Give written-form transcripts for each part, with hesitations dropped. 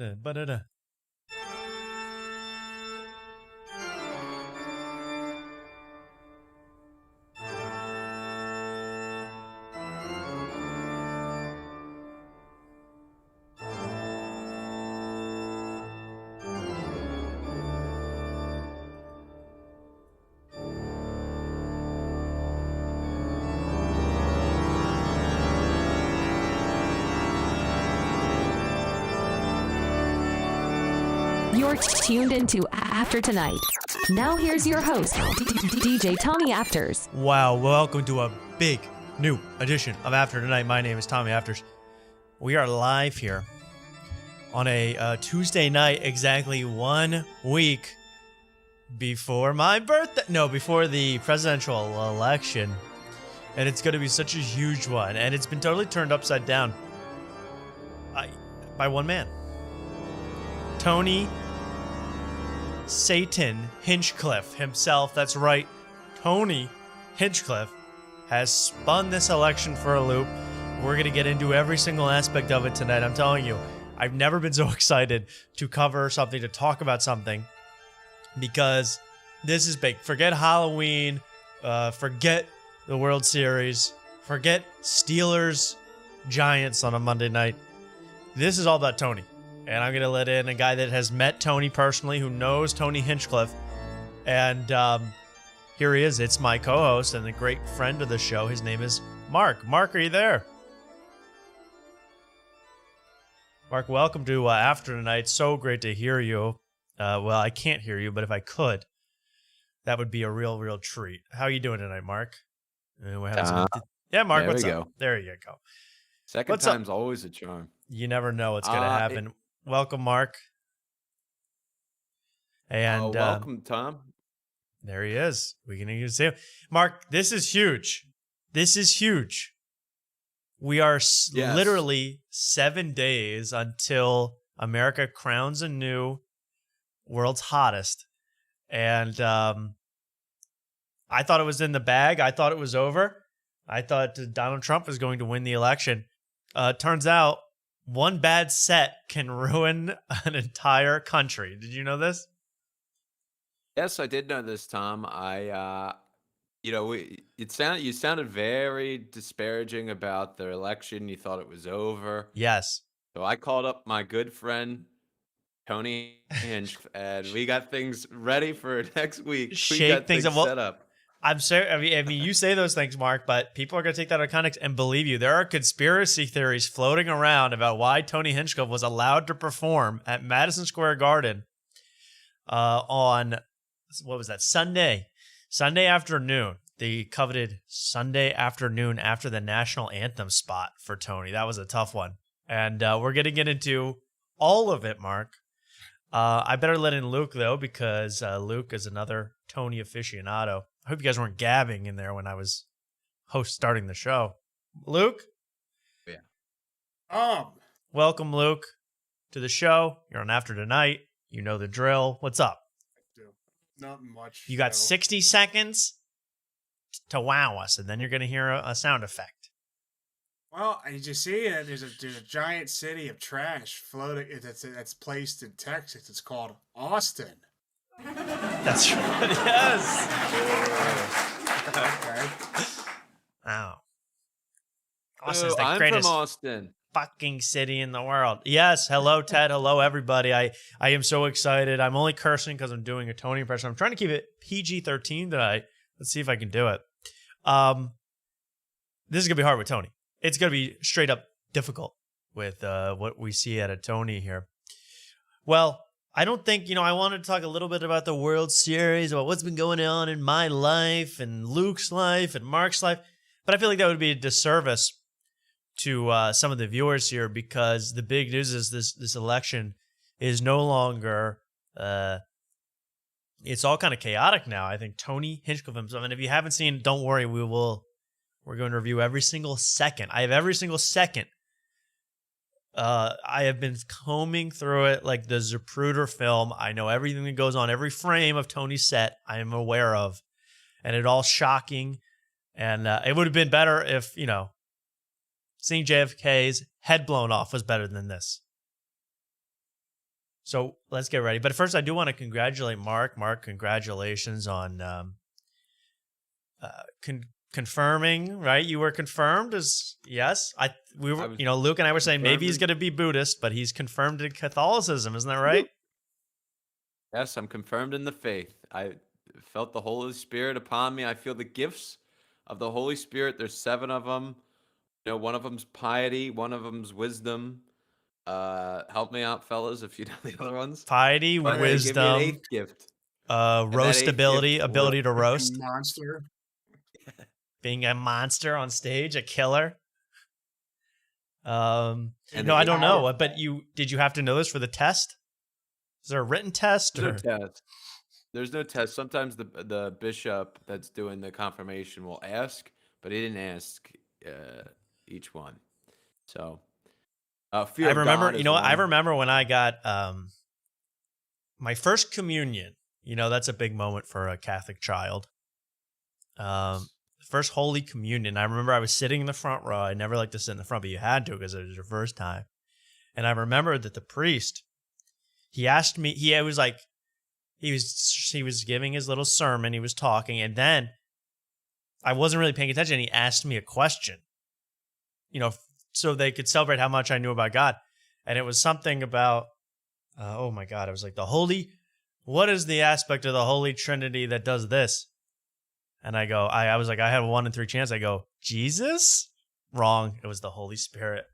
Ba-da-da. You're tuned into After Tonight. Now here's your host, DJ Tommy Afters. Wow, welcome to a big new edition of After Tonight. My name is Tommy Afters. We are live here on a Tuesday night, exactly 1 week before my birthday. No, before the presidential election. And it's going to be such a huge one. And it's been totally turned upside down by one man. Tony Satan Hinchcliffe himself. That's right. Tony Hinchcliffe has spun this election for a loop. We're going to get into every single aspect of it tonight. I'm telling you, I've never been so excited to cover something, to talk about something, because this is big. Forget Halloween. Forget the World Series. Forget Steelers Giants on a Monday night. This is all about Tony. And I'm going to let in a guy that has met Tony personally, who knows Tony Hinchcliffe. And here he is. It's my co-host and a great friend of the show. His name is Mark. Mark, are you there? Mark, welcome to After Tonight. So great to hear you. Well, I can't hear you, but if I could, that would be a real treat. How are you doing tonight, Mark? Yeah, Mark, what's up? There you go. Second time's always a charm. You never know what's going to happen. Welcome, Mark. And welcome, Tom. There he is. We can even see him. Mark, this is huge. This is huge. We are literally 7 days until America crowns a new world's hottest. And I thought it was in the bag. I thought it was over. I thought Donald Trump was going to win the election. Turns out one bad set can ruin an entire country. Did you know this? Yes, I did know this, Tom. You sounded very disparaging about the election. You thought it was over. Yes. So I called up my good friend Tony Hinch, and we got things ready for next week. We got things set up. I'm sorry. I mean, you say those things, Mark, but people are going to take that out of context and believe you. There are conspiracy theories floating around about why Tony Hinchcliffe was allowed to perform at Madison Square Garden on, what was that, Sunday afternoon, the coveted Sunday afternoon after the national anthem spot for Tony. That was a tough one. And we're going to get into all of it, Mark. I better let in Luke, though, because Luke is another Tony aficionado. I hope you guys weren't gabbing in there when I was starting the show. Luke? Yeah. Welcome, Luke, to the show. You're on After Tonight. You know the drill. What's up? Nothing much. You got 60 seconds to wow us, and then you're going to hear a sound effect. Well, did you see it? There's a giant city of trash floating that's placed in Texas. It's called Austin. That's right. Yes. Okay. Wow. Austin's the I'm greatest from Austin. fucking city in the world. Yes. Hello, Ted. Hello, everybody. I am so excited. I'm only cursing because I'm doing a Tony impression. I'm trying to keep it PG-13 tonight. Let's see if I can do it. This is going to be hard with Tony. It's going to be straight up difficult with what we see out of Tony here. Well, I don't think, I wanted to talk a little bit about the World Series, about what's been going on in my life and Luke's life and Mark's life, but I feel like that would be a disservice to some of the viewers here, because the big news is this election is no longer, it's all kind of chaotic now. I think Tony Hinchcliffe himself, and if you haven't seen, don't worry, we're going to review every single second. I have every single second. I have been combing through it like the Zapruder film. I know everything that goes on, every frame of Tony's set I am aware of, and it all shocking. And it would have been better if, seeing JFK's head blown off was better than this. So let's get ready. But first, I do want to congratulate Mark. Mark, congratulations on confirming. Right, you were confirmed as yes. Luke and I were saying maybe he's going to be Buddhist, but he's confirmed in Catholicism. Isn't that right? Yes, I'm confirmed in the faith. I felt the Holy Spirit upon me. I feel the gifts of the Holy Spirit. There's 7 of them. One of them's piety. One of them's wisdom. Help me out, fellas, if you know the other ones. Piety, wisdom, give me an 8th gift. Roast ability to roast. Monster. Being a monster on stage, a killer. I don't know. But did you have to know this for the test? Is there a written test? There's no test. There's no test. Sometimes the bishop that's doing the confirmation will ask, but he didn't ask each one. So, I remember. I remember when I got my first communion. That's a big moment for a Catholic child. First Holy Communion. I remember I was sitting in the front row. I never liked to sit in the front, but you had to because it was your first time. And I remember that the priest, he asked me. He was giving his little sermon. He was talking, and then I wasn't really paying attention. And he asked me a question, so they could celebrate how much I knew about God. And it was something about, oh my God, it was like what is the aspect of the Holy Trinity that does this? And I go, I was like, I had 1 in 3 chance. I go, Jesus? Wrong. It was the Holy Spirit.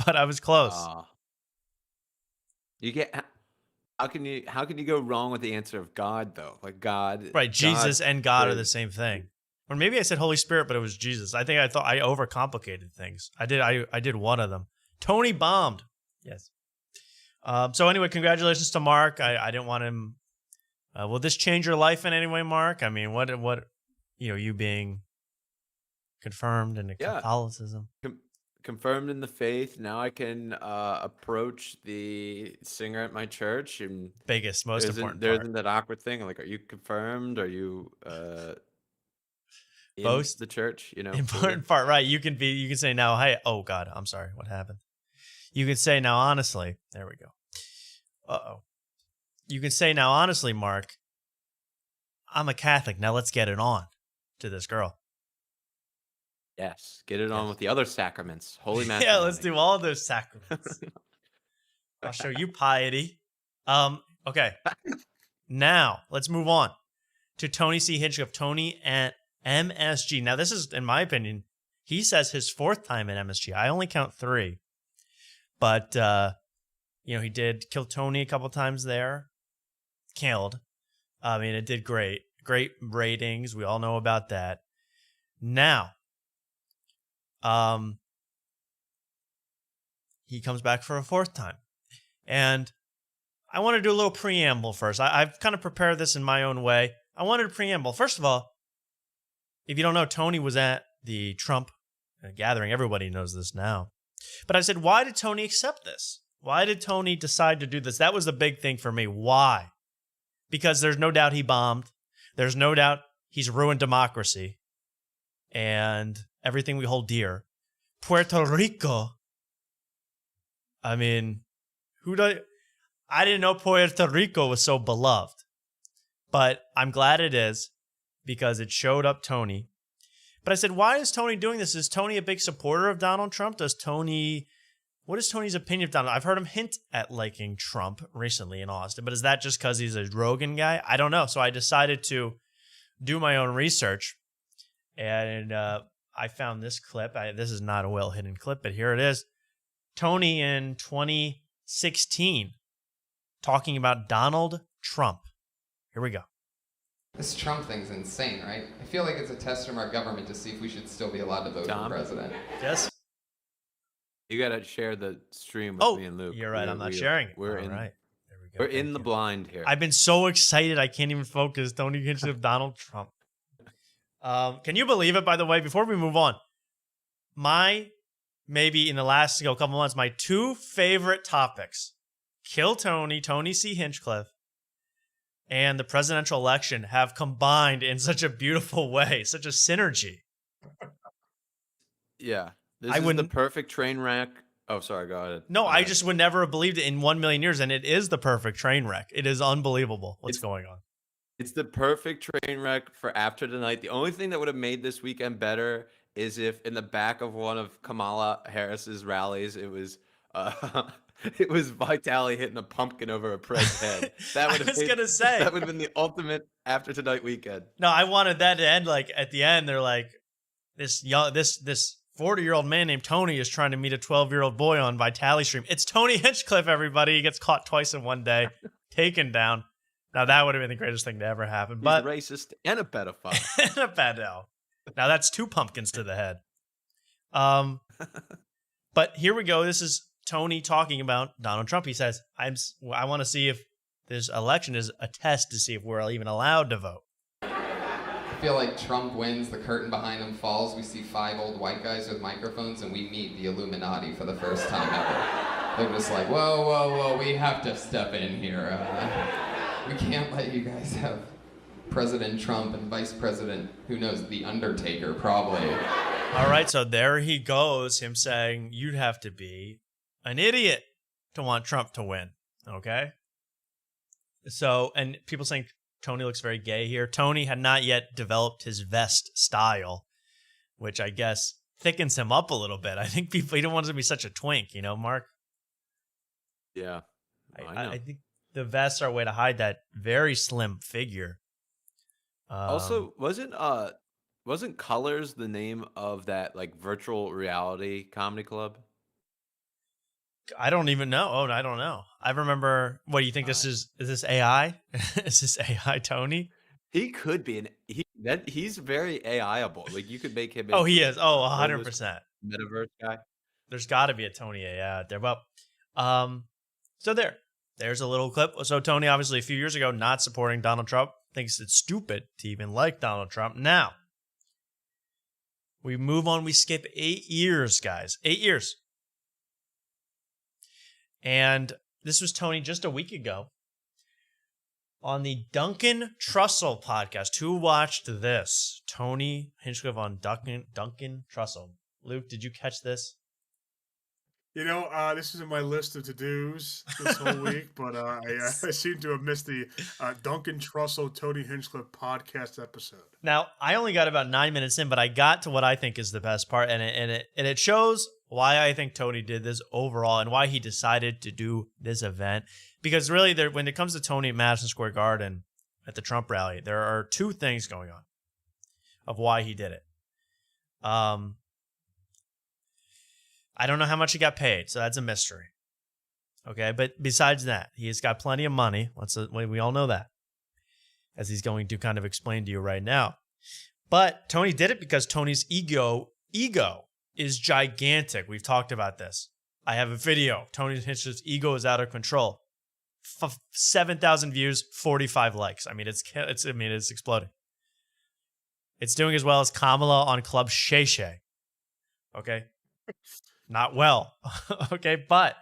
But I was close. How can you go wrong with the answer of God though? Like God. Right, Jesus and God are the same thing. Or maybe I said Holy Spirit, but it was Jesus. I thought I overcomplicated things. I did one of them. Tony bombed. Yes. So anyway, congratulations to Mark. I didn't want him. Will this change your life in any way, Mark? I mean, what you being confirmed in Catholicism? Confirmed in the faith. Now I can approach the singer at my church and most important. There isn't that awkward thing. Like, are you confirmed? Are you in the church? Important part, right? You can say now, hey, oh God, I'm sorry, what happened? You can say now, honestly. There we go. You can say now, honestly, Mark, I'm a Catholic. Now let's get it on to this girl. Yes, get it on with the other sacraments. Holy matrimony. Yeah, let's do all those sacraments. I'll show you piety. Okay. Now, let's move on to Tony C. Hinchcliffe. Tony at MSG. Now, this is, in my opinion, he says his 4th time at MSG. I only count 3. But, he did kill Tony a couple times there. Killed. I mean, it did great. Great ratings. We all know about that. Now, he comes back for a 4th time. And I want to do a little preamble first. I've kind of prepared this in my own way. I wanted a preamble. First of all, if you don't know, Tony was at the Trump gathering. Everybody knows this now. But I said, why did Tony accept this? Why did Tony decide to do this? That was the big thing for me. Why? Because there's no doubt he bombed. There's no doubt he's ruined democracy and everything we hold dear. Puerto Rico. I mean, I didn't know Puerto Rico was so beloved. But I'm glad it is because it showed up Tony. But I said, why is Tony doing this? Is Tony a big supporter of Donald Trump? What is Tony's opinion of Donald? I've heard him hint at liking Trump recently in Austin, but is that just because he's a Rogan guy? I don't know. So I decided to do my own research, and I found this clip. This is not a well-hidden clip, but here it is. Tony in 2016 talking about Donald Trump. Here we go. This Trump thing's insane, right? I feel like it's a test from our government to see if we should still be allowed to vote for president. Yes. You gotta share the stream with me and Luke. You're right. I'm not sharing it. We're All in. Right. There we go. We're in the blind here. I've been so excited I can't even focus. Tony Hinchcliffe, Donald Trump. Can you believe it? By the way, before we move on, maybe in the last couple months, my 2 favorite topics: Kill Tony, Tony C. Hinchcliffe, and the presidential election have combined in such a beautiful way, such a synergy. Yeah. This is the perfect train wreck Oh, sorry. Go ahead. No, Go I ahead. just would never have believed it in 1 million years, and it is the perfect train wreck. It is unbelievable what's going on. It's the perfect train wreck for after tonight. The only thing that would have made this weekend better is if in the back of one of Kamala Harris's rallies, it was it was Vitaly hitting a pumpkin over a Pred's head. That would I was gonna say that would have been the ultimate after tonight weekend. No, I wanted that to end like at the end. They're like, this 40-year-old man named Tony is trying to meet a 12-year-old boy on Vitaly stream. It's Tony Hinchcliffe, everybody. He gets caught twice in one day, taken down. Now that would have been the greatest thing to ever happen. He's But racist and a pedophile. and a pedo. Now that's 2 pumpkins to the head. But here we go. This is Tony talking about Donald Trump. He says, I want to see if this election is a test to see if we're even allowed to vote. I feel like Trump wins, the curtain behind him falls, we see 5 old white guys with microphones, and we meet the Illuminati for the first time ever. They're just like, whoa, we have to step in here. We can't let you guys have President Trump and Vice President, who knows, the Undertaker, probably. All right, so there he goes, him saying, you'd have to be an idiot to want Trump to win, okay? So, and people saying Tony looks very gay here. Tony had not yet developed his vest style, which I guess thickens him up a little bit. I think he don't want to be such a twink, you know, Mark? Yeah. I know. I think the vests are a way to hide that very slim figure. Also, wasn't Colors the name of that like virtual reality comedy club? I don't even know. Oh, I don't know. I remember. What do you think? Is this AI? Is this AI Tony? He could be he's very AIable. Like you could make him. Oh, he is. Oh, 100%. Metaverse guy. There's got to be a Tony AI out there. Well, so there's a little clip. So Tony, obviously, a few years ago, not supporting Donald Trump, thinks it's stupid to even like Donald Trump. Now, we move on. We skip 8 years, guys. 8 years. And this was Tony just a week ago on the Duncan Trussell podcast. Who watched this? Tony Hinchcliffe on Duncan Trussell. Luke, did you catch this? You know, this is in my list of to-dos this whole week, but I seem to have missed the Duncan Trussell, Tony Hinchcliffe podcast episode. Now, I only got about 9 minutes in, but I got to what I think is the best part, and it shows why I think Tony did this overall and why he decided to do this event. Because really, when it comes to Tony at Madison Square Garden at the Trump rally, there are 2 things going on of why he did it. I don't know how much he got paid, so that's a mystery. Okay, but besides that, he's got plenty of money. We all know that, as he's going to kind of explain to you right now. But Tony did it because Tony's ego is gigantic. We've talked about this. I have a video. Tony Hinchcliffe's ego is out of control. 7,000 views, 45 likes. I mean, it's exploding. It's doing as well as Kamala on Club Shay. Okay. Not well. Okay, but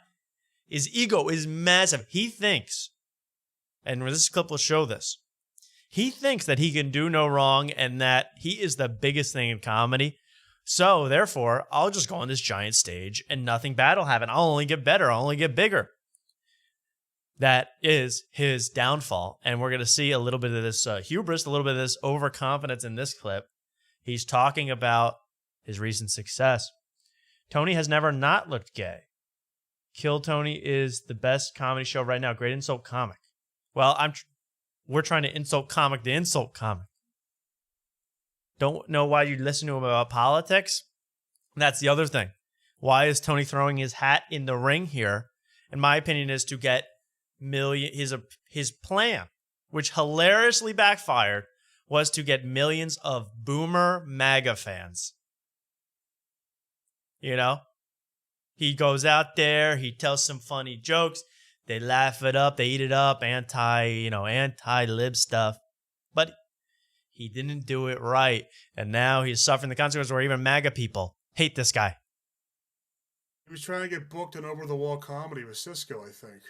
his ego is massive. He thinks, and this clip will show this, he thinks that he can do no wrong and that he is the biggest thing in comedy. So, therefore, I'll just go on this giant stage and nothing bad will happen. I'll only get better. I'll only get bigger. That is his downfall. And we're going to see a little bit of this hubris, a little bit of this overconfidence in this clip. He's talking about his recent success. Tony has never not looked gay. Kill Tony is the best comedy show right now. Great insult comic. Well, we're trying to insult comic the insult comic. Don't know why you listen to him about politics? That's the other thing. Why is Tony throwing his hat in the ring here? In my opinion, is to get his plan, which hilariously backfired, was to get millions of boomer MAGA fans. You know, he goes out there, he tells some funny jokes, they laugh it up, they eat it up, anti-lib stuff. But he didn't do it right. And now he's suffering the consequences where even MAGA people hate this guy. He was trying to get booked in over-the-wall comedy with Cisco, I think.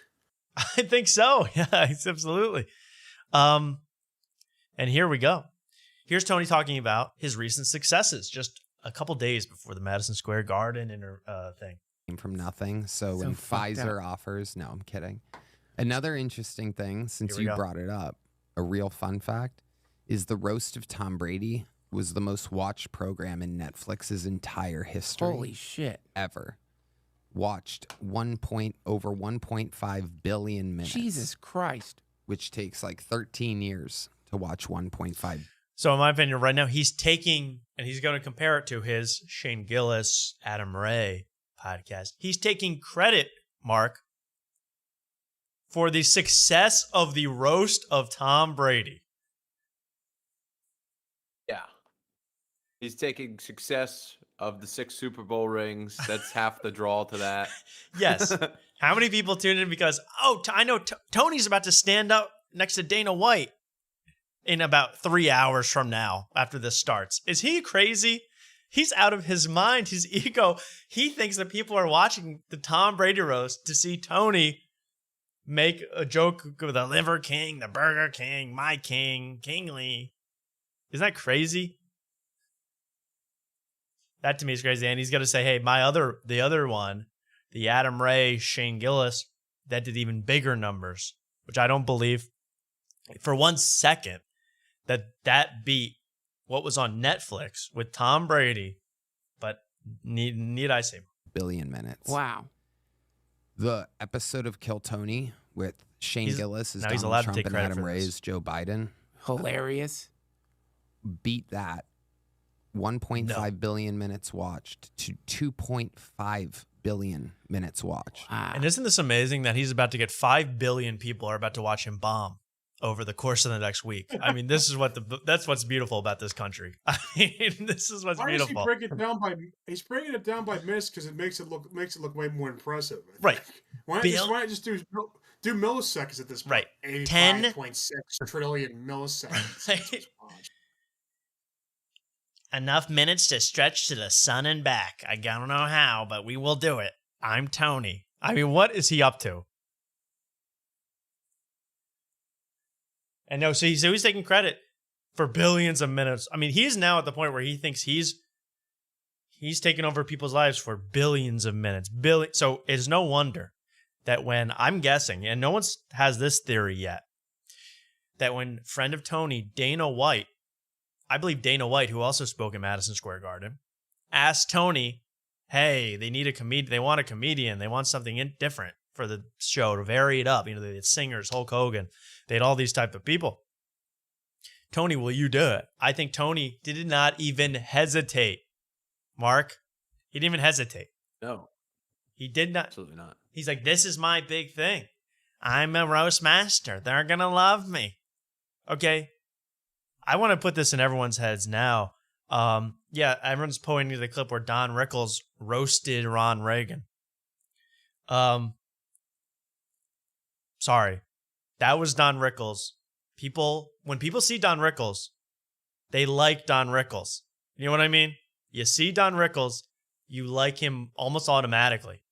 I think so. Yeah, absolutely. And here we go. Here's Tony talking about his recent successes just a couple days before the Madison Square Garden thing. came from nothing. So when fucked Pfizer offers, no, I'm kidding. Another interesting thing, since Here we you go. brought it up, a real fun fact is the roast of Tom Brady was the most watched program in Netflix's entire history. Holy shit. Ever. Watched over 1.5 billion minutes. Jesus Christ. Which takes like 13 years to watch 1.5. So in my opinion, right now, he's taking, and he's going to compare it to his Shane Gillis, Adam Ray podcast. He's taking credit, Mark, for the success of the roast of Tom Brady. Yeah. He's taking success of the 6 Super Bowl rings. That's half the draw to that. Yes. How many people tuned in because, I know Tony's about to stand up next to Dana White in about 3 hours from now after this starts. Is he crazy? He's out of his mind. His ego. He thinks that people are watching the Tom Brady roast to see Tony make a joke with the Liver King, the Burger King, my King, Kingly. Isn't that crazy? That to me is crazy. And he's going to say, hey, the other one, the Adam Ray, Shane Gillis, that did even bigger numbers, which I don't believe for 1 second that beat what was on Netflix with Tom Brady. But need I say Billion minutes. Wow. The episode of Kill Tony with Shane Gillis as now he's Donald allowed to Trump take and credit Adam for Ray this. as Joe Biden Hilarious. beat that 1.5 billion minutes watched to 2.5 billion minutes watched. Wow. And isn't this amazing that he's about to get 5 billion people are about to watch him bomb over the course of the next week? I mean, this is that's what's beautiful about this country. I mean, this is what's Why beautiful. does he break it down by? He's breaking it down by minutes because it makes it look way more impressive. I think. Right. Why not just do milliseconds at this point? Right. 85.6 trillion milliseconds. Right. Enough minutes to stretch to the sun and back. I don't know how, but we will do it. I'm Tony. I mean, what is he up to? And no, so he's taking credit for billions of minutes. I mean, he's now at the point where he thinks he's taking over people's lives for billions of minutes. So it's no wonder that when I'm guessing, and no one has this theory yet, that when friend of Tony, Dana White, I believe Dana White, who also spoke at Madison Square Garden, asked Tony, hey, they need a comedian. They want a comedian. They want something different for the show to vary it up. You know, they had singers, Hulk Hogan. They had all these type of people. Tony, will you do it? I think Tony did not even hesitate. Mark, he didn't even hesitate. No, He did not. absolutely not. He's like, this is my big thing. I'm a roast master. They're going to love me. Okay. I want to put this in everyone's heads now. Yeah, everyone's pointing to the clip where Don Rickles roasted Ron Reagan. Sorry. That was Don Rickles. When people see Don Rickles, they like Don Rickles. You know what I mean? You see Don Rickles, you like him almost automatically.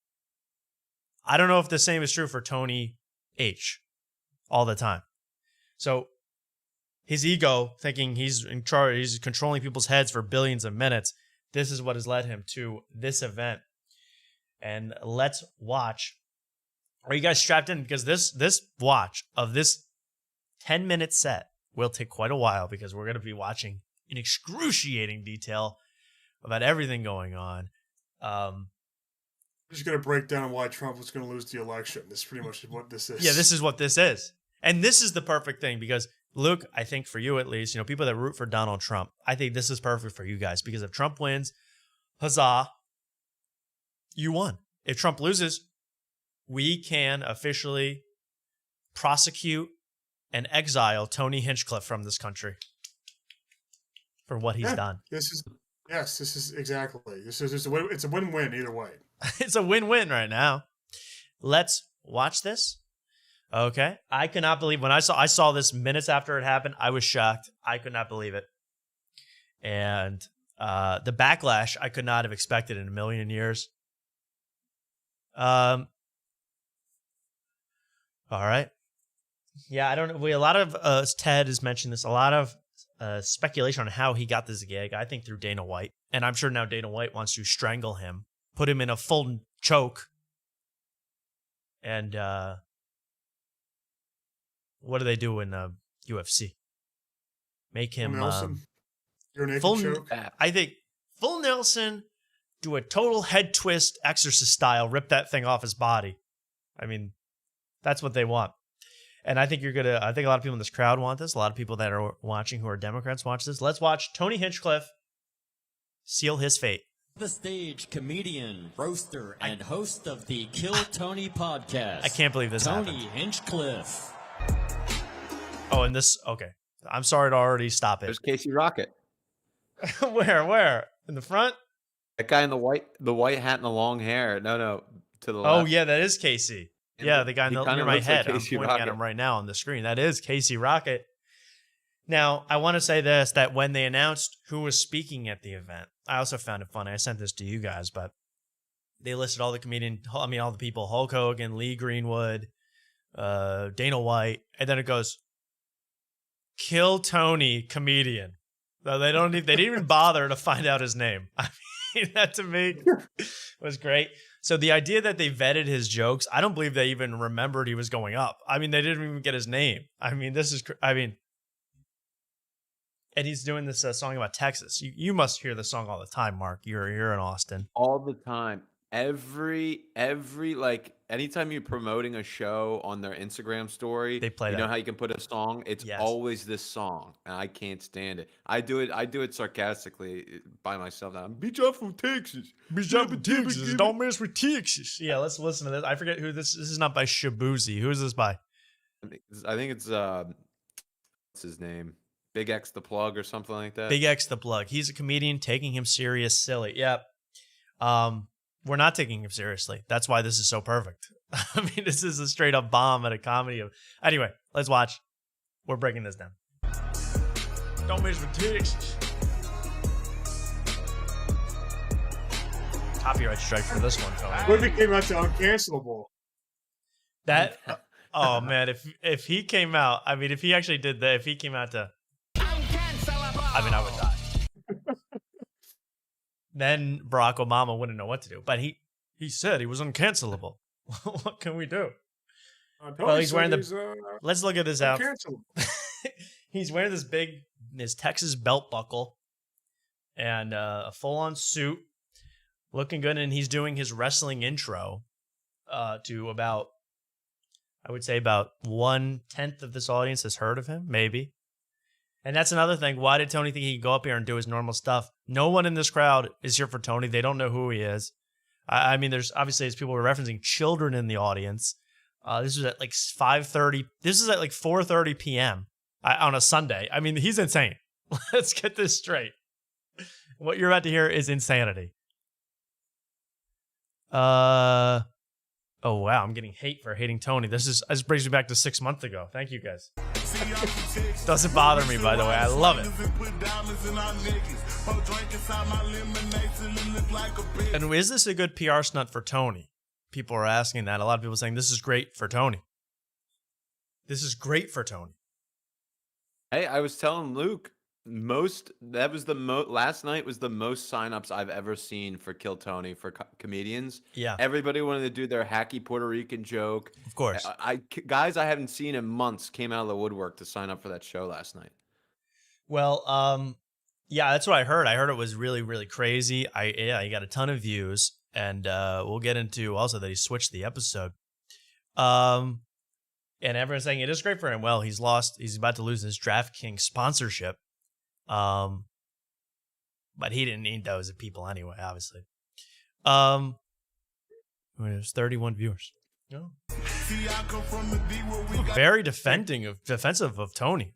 I don't know if the same is true for Tony H. all the time. So his ego, thinking he's in charge, he's controlling people's heads for billions of minutes. This is what has led him to this event. And let's watch. Are you guys strapped in? Because this watch of this 10-minute set will take quite a while because we're going to be watching in excruciating detail about everything going on. I'm just going to break down why Trump was going to lose the election. This is pretty much what this is. Yeah, this is what this is. And this is the perfect thing because, Luke, I think for you at least, people that root for Donald Trump, I think this is perfect for you guys because if Trump wins, huzzah, you won. If Trump loses, we can officially prosecute and exile Tony Hinchcliffe from this country for what he's done. This is exactly. It's a win-win either way. It's a win-win right now. Let's watch this. Okay. I could not believe when I saw this minutes after it happened, I was shocked. I could not believe it. And the backlash I could not have expected in a million years. All right. Yeah, I don't know. A lot of Ted has mentioned this. A lot of speculation on how he got this gig. I think through Dana White, and I'm sure now Dana White wants to strangle him, put him in a full choke. And what do they do in UFC? Make him Nelson, you're naked full. choke. I think full Nelson, do a total head twist, Exorcist style, rip that thing off his body. I mean, that's what they want. And I think I think a lot of people in this crowd want this. A lot of people that are watching who are Democrats watch this. Let's watch Tony Hinchcliffe seal his fate. The stage, comedian, roaster, and host of the Kill Tony podcast. I can't believe this Tony happened. Hinchcliffe. Oh, and this, okay. I'm sorry to already stop it. There's Casey Rocket. Where? In the front? That guy in the white hat and the long hair. No, to the Oh, left. yeah, that is Casey. Yeah, the guy He near kinda my looks like head. I'm Casey pointing at Rocket. him right now on the screen. That is Casey Rocket. Now, I want to say this, that when they announced who was speaking at the event, I also found it funny. I sent this to you guys, but they listed all the people, Hulk Hogan, Lee Greenwood, Dana White, and then it goes, Kill Tony, comedian. So they didn't even bother to find out his name. I mean, that to me was great. So the idea that they vetted his jokes, I don't believe they even remembered he was going up. I mean, they didn't even get his name. I mean, and he's doing this song about Texas. You must hear the song all the time, Mark. You're in Austin. All the time. Every like anytime you're promoting a show on their Instagram story, They play you that. know how you can put a song? It's Yes. always this song, and I can't stand it. I do it sarcastically by myself. I'm bitch up from Texas. Don't mess with Texas. Yeah, let's listen to this. I forget who this is. Not by Shabuzi. Who is this by? I think it's what's his name? Big X the Plug or something like that. Big X the Plug. He's a comedian. Taking him serious, silly. Yep. We're not taking him seriously. That's why this is so perfect. I mean, this is a straight up bomb at a comedy. Anyway, let's watch. We're breaking this down. Don't mess with Texas. Copyright strike for this one, Tony. What if it came out to uncancelable? That, oh man, if he came out, I mean, if he actually did that, if he came out to, I mean, I would die. Then Barack Obama wouldn't know what to do. But he said he was uncancelable. What can we do? Well, he's wearing let's look at this out. He's wearing his Texas belt buckle and a full-on suit, looking good, and he's doing his wrestling intro to about, I would say about 1/10 of this audience has heard of him, maybe. And that's another thing. Why did Tony think he could go up here and do his normal stuff? No one in this crowd is here for Tony. They don't know who he is. I mean, there's obviously, as people were referencing, children in the audience. This was at like 5:30. This is at like 4:30 p.m. On a Sunday. I mean, he's insane. Let's get this straight. What you're about to hear is insanity. Oh wow, I'm getting hate for hating Tony. This brings me back to 6 months ago. Thank you guys. Doesn't bother me, by the way. I love it. And is this a good PR stunt for Tony? People are asking that. A lot of people saying this is great for Tony. This is great for Tony. Hey, I was telling Luke, last night was the most signups I've ever seen for Kill Tony for comedians. Yeah. Everybody wanted to do their hacky Puerto Rican joke. Of course. Guys I haven't seen in months came out of the woodwork to sign up for that show last night. Well, yeah, that's what I heard. I heard it was really, really crazy. He got a ton of views, and we'll get into also that he switched the episode. And everyone's saying it is great for him. Well, he's about to lose his DraftKings sponsorship. But he didn't need those people anyway, obviously. There's 31 viewers. No. Very defensive of Tony.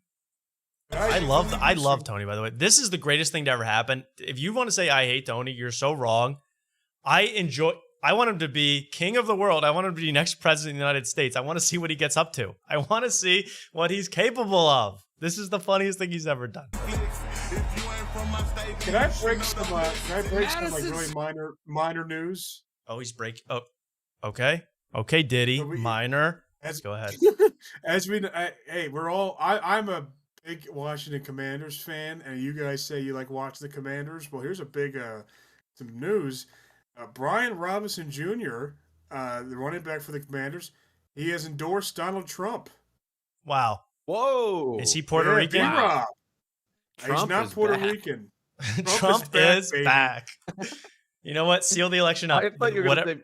I love Tony, by the way. This is the greatest thing to ever happen. If you want to say I hate Tony, you're so wrong. I want him to be king of the world. I want him to be next president of the United States. I want to see what he gets up to. I want to see what he's capable of. This is the funniest thing he's ever done. Can I break some like really minor news? Oh, he's breaking. Oh, okay. Okay, Diddy. Minor. Go ahead. I'm a big Washington Commanders fan, and you guys say you like watch the Commanders. Well, here's a big some news. Brian Robinson Jr., the running back for the Commanders, he has endorsed Donald Trump. Wow. Whoa. Is he Puerto Rican? B-Rob. Trump He's not is Puerto back. Rican. Trump is baby. back. You know what? Seal the election up. I thought you were going to say.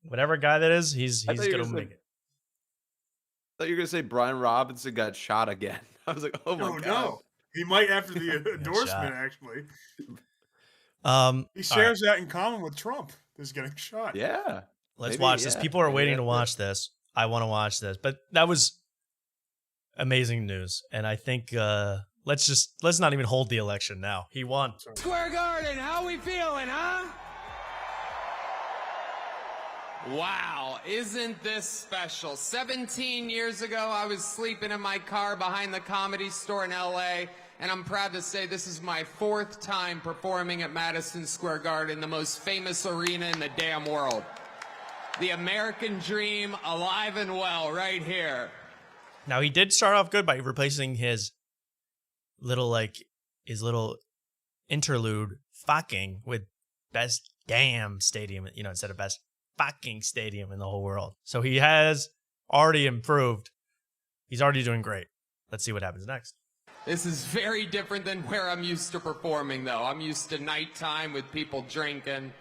Whatever guy that is, he's I thought you were going to gonna make it. I thought you were going to say Brian Robinson got shot again. I was like, oh my God. No. He might after the shot. endorsement, actually. He All shares that in common with Trump. Is getting shot. Yeah. Let's Maybe, watch this. yeah. People are Maybe waiting to that's watch this. I want to watch this. But that was amazing news. And I think let's not even hold the election now. He won. Square Garden, how we feeling, huh? Wow, isn't this special? 17 years ago, I was sleeping in my car behind the Comedy Store in LA, and I'm proud to say this is my 4th time performing at Madison Square Garden, the most famous arena in the damn world. The American dream alive and well right here. Now, he did start off good by replacing his little interlude fucking with best damn stadium, instead of best fucking stadium in the whole world. So he has already improved. He's already doing great. Let's see what happens next. This is very different than where I'm used to performing, though. I'm used to nighttime with people drinking.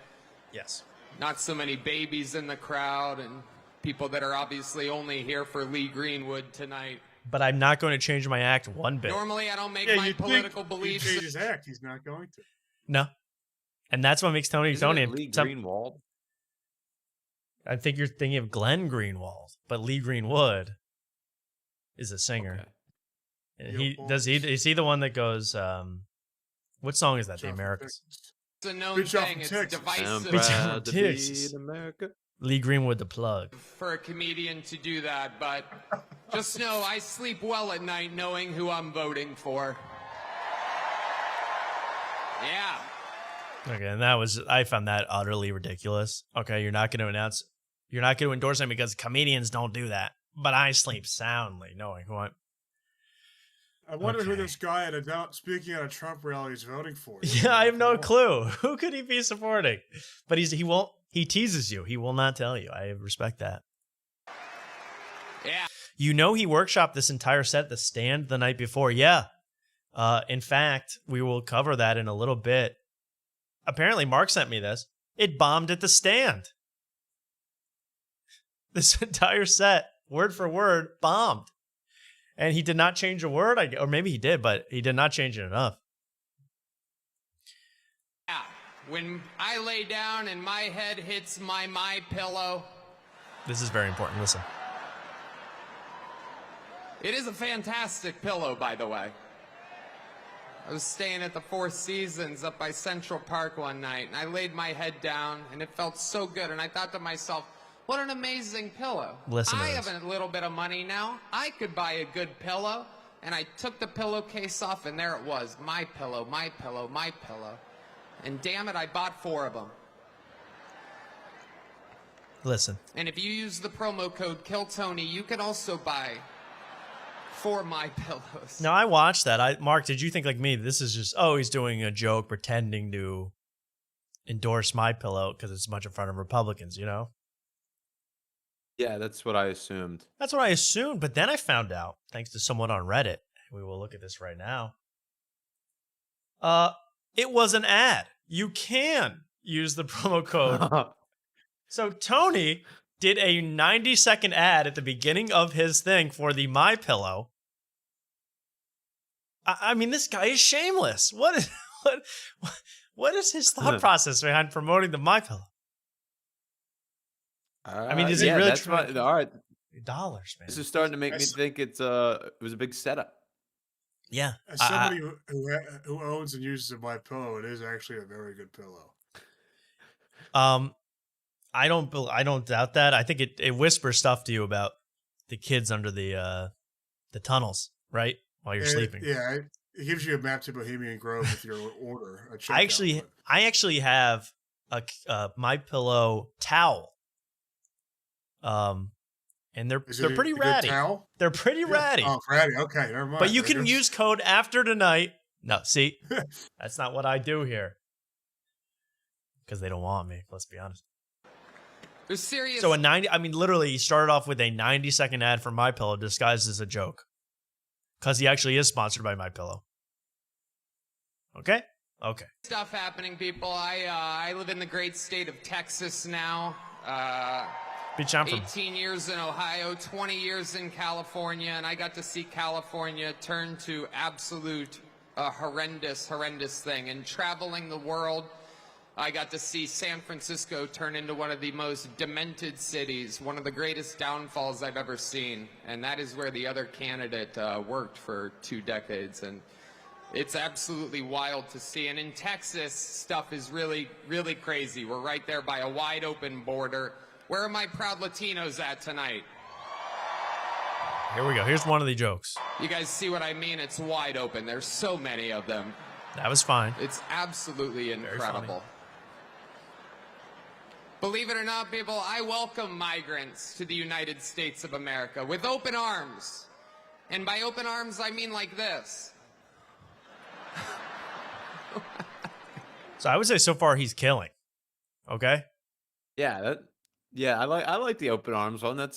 Yes. Not so many babies in the crowd and people that are obviously only here for Lee Greenwood tonight. But I'm not going to change my act one bit. Normally, I don't make my political beliefs. He change his act. He's not going to. No. And that's what makes Tony Isn't Tony. it Lee Greenwald? I think you're thinking of Glenn Greenwald, but Lee Greenwood is a singer. Okay. And is he the one that goes, what song is that? The Americans. It's a known Good job thing. from It's Texas. divisive Good job. Proud to be Texas. in America. Lee Greenwood, the plug. for a comedian to do that, but just know I sleep well at night knowing who I'm voting for. Yeah. Okay, and I found that utterly ridiculous. Okay, you're not going to endorse him because comedians don't do that. But I sleep soundly knowing who I'm. I wonder who this guy speaking at a Trump rally is voting for. Yeah, I have no clue. Who could he be supporting? But he teases you. He will not tell you. I respect that. Yeah. He workshopped this entire set, The Stand, the night before. Yeah. In fact, we will cover that in a little bit. Apparently, Mark sent me this. It bombed at The Stand. This entire set, word for word, bombed. And he did not change a word, or maybe he did, but he did not change it enough. Yeah. When I lay down and my head hits my pillow. This is very important. Listen. It is a fantastic pillow, by the way. I was staying at the Four Seasons up by Central Park one night, and I laid my head down, and it felt so good, and I thought to myself, what an amazing pillow. Listen to I this. have a little bit of money now. I could buy a good pillow. And I took the pillowcase off, and there it was. My pillow, my pillow, my pillow. And damn it, I bought 4 of them. Listen. And if you use the promo code KILLTONY, you can also buy 4 My Pillows. Now, I watched that. Mark, did you think like me, this is just, he's doing a joke, pretending to endorse My Pillow because it's a bunch in front of Republicans, Yeah, that's what I assumed. That's what I assumed, but then I found out, thanks to someone on Reddit, we will look at this right now. It was an ad. You can use the promo code. So Tony did a 90-second ad at the beginning of his thing for the My Pillow. I mean, this guy is shameless. What is his thought process behind promoting the My Pillow? I mean, is he really trying? All right, dollars, man. this is starting to make me think it was a big setup. Yeah. As somebody who owns and uses a My Pillow, it is actually a very good pillow. I don't doubt that. I think it whispers stuff to you about the kids under the tunnels, right? While you're sleeping. Yeah, it gives you a map to Bohemian Grove with your order. I actually have a My Pillow towel. And they're pretty ratty. They're pretty ratty. Oh, ratty. Okay, never mind. But you can use code after tonight. No, see, that's not what I do here. because they don't want me. Let's be honest. There's serious. So literally, he started off with a 90-second ad for MyPillow disguised as a joke, because he actually is sponsored by MyPillow. Okay. Stuff happening, people. I live in the great state of Texas now. Beach I'm from. 18 years in Ohio, 20 years in California, and I got to see California turn to absolute horrendous thing. And traveling the world, I got to see San Francisco turn into one of the most demented cities, one of the greatest downfalls I've ever seen. And that is where the other candidate worked for 2 decades. And it's absolutely wild to see. And in Texas, stuff is really, really crazy. We're right there by a wide open border. Where are my proud Latinos at tonight? Here we go. Here's one of the jokes. You guys see what I mean? It's wide open. There's so many of them. That was fine. It's absolutely incredible. Believe it or not, people, I welcome migrants to the United States of America with open arms. And by open arms, I mean like this. So I would say so far he's killing. Okay. Yeah, I like the open arms one. I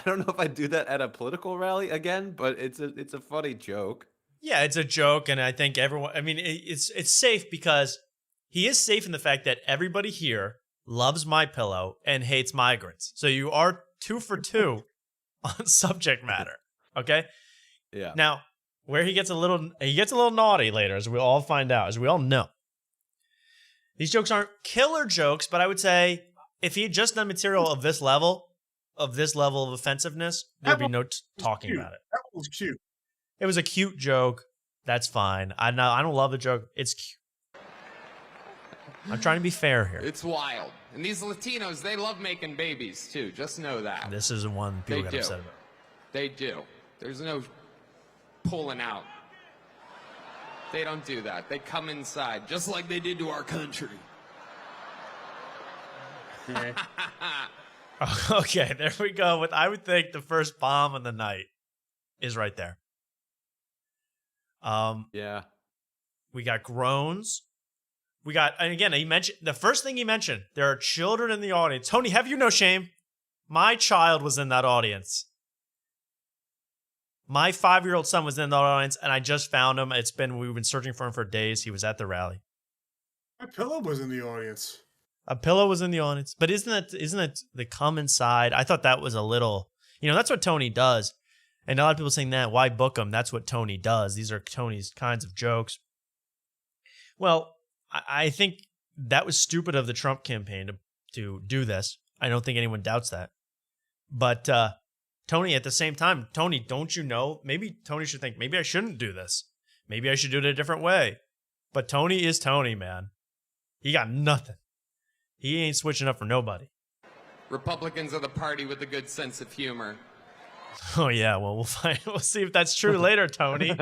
don't know if I'd do that at a political rally again, but it's a funny joke. Yeah, it's a joke, and I think everyone. I mean, it's safe because he is safe in the fact that everybody here loves MyPillow and hates migrants. So you are 2 for 2 on subject matter. Okay. Yeah. Now, where he gets a little naughty later, as we all find out, as we all know. These jokes aren't killer jokes, but I would say if he had just done material of this level of offensiveness, there'd be no talking about it. That was cute. It was a cute joke. That's fine. I don't love the joke. It's cute. I'm trying to be fair here. It's wild. And these Latinos, they love making babies, too. Just know that. This is one people get upset about. They do. There's no pulling out. They don't do that. They come inside, just like they did to our country. Okay, there we go. I would think the first bomb of the night is right there. Yeah. We got groans. And again, he mentioned the first thing he mentioned. There are children in the audience. Tony, have you no shame? My child was in that audience. My 5-year-old son was in the audience, and I just found him. We've been searching for him for days. He was at the rally. My pillow was in the audience. A pillow was in the audience, but isn't it the come inside? I thought that was a little, that's what Tony does, and a lot of people saying that. Why book him? That's what Tony does. These are Tony's kinds of jokes. Well, I think that was stupid of the Trump campaign to do this. I don't think anyone doubts that, but Tony, at the same time, Tony, don't you know? Maybe Tony should think, maybe I shouldn't do this. Maybe I should do it a different way. But Tony is Tony, man. He got nothing. He ain't switching up for nobody. Republicans are the party with a good sense of humor. Oh, yeah. Well, we'll see if that's true later, Tony.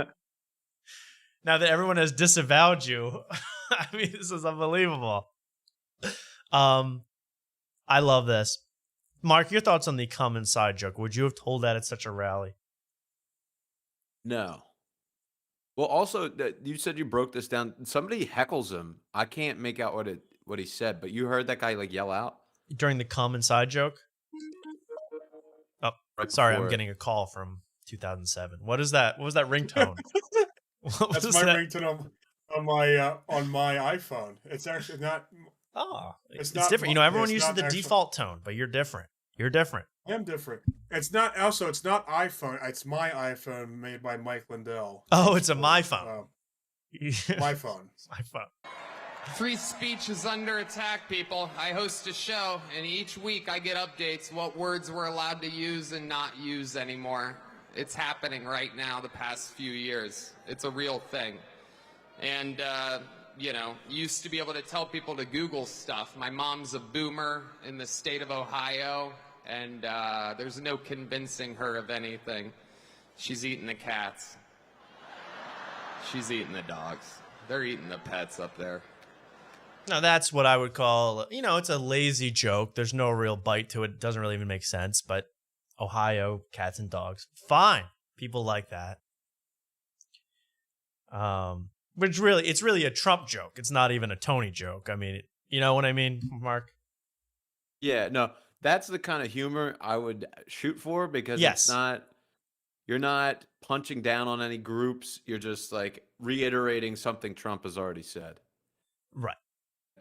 Now that everyone has disavowed you. I mean, this is unbelievable. I love this. Mark, your thoughts on the come inside joke. Would you have told that at such a rally? No. Well, also, you said you broke this down. Somebody heckles him. I can't make out what he said, but you heard that guy yell out? During the come inside joke? Oh, Right sorry, I'm before it. getting a call from 2007. What is that? What was that ringtone? That's my ringtone on my iPhone. It's actually not. Oh, it's not different. Everyone uses the actual default tone, but you're different. You're different. I am different. It's not iPhone. It's my iPhone made by Mike Lindell. Oh, it's a my phone. My phone. My phone. Free speech is under attack, people. I host a show, and each week I get updates what words we're allowed to use and not use anymore. It's happening right now the past few years. It's a real thing. And, used to be able to tell people to Google stuff. My mom's a boomer in the state of Ohio, and there's no convincing her of anything. She's eating the cats. She's eating the dogs. They're eating the pets up there. Now, that's what I would call, it's a lazy joke. There's no real bite to it. It doesn't really even make sense, but Ohio, cats and dogs, fine. People like that. But it's really a Trump joke. It's not even a Tony joke. I mean, You know what I mean, Mark? Yeah, no, that's the kind of humor I would shoot for because Yes. you're not punching down on any groups. You're just like reiterating something Trump has already said. Right.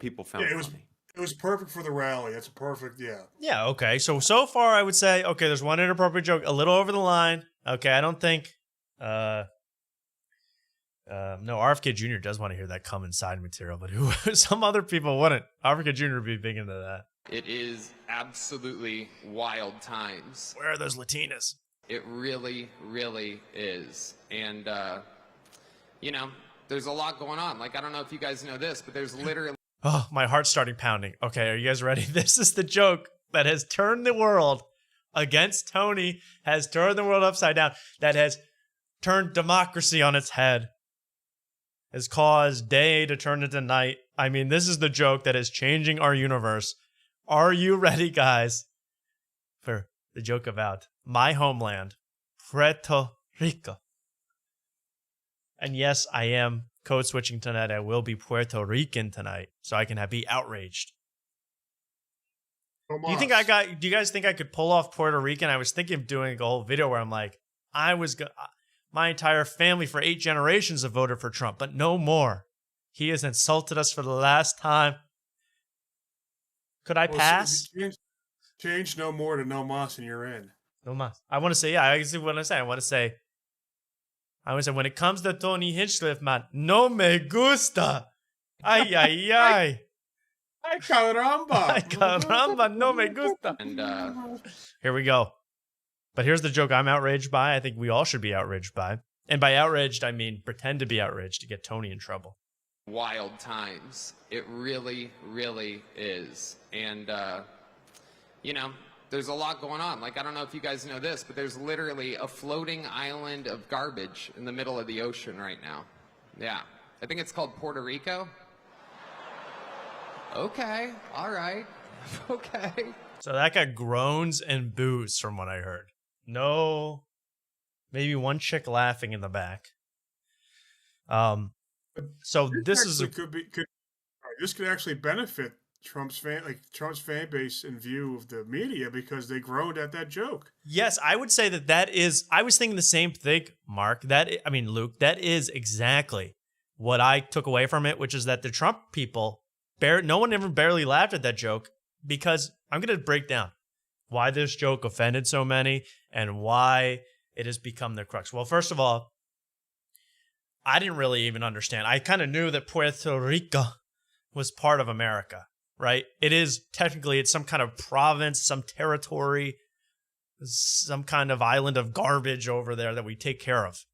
People found Yeah, funny. it was perfect for the rally. That's a perfect, Yeah, okay. So far I would say, okay, there's one inappropriate joke, a little over the line. Okay, I don't think no, RFK Jr. does want to hear that come inside material, but some other people wouldn't. RFK Jr. would be big into that. It is absolutely wild times. Where are those Latinas? It really, really is. And, there's a lot going on. Like, I don't know if you guys know this, but there's literally... Oh, my heart's starting pounding. Okay, are you guys ready? This is the joke that has turned the world against Tony, has turned the world upside down, that has turned democracy on its head, has caused day to turn into night. I mean, this is the joke that is changing our universe. Are you ready, guys, for the joke about my homeland, Puerto Rico? And yes, I am code switching tonight. I will be Puerto Rican tonight, so I can be outraged. Do you guys think I could pull off Puerto Rican? I was thinking of doing a whole video where I'm like, my entire family for 8 generations have voted for Trump, but no more. He has insulted us for the last time. Could I pass? Change no more to no mas and you're in. No mas. I want to say, I see what I say. I want to say, when it comes to Tony Hinchcliffe, man, no me gusta. Ay, ay, ay. Ay, caramba. Ay, caramba, no me gusta. And, here we go. But here's the joke I'm outraged by. I think we all should be outraged by. And by outraged, I mean pretend to be outraged to get Tony in trouble. Wild times. It really, really is. And, there's a lot going on. Like, I don't know if you guys know this, but there's literally a floating island of garbage in the middle of the ocean right now. Yeah. I think it's called Puerto Rico. Okay. All right. Okay. So that got groans and boos from what I heard. No, maybe one chick laughing in the back. So this could actually benefit Trump's fan base in view of the media because they groaned at that joke. Yes, I would say that is. I was thinking the same thing, Mark. Luke. That is exactly what I took away from it, which is that the Trump people, no one ever barely laughed at that joke because I'm going to break down why this joke offended so many and why it has become the crux. Well, first of all, I didn't really even understand. I kind of knew that Puerto Rico was part of America, right? It's some kind of province, some territory, some kind of island of garbage over there that we take care of.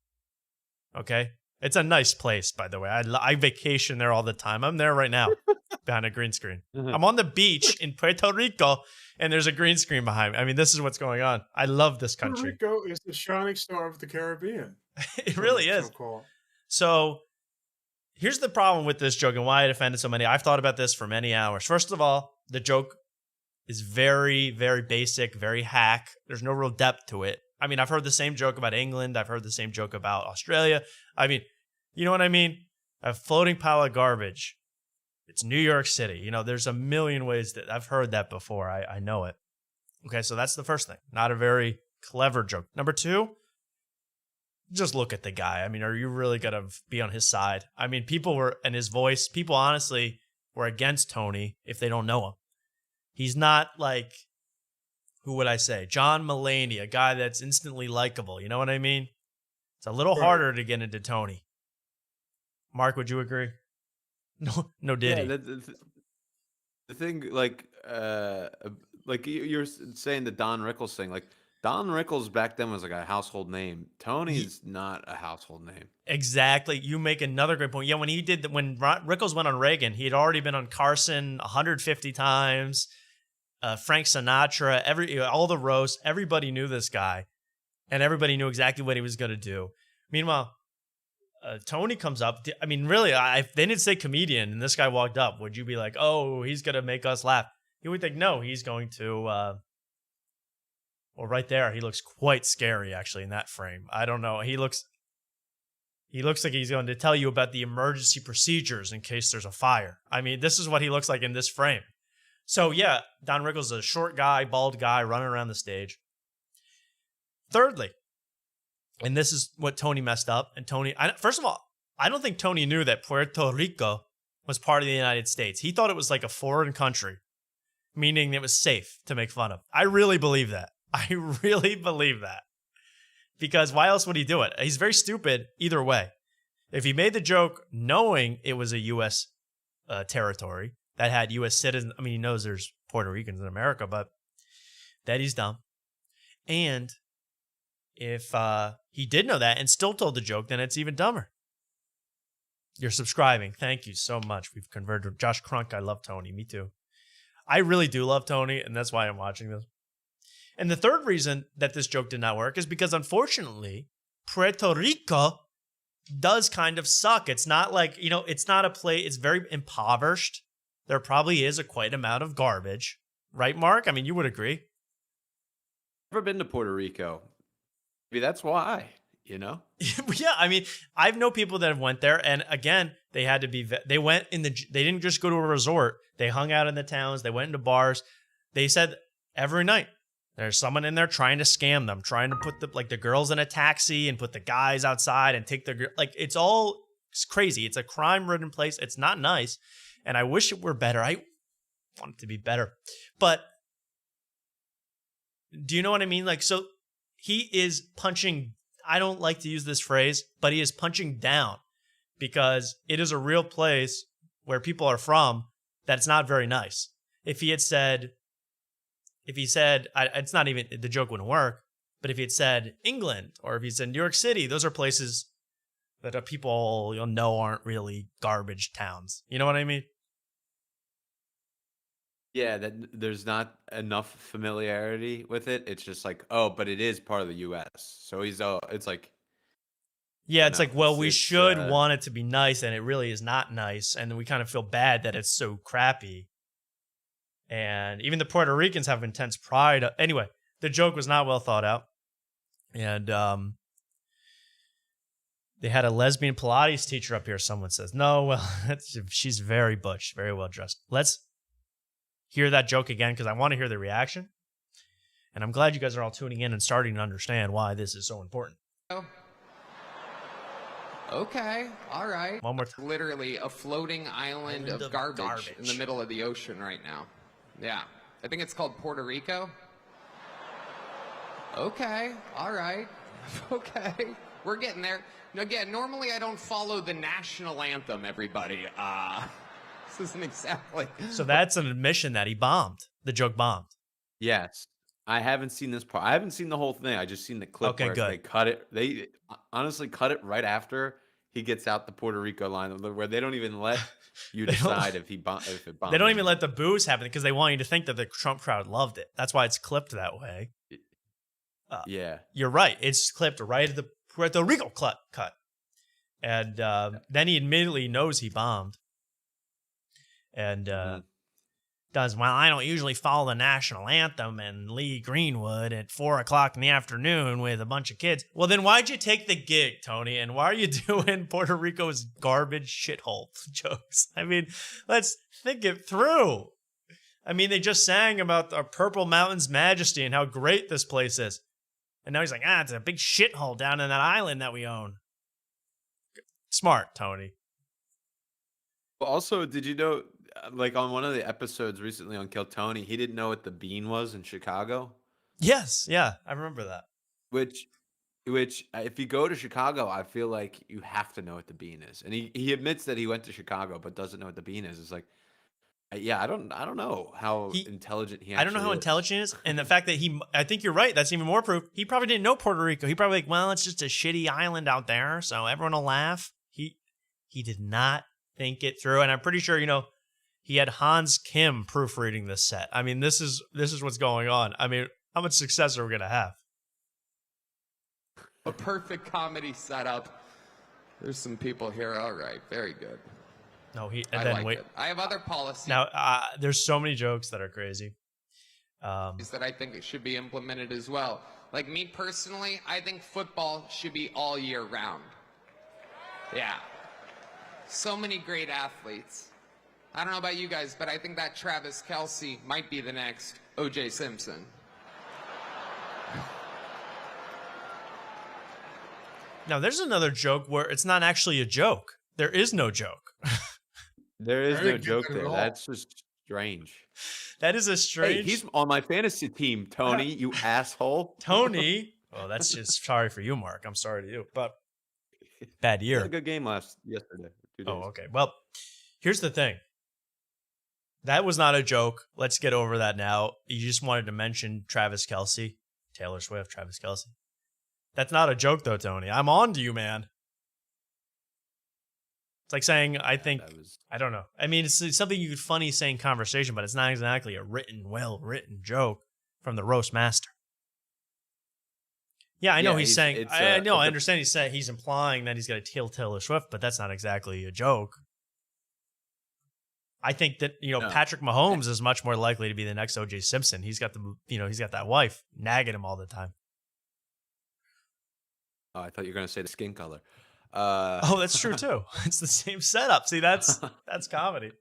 Okay? It's a nice place, by the way. I vacation there all the time. I'm there right now behind a green screen. I'm on the beach in Puerto Rico, and there's a green screen behind me. I mean, this is what's going on. I love this country. Puerto Rico is the shining star of the Caribbean. It really is. So here's the problem with this joke and why it offended so many. I've thought about this for many hours. First of all, the joke is very, very basic, very hack. There's no real depth to it. I mean, I've heard the same joke about England. I've heard the same joke about Australia. I mean, you know what I mean? A floating pile of garbage. It's New York City. There's a million ways that I've heard that before. I know it. Okay, so that's the first thing. Not a very clever joke. Number 2, just look at the guy. I mean, are you really going to be on his side? I mean, people honestly were against Tony if they don't know him. He's not like, who would I say? John Mulaney, a guy that's instantly likable. You know what I mean? It's a little harder to get into Tony. Mark, would you agree? No Diddy. Yeah, the thing, like you're saying the Don Rickles thing, like Don Rickles back then was like a household name. Tony's not a household name. Exactly. You make another great point. Yeah, when Rickles went on Reagan, he had already been on Carson 150 times. Frank Sinatra, all the roasts, everybody knew this guy, and everybody knew exactly what he was going to do. Meanwhile, Tony comes up. I mean, really, if they didn't say comedian and this guy walked up, would you be like, oh, he's going to make us laugh? You would think, no, he's going to, well, right there, he looks quite scary, actually, in that frame. I don't know. He looks He looks like he's going to tell you about the emergency procedures in case there's a fire. I mean, this is what he looks like in this frame. So yeah, Don Rickles is a short guy, bald guy running around the stage. Thirdly, and this is what Tony messed up. And Tony, first of all, I don't think Tony knew that Puerto Rico was part of the United States. He thought it was like a foreign country, meaning it was safe to make fun of. I really believe that. I really believe that. Because why else would he do it? He's very stupid either way. If he made the joke knowing it was a U.S. Territory that had U.S. citizens, I mean, he knows there's Puerto Ricans in America, but that he's dumb. And if he did know that and still told the joke, then it's even dumber. You're subscribing. Thank you so much. We've converted. Josh Crunk, I love Tony. Me too. I really do love Tony, and that's why I'm watching this. And the third reason that this joke did not work is because, unfortunately, Puerto Rico does kind of suck. It's not like, it's not a place, it's very impoverished. There probably is quite amount of garbage. Right, Mark? I mean, you would agree. Never been to Puerto Rico. Maybe that's why, Yeah, I mean, I know people that have went there, and again, they had to be, they didn't just go to a resort. They hung out in the towns. They went into bars. They said every night, there's someone in there trying to scam them, trying to put the girls in a taxi and put the guys outside and take their, it's crazy. It's a crime-ridden place. It's not nice. And I wish it were better. I want it to be better. But do you know what I mean? So he is punching, I don't like to use this phrase, but he is punching down because it is a real place where people are from that's not very nice. If he said, it's not even, the joke wouldn't work, but if he had said England or if he said New York City, those are places that people you'll know aren't really garbage towns. You know what I mean? Yeah, that there's not enough familiarity with it. It's just like, oh, but it is part of the U.S. So it's like, yeah, it's like, well, we should want it to be nice, and it really is not nice, and we kind of feel bad that it's so crappy. And even the Puerto Ricans have intense pride. Anyway, the joke was not well thought out. And they had a lesbian Pilates teacher up here, someone says. No, well, she's very butch, very well dressed. Let's hear that joke again because I want to hear the reaction. And I'm glad you guys are all tuning in and starting to understand why this is so important. Okay, all right. One more time. Literally a floating island of garbage in the middle of the ocean right now. Yeah, I think it's called Puerto Rico. Okay, all right. Okay, we're getting there. Now, again, normally I don't follow the national anthem, everybody. This isn't exactly. So that's an admission that he bombed. The joke bombed. Yes. I haven't seen this part. I haven't seen the whole thing. I just seen the clip where good. they cut it. They honestly cut it right after he gets out the Puerto Rico line, where they don't even let you decide if it bombed. They don't even let the boos happen because they want you to think that the Trump crowd loved it. That's why it's clipped that way. Yeah. You're right. It's clipped right at the Puerto Rico cut. And then he immediately knows he bombed. And does, well, I don't usually follow the national anthem in Lee Greenwood at 4:00 in the afternoon with a bunch of kids. Well, then why'd you take the gig, Tony? And why are you doing Puerto Rico's garbage shithole jokes? I mean, let's think it through. I mean, they just sang about the Purple Mountain's majesty and how great this place is. And now he's like, it's a big shithole down in that island that we own. Smart, Tony. Also, did you know, like on one of the episodes recently on Kill Tony, he didn't know what the bean was in Chicago? Yes, yeah, I remember that. Which if you go to Chicago, I feel like you have to know what the bean is. And he admits that he went to Chicago but doesn't know what the bean is. It's like, yeah, I don't know how intelligent he actually is. I don't know how intelligent he is. And the fact that I think you're right. That's even more proof. He probably didn't know Puerto Rico. He probably like, well, it's just a shitty island out there, so everyone will laugh. He did not think it through. And I'm pretty sure, he had Hans Kim proofreading this set. I mean, this is what's going on. I mean, how much success are we going to have? A perfect comedy setup. There's some people here. All right, very good. No, I have other policies. Now, there's so many jokes that are crazy. That I think it should be implemented as well. Like me personally, I think football should be all year round. Yeah. So many great athletes. I don't know about you guys, but I think that Travis Kelce might be the next O.J. Simpson. Now, there's another joke where it's not actually a joke. There is no joke. There is I no didn't get joke that at there. all. That's just strange. That is a Hey, strange... he's on my fantasy team, Tony, you asshole. Tony... Oh, that's just sorry for you, Mark. I'm sorry to you. But bad He had year. a good game yesterday. 2 days. Oh, okay. Well, here's the thing. That was not a joke. Let's get over that now. You just wanted to mention Travis Kelce. Taylor Swift, Travis Kelce. That's not a joke, though, Tony. I'm on to you, man. It's like saying, I don't know. I mean, it's something you could funny say in conversation, but it's not exactly a well-written joke from the roast master. Yeah, I know he's saying, I understand he's implying that he's going to kill Taylor Swift, but that's not exactly a joke. I think that, Patrick Mahomes is much more likely to be the next O.J. Simpson. He's got he's got that wife nagging him all the time. Oh, I thought you were going to say the skin color. Oh, that's true too. It's the same setup. See, that's comedy.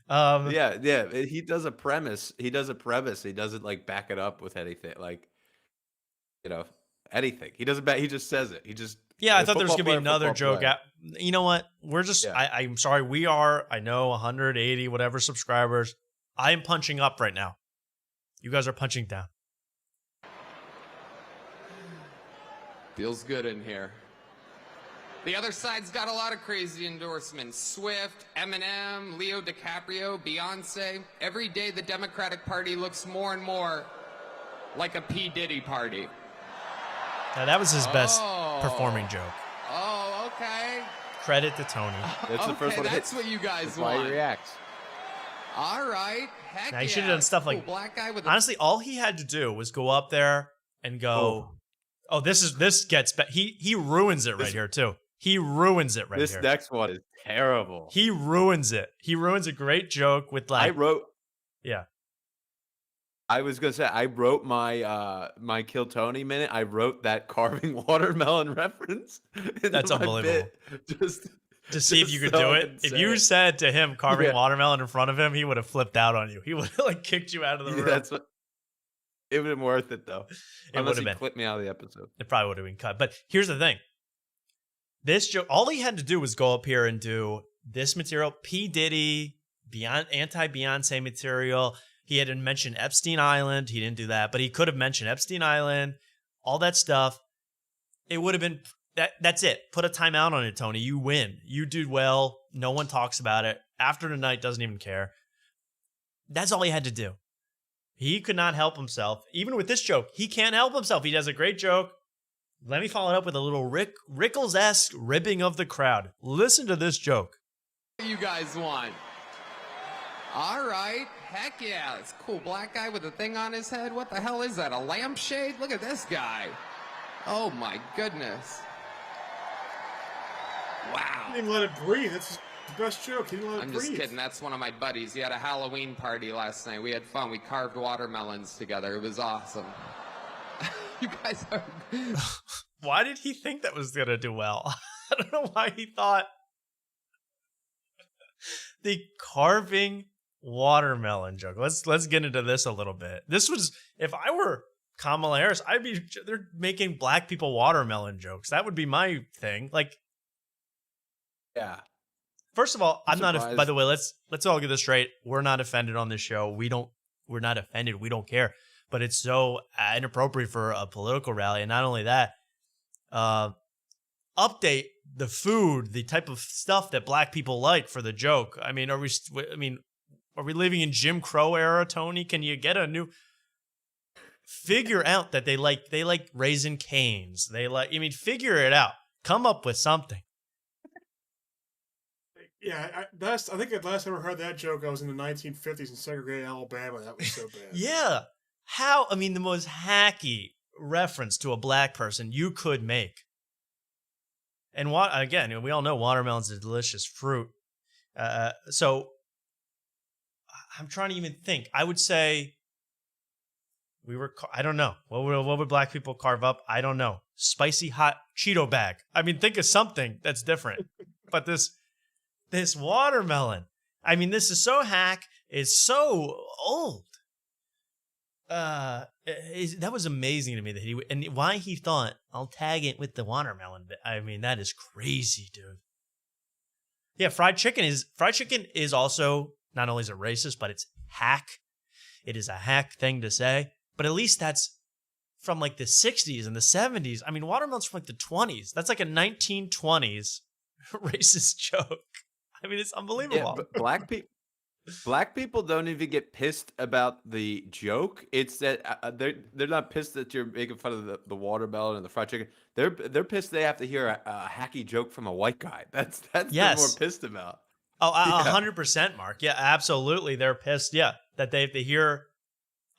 Yeah. He does a premise. He doesn't like back it up with anything. Like, anything. He doesn't back. He just says it. I thought there was gonna be another joke. You know what? We're just. Yeah. I'm sorry. We are. I know 180 whatever subscribers. I am punching up right now. You guys are punching down. Feels good in here. The other side's got a lot of crazy endorsements. Swift, Eminem, Leo DiCaprio, Beyonce. Every day the Democratic Party looks more and more like a P. Diddy party. Now, that was his best performing joke. Oh, okay. Credit to Tony. That's the first one. That's what you guys that's want. why he reacts. All right. Heck now, he should have done stuff like... black guy with honestly, all he had to do was go up there and go... Oh, this gets... He ruins it right here, too. He ruins it right here. This next one is terrible. He ruins it. He ruins a great joke with like... Yeah. I was gonna say I wrote my my Kill Tony minute. I wrote that carving watermelon reference. That's unbelievable. Just to see if you could do it. If you said to him carving watermelon in front of him, he would have flipped out on you. He would have like kicked you out of the room. It would have been worth it though. It would have been. Clipped me out of the episode. It probably would have been cut. But here's the thing. This joke, all he had to do was go up here and do this material, P. Diddy, anti-Beyonce material. He had to mention Epstein Island. He didn't do that, but he could have mentioned Epstein Island, all that stuff. It would have been, that's it. Put a timeout on it, Tony. You win. You do well. No one talks about it. After tonight, doesn't even care. That's all he had to do. He could not help himself. Even with this joke, he can't help himself. He does a great joke. Let me follow it up with a little Rickles-esque ribbing of the crowd. Listen to this joke. What you guys want? All right. Heck yeah. It's a cool black guy with a thing on his head. What the hell is that? A lampshade? Look at this guy. Oh my goodness. Wow. He didn't let it breathe. That's his best joke. He didn't let it breathe. I'm just kidding. That's one of my buddies. He had a Halloween party last night. We had fun. We carved watermelons together. It was awesome. You guys are... Why did he think that was going to do well? I don't know why he thought the carving watermelon joke. Let's get into this a little bit. This was, if I were Kamala Harris, they're making black people watermelon jokes. That would be my thing. Like, yeah. First of all, I'm not, by the way, let's all get this straight. We're not offended on this show. We're not offended. We don't care. But it's so inappropriate for a political rally. And not only that, update the food, the type of stuff that black people like for the joke. I mean, are we living in Jim Crow era, Tony? Can you get a new... Figure out that they like Raisin Canes. Figure it out. Come up with something. Yeah, I think the last time I heard that joke, I was in the 1950s in segregated Alabama. That was so bad. Yeah. The most hacky reference to a black person you could make. And again, we all know watermelon's a delicious fruit. So I'm trying to even think. I would say I don't know. What would black people carve up? I don't know. Spicy hot Cheeto bag. I mean, think of something that's different. But this watermelon. I mean, this is so hack. It's so old. That was amazing to me that and why he thought I'll tag it with the watermelon bit. I mean, that is crazy, dude. Yeah, fried chicken is also not only is it racist, but it's hack. It is a hack thing to say. But at least that's from like the 60s and the 70s. I mean, watermelon's from like the 20s. That's like a 1920s racist joke. I mean, it's unbelievable. Yeah, but black people don't even get pissed about the joke. It's that they're not pissed that you're making fun of the watermelon and the fried chicken. They're pissed they have to hear a hacky joke from a white guy. That's they're more pissed about. Oh, 100%, Mark. Yeah, absolutely. They're pissed. Yeah, that they hear,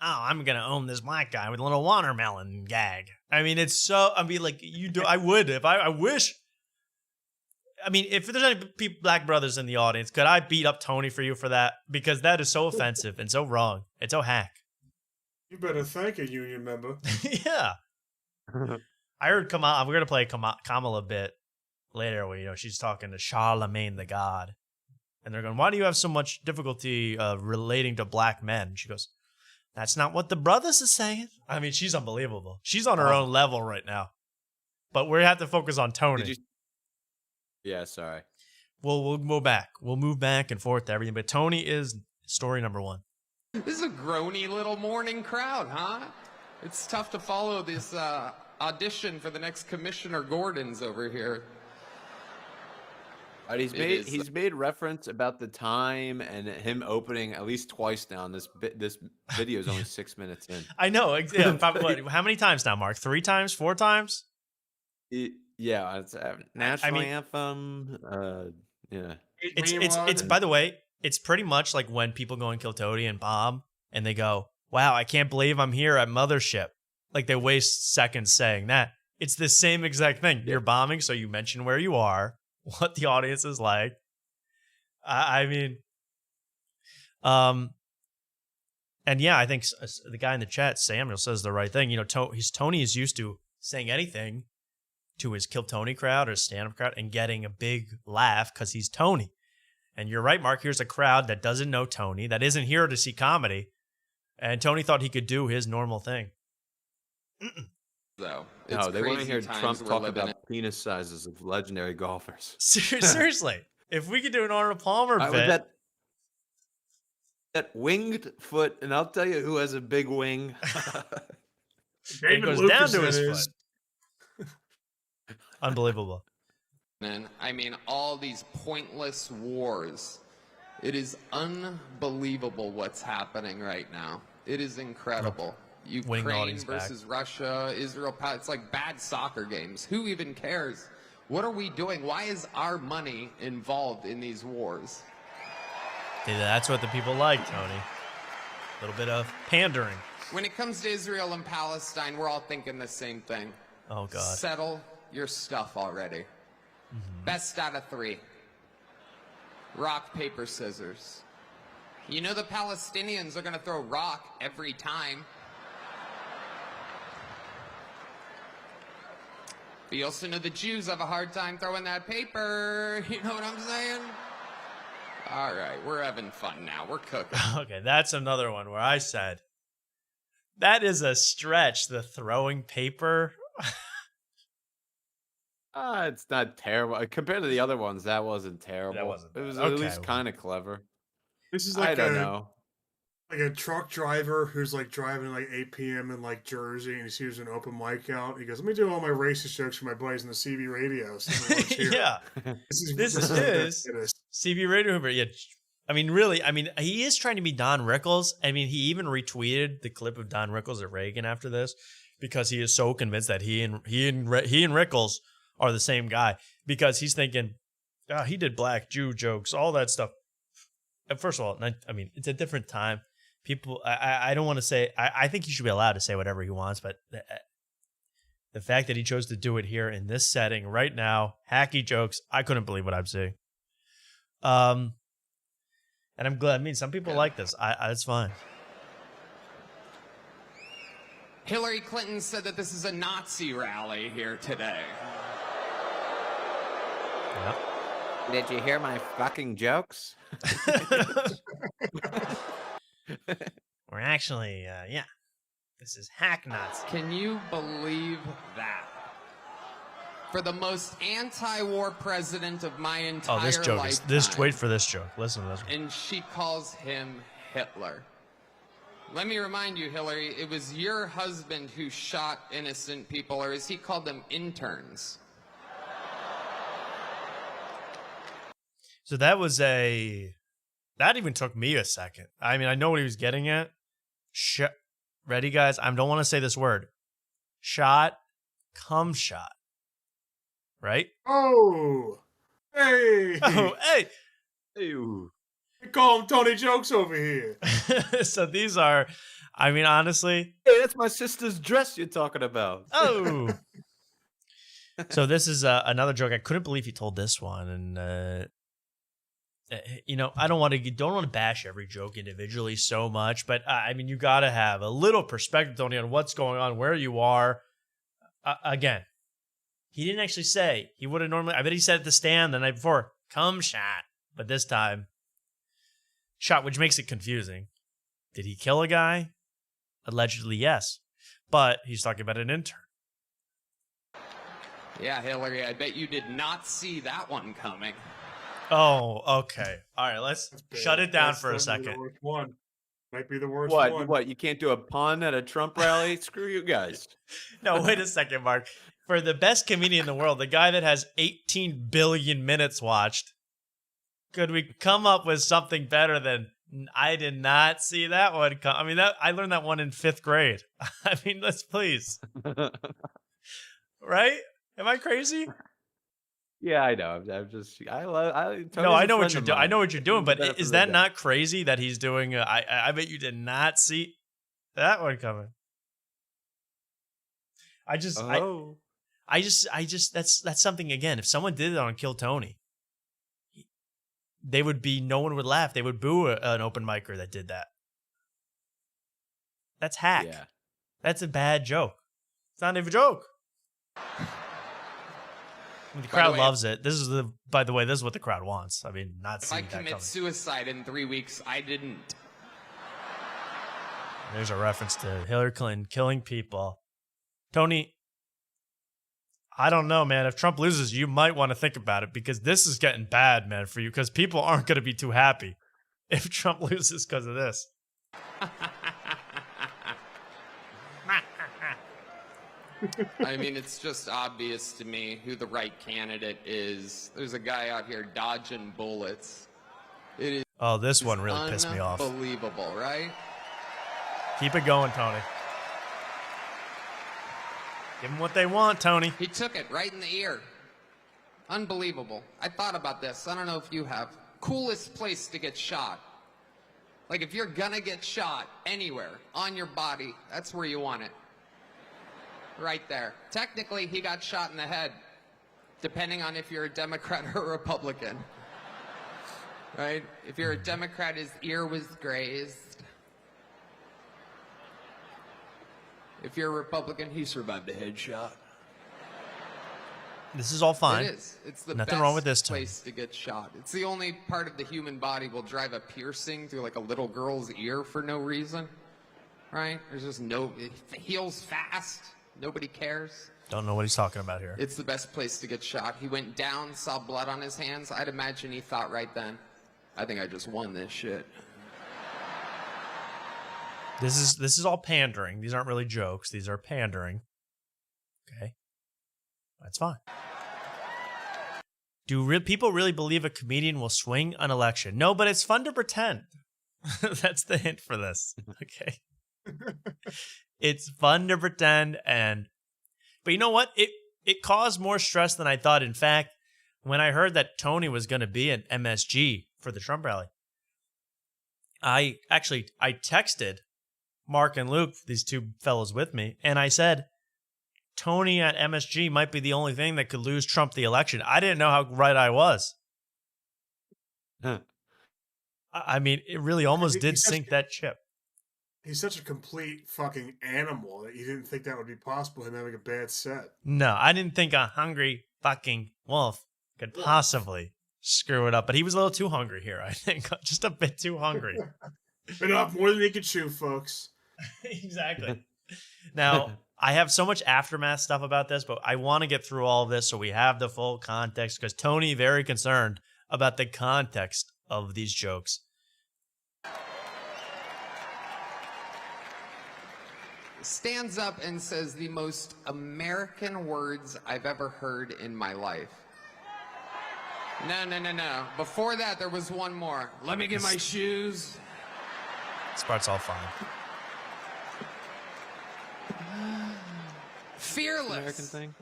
oh, I'm gonna own this black guy with a little watermelon gag. I mean, it's so. I mean, like you do. I would if I wish. I mean, if there's any black brothers in the audience, could I beat up Tony for you for that? Because that is so offensive and so wrong. It's so hack. You better thank a union member. Yeah. I heard Kamala. We're gonna play Kamala a bit later when she's talking to Charlemagne the God, and they're going, "Why do you have so much difficulty relating to black men?" She goes, "That's not what the brothers are saying." I mean, she's unbelievable. She's on her own level right now. But we have to focus on Tony. Yeah, sorry. We'll move back. We'll move back and forth to everything. But Tony is story number one. This is a groany little morning crowd, huh? It's tough to follow this audition for the next Commissioner Gordon's over here. Right, he's made reference about the time and him opening at least twice now. And this video is only 6 minutes in. I know. Yeah, how many times now, Mark? 3 times? 4 times? Yeah, it's national anthem. Yeah, it's by the way, it's pretty much like when people go and kill Toady and bomb, and they go, "Wow, I can't believe I'm here at Mothership." Like they waste seconds saying that. It's the same exact thing. You're bombing, so you mention where you are, what the audience is like. I mean, and yeah, I think the guy in the chat, Samuel, says the right thing. Tony is used to saying anything to his Kill Tony crowd or stand-up crowd and getting a big laugh because he's Tony. And you're right, Mark. Here's a crowd that doesn't know Tony, that isn't here to see comedy. And Tony thought he could do his normal thing. No, they want to hear Trump talk about penis sizes of legendary golfers. Seriously. If we could do an Arnold Palmer bit. That winged foot, and I'll tell you who has a big wing. It goes down to his foot. Unbelievable. And I mean, all these pointless wars. It is unbelievable what's happening right now. It is incredible. Ukraine versus Russia, Israel. It's like bad soccer games. Who even cares? What are we doing? Why is our money involved in these wars? That's what the people like, Tony. A little bit of pandering. When it comes to Israel and Palestine, we're all thinking the same thing. Oh, God. Settle your stuff already. Best out of 3. Rock, paper, scissors. You know the Palestinians are going to throw rock every time. But you also know the Jews have a hard time throwing that paper. You know what I'm saying? All right, we're having fun now. We're cooking. Okay, that's another one where I said, that is a stretch, the throwing paper. It's not terrible. Compared to the other ones, that wasn't terrible. That wasn't bad. It was at least kind of clever. This is like I don't know. Like a truck driver who's like driving like 8 p.m. in like Jersey and he sees an open mic out. He goes, "Let me do all my racist jokes for my buddies in the CB radio." Yeah. This is CB radio. Yeah. I mean, really, he is trying to be Don Rickles. I mean, he even retweeted the clip of Don Rickles at Reagan after this because he is so convinced that he and Rickles are the same guy because he's thinking, he did black Jew jokes, all that stuff. And first of all, I mean, it's a different time. People, I don't want to say, I think he should be allowed to say whatever he wants, but the fact that he chose to do it here in this setting right now, hacky jokes, I couldn't believe what I'm seeing. And I'm glad. I mean, some people like this. It's fine. Hillary Clinton said that this is a Nazi rally here today. Yep. Did you hear my fucking jokes? We're actually, yeah. This is hack Nazi. Can you believe that? For the most anti-war president of my entire this joke is lifetime. wait for this joke. Listen to this one. And she calls him Hitler. Let me remind you, Hillary, it was your husband who shot innocent people, or as he called them, interns. So that even took me a second. I mean, I know what he was getting at. Ready, guys? I don't want to say this word. Shot, cum shot. Right? Oh, hey. Oh, hey. Ew. We call him Tony Jokes over here. So these are, I mean, honestly. Hey, that's my sister's dress you're talking about. Oh. So this is another joke. I couldn't believe he told this one. And, you know, I don't want to bash every joke individually so much. But, I mean, you got to have a little perspective, Tony, on what's going on, where you are. Again, he didn't actually say. He would have normally, I bet he said at the stand the night before, cum shot. But this time, shot, which makes it confusing. Did he kill a guy? Allegedly, yes. But he's talking about an intern. Yeah, Hillary, I bet you did not see that one coming. Oh, okay. All right, let's shut it down for a second. The worst one. Might be the worst What? one. What? You can't do a pun at a Trump rally? Screw you guys. No, wait a second, Mark. For the best comedian in the world, the guy that has 18 billion minutes watched, could we come up with something better than I did not see that one come? I mean, I learned that one in 5th grade. I mean, let's please. Right? Am I crazy? Yeah, I know. I'm just. No, I know what you're doing. I know what you're doing, but is that not crazy that he's doing? I bet you did not see that one coming. I just that's something again. If someone did it on Kill Tony, they would be, no one would laugh. They would boo an open micer that did that. That's hack. Yeah. That's a bad joke. It's not even a joke. The crowd loves it. By the way, this is what the crowd wants. I mean, not seeing that coming. If I commit suicide in 3 weeks, I didn't. There's a reference to Hillary Clinton killing people. Tony, I don't know, man. If Trump loses, you might want to think about it, because this is getting bad, man, for you, because people aren't going to be too happy if Trump loses because of this. I mean, it's just obvious to me who the right candidate is. There's a guy out here dodging bullets. It is. Oh, this one really pissed me off. Unbelievable, right? Keep it going, Tony. Give them what they want, Tony. He took it right in the ear. Unbelievable. I thought about this. I don't know if you have. Coolest place to get shot. Like, if you're gonna get shot anywhere on your body, that's where you want it. Right there. Technically, he got shot in the head, depending on if you're a Democrat or a Republican. Right? If you're a Democrat, his ear was grazed. If you're a Republican, he survived a headshot. This is all fine. It is. It's the Nothing best wrong with this, Tony. place to get shot. It's the only part of the human body will drive a piercing through like a little girl's ear for no reason. Right? There's just it heals fast. Nobody cares. Don't know what he's talking about here. It's the best place to get shot. He went down, saw blood on his hands. I'd imagine he thought right then, I think I just won this shit. This is all pandering. These aren't really jokes. These are pandering. Okay. That's fine. Do people really believe a comedian will swing an election? No, but it's fun to pretend. That's the hint for this. Okay. It's fun to pretend, but you know what? It caused more stress than I thought. In fact, when I heard that Tony was going to be at MSG for the Trump rally, I texted Mark and Luke, these two fellows with me, and I said, Tony at MSG might be the only thing that could lose Trump the election. I didn't know how right I was. Huh. I mean, it really almost did sink that ship. he's such a complete fucking animal that you didn't think that would be possible, him having a bad set. No, I didn't think a hungry fucking wolf could possibly screw it up, but he was a little too hungry here, I think. Just a bit too hungry. Bit off more than he could chew, folks. Exactly. Now, I have so much aftermath stuff about this, but I want to get through all of this so we have the full context, because Tony very concerned about the context of these jokes. Stands up and says the most American words I've ever heard in my life. No. Before that, there was one more. Let me get my shoes. This part's all fine. Fearless. American thing.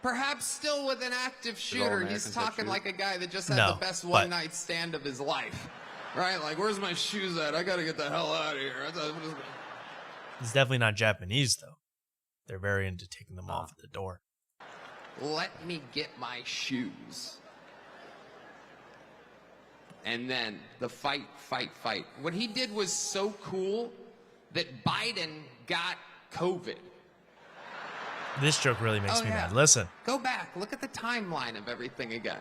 Perhaps still with an active shooter. Americans He's have talking shoes? like a guy that just had No, the best but- one-night stand of his life. Right? Like, where's my shoes at? I gotta get the hell out of here. He's definitely not Japanese, though. They're very into taking them off at the door. Let me get my shoes. And then the fight. What he did was so cool that Biden got COVID. This joke really makes Oh, me yeah. mad. Listen. Go back. Look at the timeline of everything again.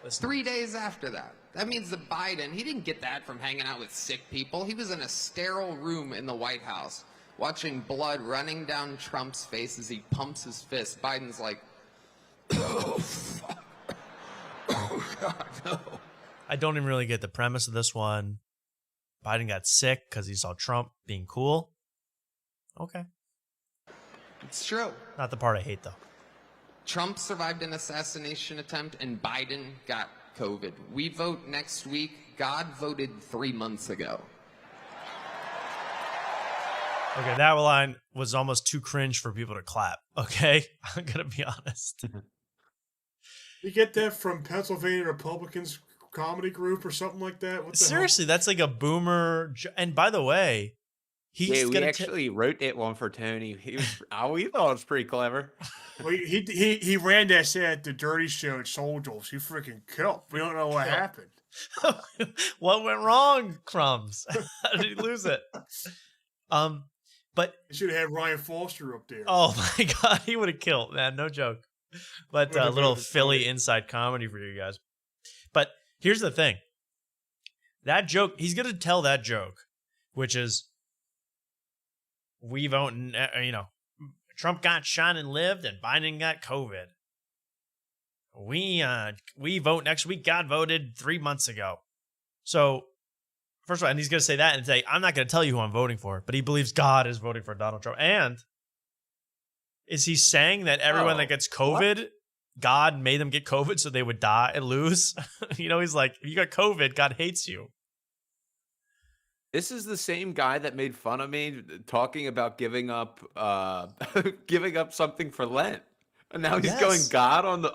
Listen. 3 days after that. That means that Biden, he didn't get that from hanging out with sick people. He was in a sterile room in the White House, watching blood running down Trump's face as he pumps his fist. Biden's like, oh, fuck. Oh, God, no. I don't even really get the premise of this one. Biden got sick because he saw Trump being cool. Okay. It's true. Not the part I hate, though. Trump survived an assassination attempt, and Biden got COVID. We vote next week. God voted 3 months ago. Okay, that line was almost too cringe for people to clap. Okay? I'm going to be honest. You get that from Pennsylvania Republicans comedy group or something like that? What the Seriously, that's like a boomer. And by the way, he's Yeah, we going to actually wrote that one for Tony. He was, we thought it was pretty clever. hell? Well, he ran that set at the Dirty Show at Soldiers. He freaking killed. We don't know what happened. What went wrong, Crumbs? How did he lose it? But You should have had Ryan Foster up there. oh my God, he would have killed, man. No joke. But a Would've little been Philly funny. inside comedy for you guys. But here's the thing. That joke, he's going to tell that joke, which is, we vote, Trump got shot and lived, and Biden got COVID. We vote next week. God voted 3 months ago. So, first of all, and he's going to say that and say, I'm not going to tell you who I'm voting for, but he believes God is voting for Donald Trump. And is he saying that everyone that gets COVID, God made them get COVID so they would die and lose? He's like, if you got COVID, God hates you. This is the same guy that made fun of me talking about giving up giving up something for Lent. And now he's going God on the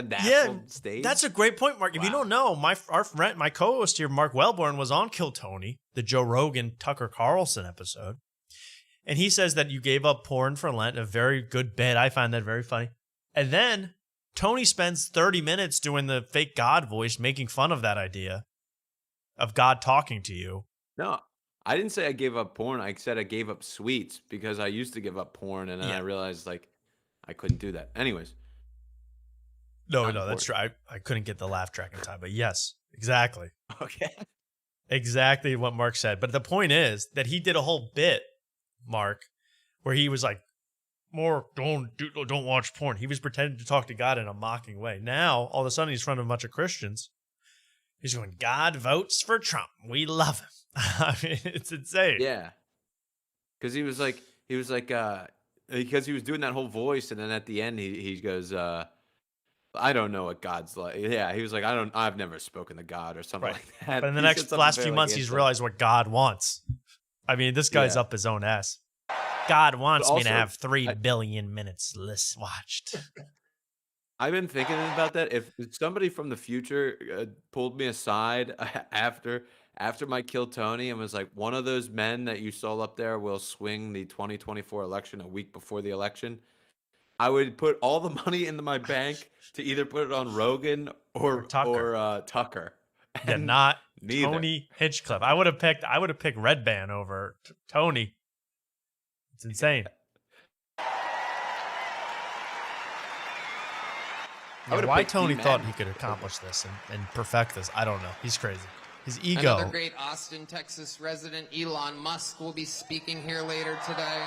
national stage. That's a great point, Mark. If you don't know, my friend, my co-host here, Mark Wellborn, was on Kill Tony, the Joe Rogan Tucker Carlson episode. And he says that you gave up porn for Lent, a very good bit. I find that very funny. And then Tony spends 30 minutes doing the fake God voice, making fun of that idea of God talking to you. No, I didn't say I gave up porn. I said I gave up sweets because I used to give up porn, and then I realized I couldn't do that. Anyways. No, that's true. I couldn't get the laugh track in time, but yes, exactly. Okay. Exactly what Mark said. But the point is that he did a whole bit, Mark, where he was like, don't watch porn. He was pretending to talk to God in a mocking way. Now, all of a sudden, he's in front of a bunch of Christians. He's going, God votes for Trump. We love him. I mean, it's insane. Yeah. Because he was like, because he was doing that whole voice, and then at the end, he goes, I don't know what God's like. Yeah, he was like, I've never spoken to God or something like that. But in the He said last something few very months, like he's it. realized what God wants. I mean, this guy's up his own ass. God wants me to have 3 billion minutes watched. I've been thinking about that. If somebody from the future pulled me aside after my Kill Tony and was like, one of those men that you saw up there will swing the 2024 election a week before the election, I would put all the money into my bank to either put it on Rogan or Tucker. Yeah, And not neither. Tony Hinchcliffe. I would have picked Red Band over Tony. It's insane. I would've Why picked Tony D-Man. thought he could accomplish this and perfect this, I don't know. He's crazy. His ego. Another great Austin, Texas resident, Elon Musk, will be speaking here later today.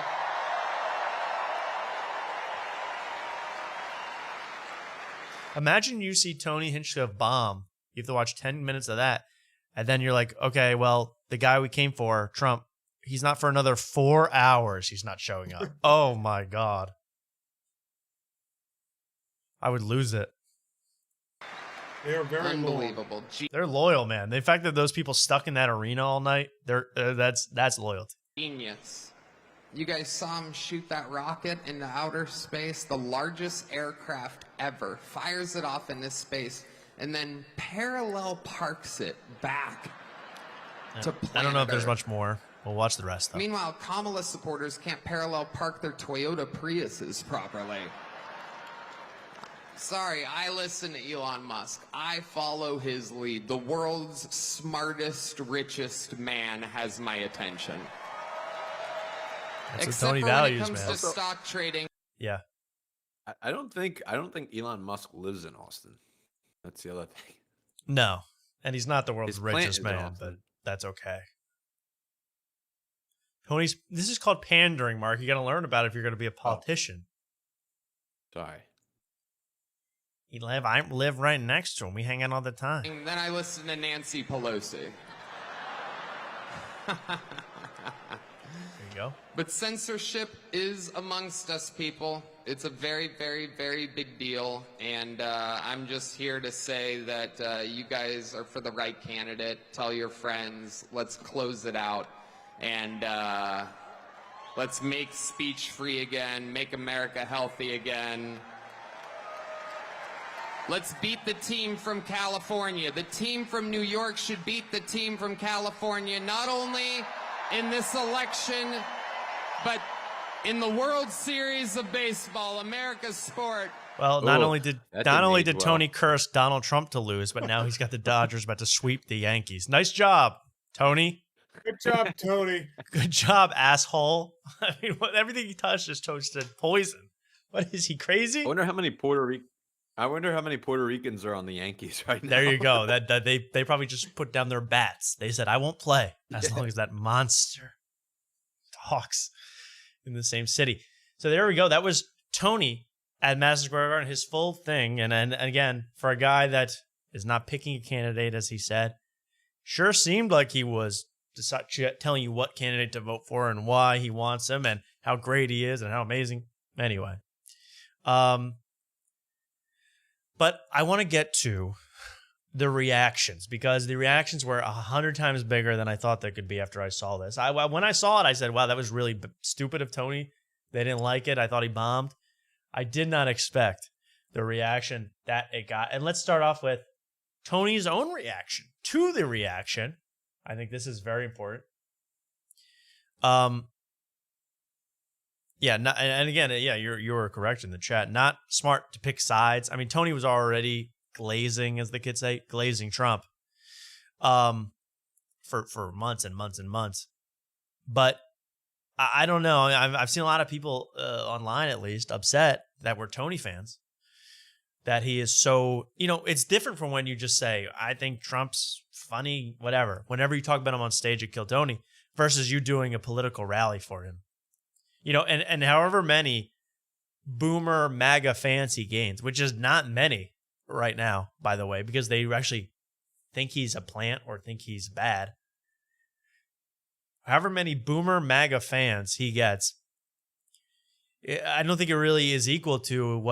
Imagine you see Tony Hinchcliffe bomb. You have to watch 10 minutes of that. And then you're like, okay, well, the guy we came for, Trump, he's not for another 4 hours. He's not showing up. Oh, my God. I would lose it. They are very Unbelievable. They're loyal, man. The fact that those people stuck in that arena all night, that's loyalty. Genius. You guys saw him shoot that rocket into outer space, the largest aircraft ever, fires it off into space, and then parallel parks it back to planet I don't know if there's Earth. much more. We'll watch the rest, though. Meanwhile, Kamala supporters can't parallel park their Toyota Priuses properly. Sorry, I listen to Elon Musk. I follow his lead. The world's smartest, richest man has my attention. That's Except what Tony for values, when it comes man. to stock trading. Yeah. I don't think Elon Musk lives in Austin. That's the other thing. No. And he's not the world's His plant richest is in man, Austin. but that's okay. This is called pandering, Mark. You got to learn about it if you're going to be a politician. Sorry. I live right next to him. We hang out all the time. And then I listen to Nancy Pelosi. There you go. But censorship is amongst us, people. It's a very, very, very big deal. And I'm just here to say that you guys are for the right candidate. Tell your friends. Let's close it out. And let's make speech free again. Make America healthy again. Let's beat the team from California. The team from New York should beat the team from California, not only in this election, but in the World Series of Baseball, America's sport. Well, not Ooh, only did that didn't age Tony well. curse Donald Trump to lose, but now he's got the Dodgers about to sweep the Yankees. Nice job, Tony. Good job, Tony. Good job, asshole. I mean, everything he touched is toasted poison. What is he, crazy? I wonder how many Puerto Ricans are on the Yankees right now. There you go. That they probably just put down their bats. They said, "I won't play as long as that monster talks in the same city." So there we go. That was Tony at Madison Square Garden, his full thing. And again, for a guy that is not picking a candidate, as he said, sure seemed like he was telling you what candidate to vote for and why he wants him and how great he is and how amazing. Anyway, but I want to get to the reactions because the reactions were 100 times bigger than I thought they could be after I saw this. When I saw it, I said, wow, that was really stupid of Tony. They didn't like it. I thought he bombed. I did not expect the reaction that it got. And let's start off with Tony's own reaction to the reaction. I think this is very important. Yeah, and again, yeah, you were correct in the chat. Not smart to pick sides. I mean, Tony was already glazing, as the kids say, glazing Trump, for months and months and months. But I don't know. I've seen a lot of people online, at least, upset that were Tony fans. That he is so, it's different from when you just say, I think Trump's funny, whatever. Whenever you talk about him on stage at Kill Tony, versus you doing a political rally for him. And however many boomer MAGA fans he gains, which is not many right now, by the way, because they actually think he's a plant or think he's bad. However many boomer MAGA fans he gets, I don't think it really is equal to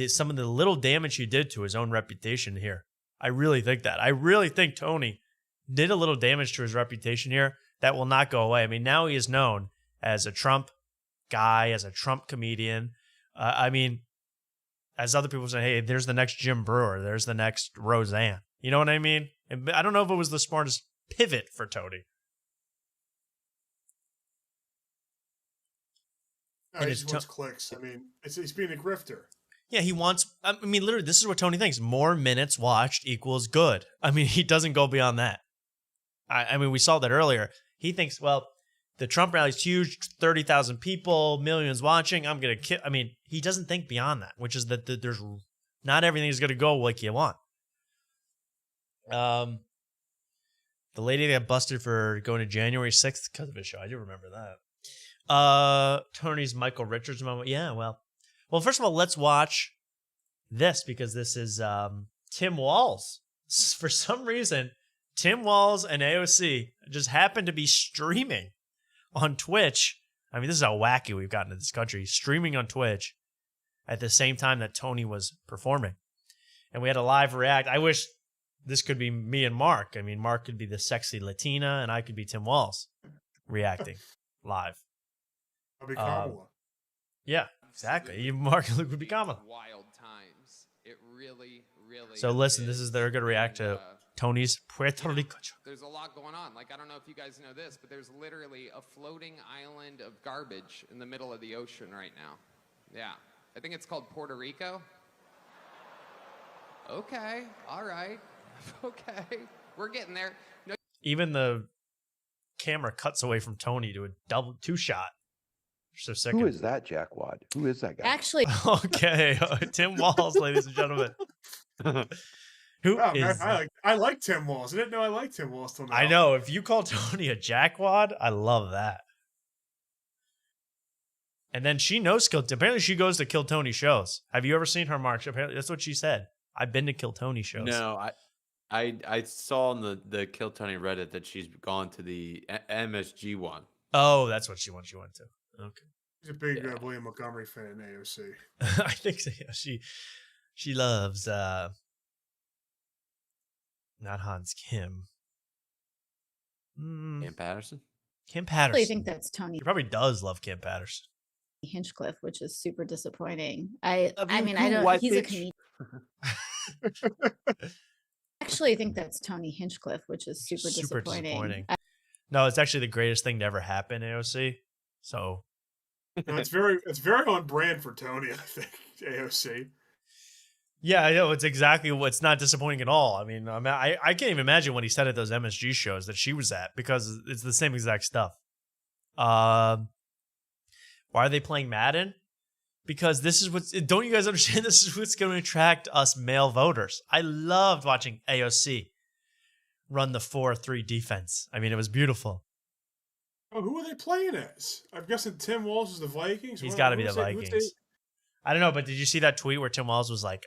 some of the little damage he did to his own reputation here. I really think that. I really think Tony did a little damage to his reputation here that will not go away. I mean, now he is known as a Trump guy, as a Trump comedian. I mean, as other people say, hey, there's the next Jim Brewer, there's the next Roseanne. You know what I mean? And I don't know if it was the smartest pivot for Tony. No, he just wants clicks. I mean, he's being a grifter. Yeah, he wants, I mean, literally, this is what Tony thinks. More minutes watched equals good. I mean, he doesn't go beyond that. I mean, we saw that earlier. He thinks, well, the Trump rally's huge, 30,000 people, millions watching. I'm going to kill. I mean, he doesn't think beyond that, which is that there's not everything is going to go like you want. The lady that got busted for going to January 6th because of his show. I do remember that. Tony's Michael Richards moment. Yeah, well, first of all, let's watch this because this is Tim Walz. For some reason, Tim Walz and AOC just happen to be streaming on Twitch. I mean, this is how wacky we've gotten in this country. Streaming on Twitch at the same time that Tony was performing. And we had a live react. I wish this could be me and Mark. I mean, Mark could be the sexy Latina, and I could be Tim Walz reacting live. I'll be Kamala. Yeah, exactly. Mark would be Kamala. Wild times. It really, really. So listen, this is they're going to react to Tony's Puerto Rico. There's a lot going on. Like, I don't know if you guys know this, but there's literally a floating island of garbage in the middle of the ocean right now. Yeah. I think it's called Puerto Rico. Okay. All right. Okay. We're getting there. No. Even the camera cuts away from Tony to a two shot. So second. Who is that jackwad? Who is that guy? Actually, okay, Tim Walz, ladies and gentlemen. Who is? I like Tim Walz. I didn't know I liked Tim Walz till now. I know. If you call Tony a jackwad, I love that. And then she knows Kill. Apparently, she goes to Kill Tony shows. Have you ever seen her, Mark? Apparently, that's what she said. I've been to Kill Tony shows. No, I saw on the Kill Tony Reddit that she's gone to the MSG one. Oh, that's what she went to. Okay. She's a big William Montgomery fan, AOC. I think so. Yeah, she loves not Hans Kim. Kim Patterson. Kim Patterson. I think that's Tony. He probably does love Kim Patterson. Hinchcliffe, which is super disappointing. I mean, you I don't. white He's a bitch. comedian. Actually, I think that's Tony Hinchcliffe, which is super disappointing. No, it's actually the greatest thing to ever happen, AOC. So no, it's very on brand for Tony, I think, AOC. Yeah, I know. It's exactly what's not disappointing at all. I mean, I can't even imagine what he said at those MSG shows that she was at because it's the same exact stuff. Why are they playing Madden? Because this is what's, don't you guys understand? This is what's going to attract us male voters. I loved watching AOC run the 4-3 defense. I mean, it was beautiful. Oh, who are they playing as? I'm guessing Tim Walz is the Vikings. He's got to be the Vikings. I don't know, but did you see that tweet where Tim Walz was like,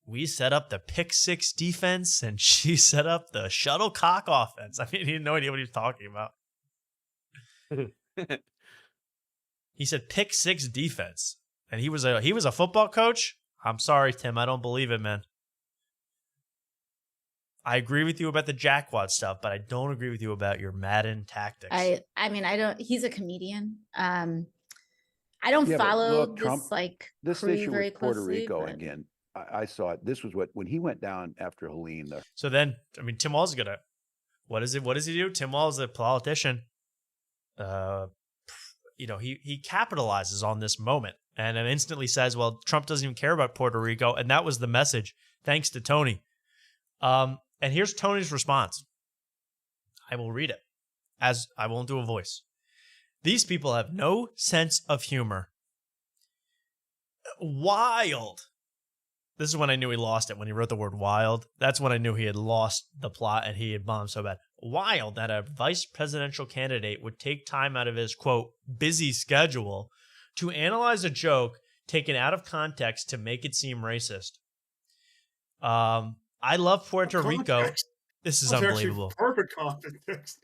we set up the pick six defense and she set up the shuttlecock offense? I mean, he had no idea what he was talking about. He said pick six defense. And he was a football coach? I'm sorry, Tim. I don't believe it, man. I agree with you about the jackwad stuff, but I don't agree with you about your Madden tactics. I mean, I don't. He's a comedian. I don't follow this Trump, like this crew issue very with Puerto closely, Rico but... again. I saw it. This was when he went down after Helene. So then, I mean, Tim Walz is gonna. What is it? What does he do? Tim Walz is a politician. He capitalizes on this moment and then instantly says, "Well, Trump doesn't even care about Puerto Rico," and that was the message. Thanks to Tony. And here's Tony's response. I will read it, as I won't do a voice. These people have no sense of humor. Wild. This is when I knew he lost it, when he wrote the word wild. That's when I knew he had lost the plot and he had bombed so bad. Wild that a vice presidential candidate would take time out of his, quote, busy schedule to analyze a joke taken out of context to make it seem racist. I love Puerto Rico. This is unbelievable. Perfect context.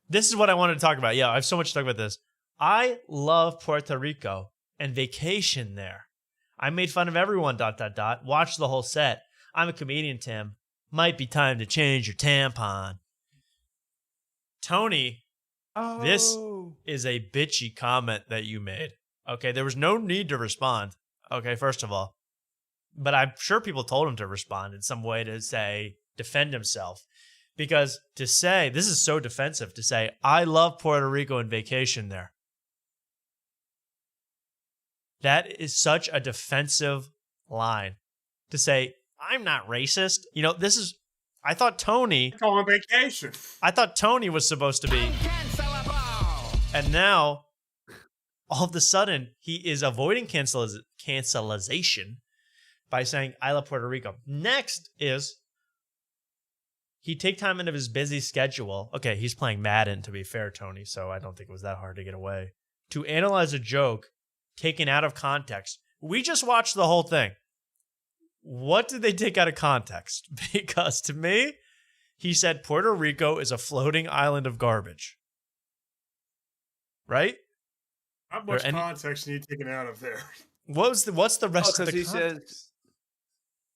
This is what I wanted to talk about. Yeah, I have so much to talk about this. I love Puerto Rico and vacation there. I made fun of everyone, ... Watch the whole set. I'm a comedian, Tim. Might be time to change your tampon. Tony, This is a bitchy comment that you made. Okay, there was no need to respond. Okay, first of all. But I'm sure people told him to respond in some way to say, defend himself. Because to say, this is so defensive, to say, I love Puerto Rico and vacation there. That is such a defensive line to say, I'm not racist. You know, I thought Tony. Go on vacation. I thought Tony was supposed to be. And now, all of a sudden, he is avoiding cancelization by saying, I love Puerto Rico. Next is he take time out of his busy schedule. Okay, he's playing Madden, to be fair, Tony, so I don't think it was that hard to get away. To analyze a joke taken out of context. We just watched the whole thing. What did they take out of context? Because to me, he said Puerto Rico is a floating island of garbage. Right? Not much context need taken out of there. What's the rest of the he context? says,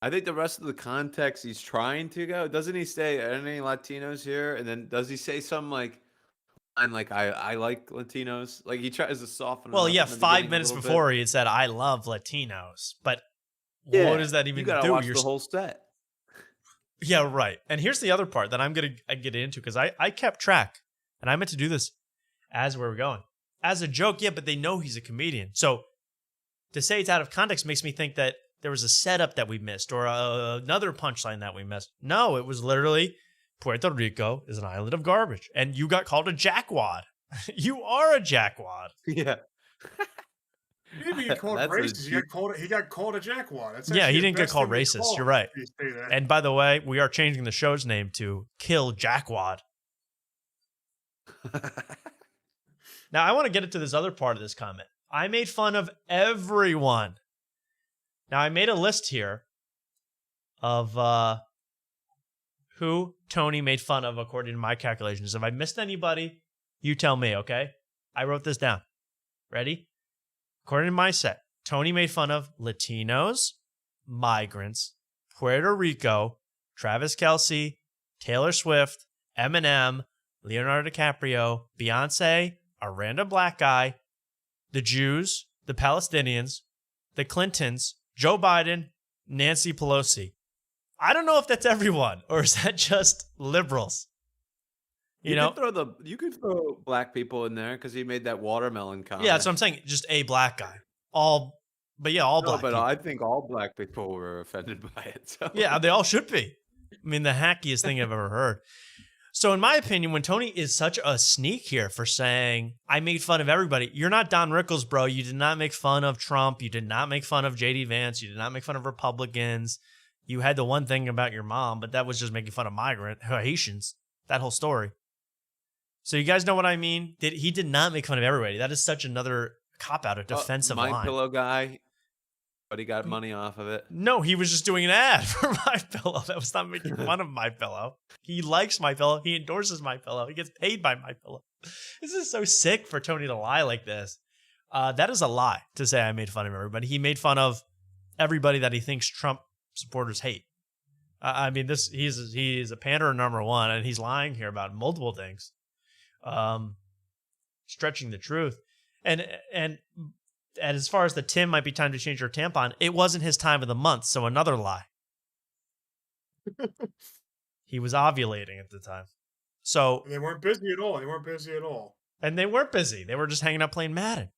I think the rest of the context he's trying to go. Doesn't he say any Latinos here? And then does he say something like, I'm like, I like Latinos? Like he tries to soften it Well, up yeah, in the 5 beginning a minutes little before bit. he had said, I love Latinos. But Yeah, what does that even you gotta do? watch the whole set. Yeah, right. And here's the other part that I'm going to get into because I kept track. And I meant to do this as we were going. As a joke, yeah, but they know he's a comedian. So to say it's out of context makes me think that there was a setup that we missed or another punchline that we missed. No, it was literally Puerto Rico is an island of garbage. And you got called a jackwad. You are a jackwad. Yeah. Maybe he called racist. He got called a jackwad. That's Yeah, he actually the didn't get best called thing to racist. call You're right. if you say that. And by the way, we are changing the show's name to Kill Jackwad. Now, I want to get into this other part of this comment. I made fun of everyone. Now, I made a list here of who Tony made fun of according to my calculations. If I missed anybody, you tell me, okay? I wrote this down. Ready? According to my set, Tony made fun of Latinos, migrants, Puerto Rico, Travis Kelce, Taylor Swift, Eminem, Leonardo DiCaprio, Beyonce, a random black guy, the Jews, the Palestinians, the Clintons, Joe Biden, Nancy Pelosi. I don't know if that's everyone or is that just liberals? You know, you could throw black people in there because he made that watermelon comment. yeah, that's what I'm saying. Just a black guy. All black. But people. I think all black people were offended by it. So. Yeah, they all should be. I mean, the hackiest thing I've ever heard. So in my opinion, when Tony is such a sneak here for saying, I made fun of everybody, you're not Don Rickles, bro. You did not make fun of Trump. You did not make fun of J.D. Vance. You did not make fun of Republicans. You had the one thing about your mom, but that was just making fun of Haitians, that whole story. So you guys know what I mean? He did not make fun of everybody. That is such another cop-out, a defensive line. MyPillow guy, but he got money off of it. No, he was just doing an ad for MyPillow. That was not making fun of MyPillow. He likes MyPillow. He endorses MyPillow. He gets paid by MyPillow. This is so sick for Tony to lie like this. That is a lie to say I made fun of everybody. He made fun of everybody that he thinks Trump supporters hate. I mean, he's a panderer number one, and he's lying here about multiple things. Stretching the truth. And as far as the Tim might be time to change your tampon, it wasn't his time of the month, so another lie. He was ovulating at the time. So And they weren't busy at all. And they weren't busy. They were just hanging out playing Madden.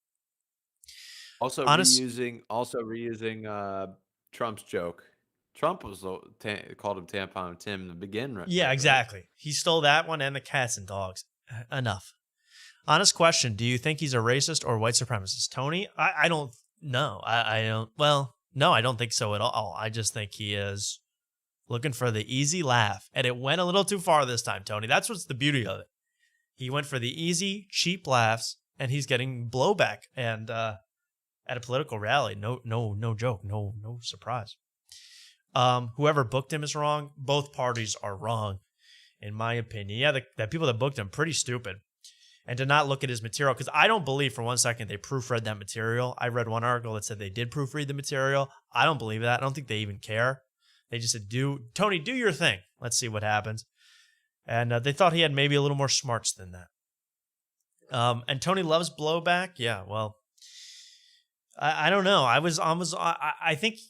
Also reusing Trump's joke. Trump was called him Tampon Tim to begin with. Yeah, exactly. He stole that one and the cats and dogs. Enough. Honest question. Do you think he's a racist or white supremacist? Tony? I don't know. I don't. Well, no, I don't think so at all. I just think he is looking for the easy laugh. And it went a little too far this time, Tony. That's what's the beauty of it. He went for the easy, cheap laughs, and he's getting blowback. And at a political rally, no joke, no surprise. Whoever booked him is wrong. Both parties are wrong, in my opinion. Yeah, the people that booked him, pretty stupid. And to not look at his material, because I don't believe for 1 second they proofread that material. I read one article that said they did proofread the material. I don't believe that. I don't think they even care. They just said, Tony, do your thing. Let's see what happens. And they thought he had maybe a little more smarts than that. And Tony loves blowback. Yeah, well, I don't know. I think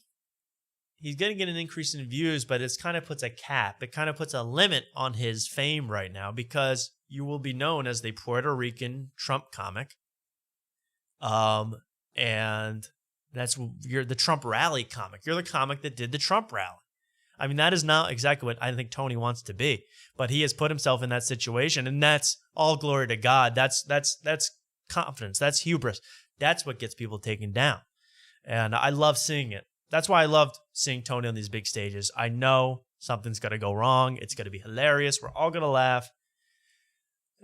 he's going to get an increase in views, but it kind of puts a cap. It kind of puts a limit on his fame right now because you will be known as the Puerto Rican Trump comic. And You're the Trump rally comic. You're the comic that did the Trump rally. I mean, that is not exactly what I think Tony wants to be, but he has put himself in that situation, and that's all glory to God. That's confidence. That's hubris. That's what gets people taken down. And I love seeing it. That's why I loved seeing Tony on these big stages. I know something's going to go wrong. It's going to be hilarious. We're all going to laugh.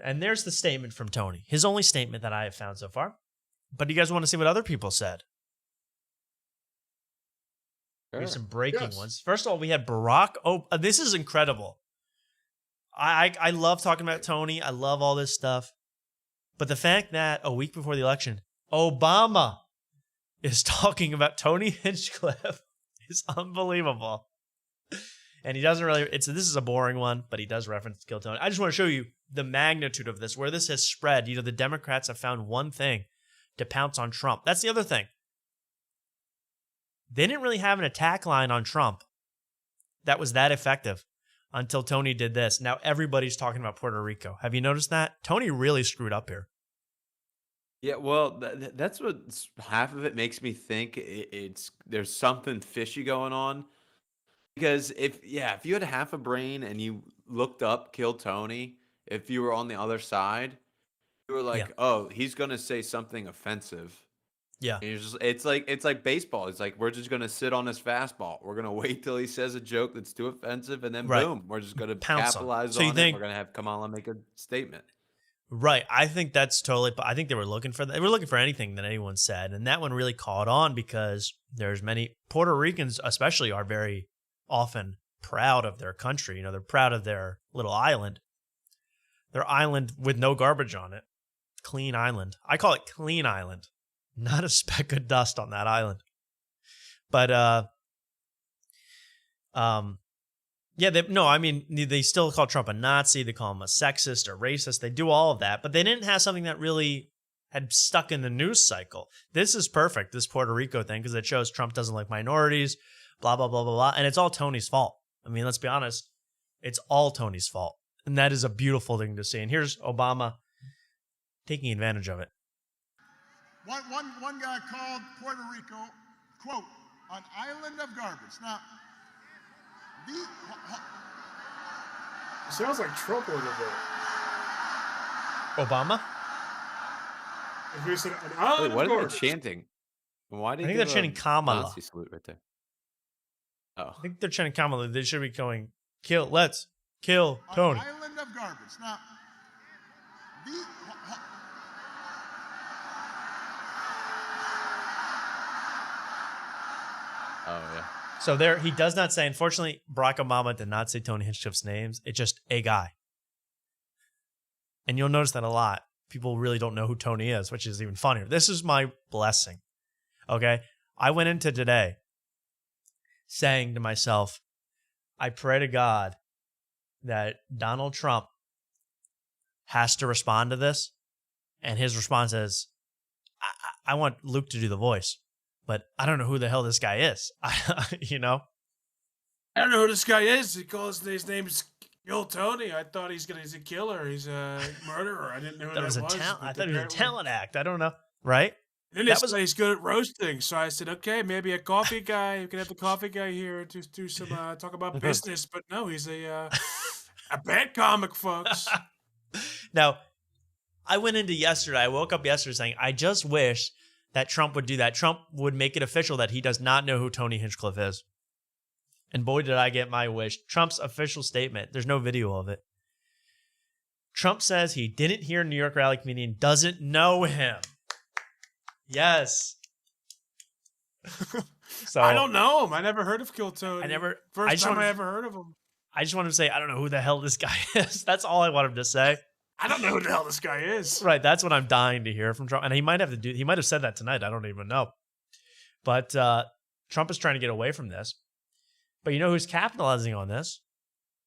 And there's the statement from Tony, his only statement that I have found so far. But do you guys want to see what other people said? Here's some breaking ones. First of all, we had Barack Obama. This is incredible. I love talking about Tony. I love all this stuff. But the fact that a week before the election, Obama is talking about Tony Hinchcliffe is unbelievable. And he doesn't really, this is a boring one, but he does reference Kill Tony. I just want to show you the magnitude of this, where this has spread. The Democrats have found one thing to pounce on Trump. That's the other thing. They didn't really have an attack line on Trump that was that effective until Tony did this. Now everybody's talking about Puerto Rico. Have you noticed that? Tony really screwed up here. Yeah, well, that's what half of it makes me think there's something fishy going on. Because if you had half a brain and you looked up Kill Tony, if you were on the other side, you were like, oh, he's gonna say something offensive. Yeah. And it's like baseball. It's like, we're just gonna sit on his fastball. We're gonna wait till he says a joke that's too offensive, and then boom, we're just gonna capitalize on it. We're gonna have Kamala make a statement. Right. I think that's totally, I think they were looking for that. They were looking for anything that anyone said. And that one really caught on because there's many Puerto Ricans, especially, are very often proud of their country. They're proud of their little island. Their island with no garbage on it. Clean island. I call it Clean Island. Not a speck of dust on that island. But, they still call Trump a Nazi. They call him a sexist or racist. They do all of that, but they didn't have something that really had stuck in the news cycle. This is perfect, this Puerto Rico thing, because it shows Trump doesn't like minorities, blah, blah, blah, blah, blah. And it's all Tony's fault. I mean, let's be honest. It's all Tony's fault. And that is a beautiful thing to see. And here's Obama taking advantage of it. One guy called Puerto Rico, quote, an island of garbage. Now, sounds like Trump a little bit. Obama? If he said an island Wait, of what are garbage. they chanting? Why do you I think they're chanting Kamala. Nazi salute right there. Oh. I think they're chanting Kamala. They should be going, let's kill Tony. An island of garbage. Now, Oh, yeah. So there, he does not say, unfortunately, Barack Obama did not say Tony Hinchcliffe's names. It's just a guy. And you'll notice that a lot. People really don't know who Tony is, which is even funnier. This is my blessing. Okay? I went into today saying to myself, I pray to God that Donald Trump has to respond to this. And his response is, I want Luke to do the voice. But I don't know who the hell this guy is. I don't know who this guy is. He calls his name is Kill Tony. I thought he's a killer. He's a murderer. I didn't know who that was. I thought it was a talent act. I don't know. Right? And then he's good at roasting. So I said, okay, maybe a coffee guy. You can have the coffee guy here to do some talk about business. But no, he's a bad comic, folks. Now, I went into yesterday. I woke up yesterday saying, I just wish that Trump would do that. Trump would make it official that he does not know who Tony Hinchcliffe is. And boy, did I get my wish. Trump's official statement. There's no video of it. Trump says he didn't hear New York rally comedian, doesn't know him. Yes. So I don't know him. I never heard of Kill Tony. First time I ever heard of him. I just wanted to say, I don't know who the hell this guy is. That's all I want him to say. I don't know who the hell this guy is. Right, that's what I'm dying to hear from Trump. And he might have said that tonight. I don't even know. But Trump is trying to get away from this. But you know who's capitalizing on this?